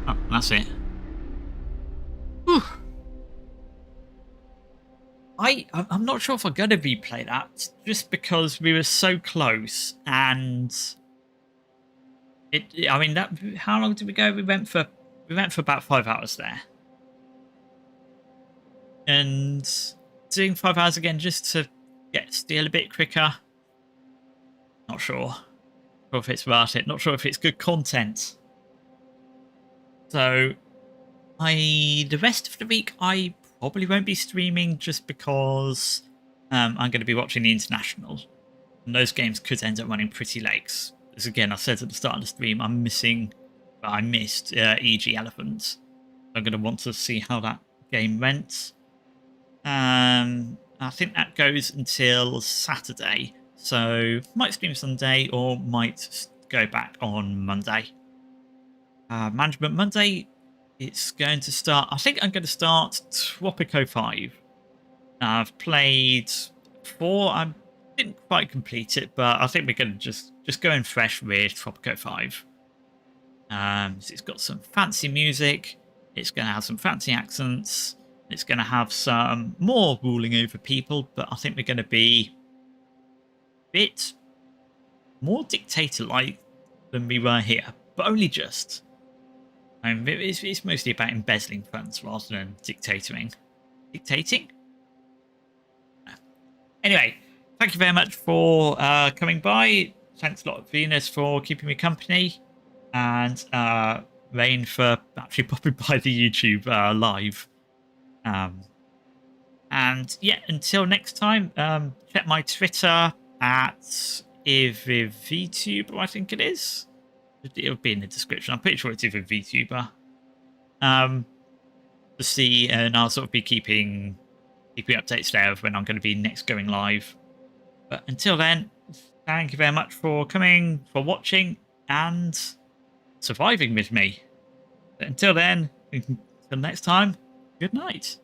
[SPEAKER 1] Oh, that's it. Whew. I'm not sure if I'm going to replay that, just because we were so close, and I mean, that. How long did we go? We went for about 5 hours there, and doing 5 hours again just to get steel a bit quicker. Not sure if it's worth it. Not sure if it's good content. So, the rest of the week I probably won't be streaming, just because I'm going to be watching the International, and those games could end up running pretty late. As again, I said at the start of the stream, I missed EG Elephant. I'm going to want to see how that game went. I think that goes until Saturday, so might stream Sunday or might go back on Monday. Management Monday, it's going to start. I think I'm going to start Tropico 5. I've played 4. I didn't quite complete it, but I think we're going to just go in fresh with Tropico 5. So it's got some fancy music. It's going to have some fancy accents. It's going to have some more ruling over people, but I think we're going to be a bit more dictator-like than we were here, but only just. It's mostly about embezzling funds rather than dictating. Anyway, thank you very much for coming by. Thanks a lot, Venus, for keeping me company, and Rain for actually popping by the YouTube live. And yeah, until next time, check my Twitter at VTuber, I think it is. It'll be in the description. I'm pretty sure it's either VTuber. To see, and I'll sort of be keeping updates there of when I'm going to be next going live. But until then, thank you very much for coming, for watching, and surviving with me. But until then, until next time, good night.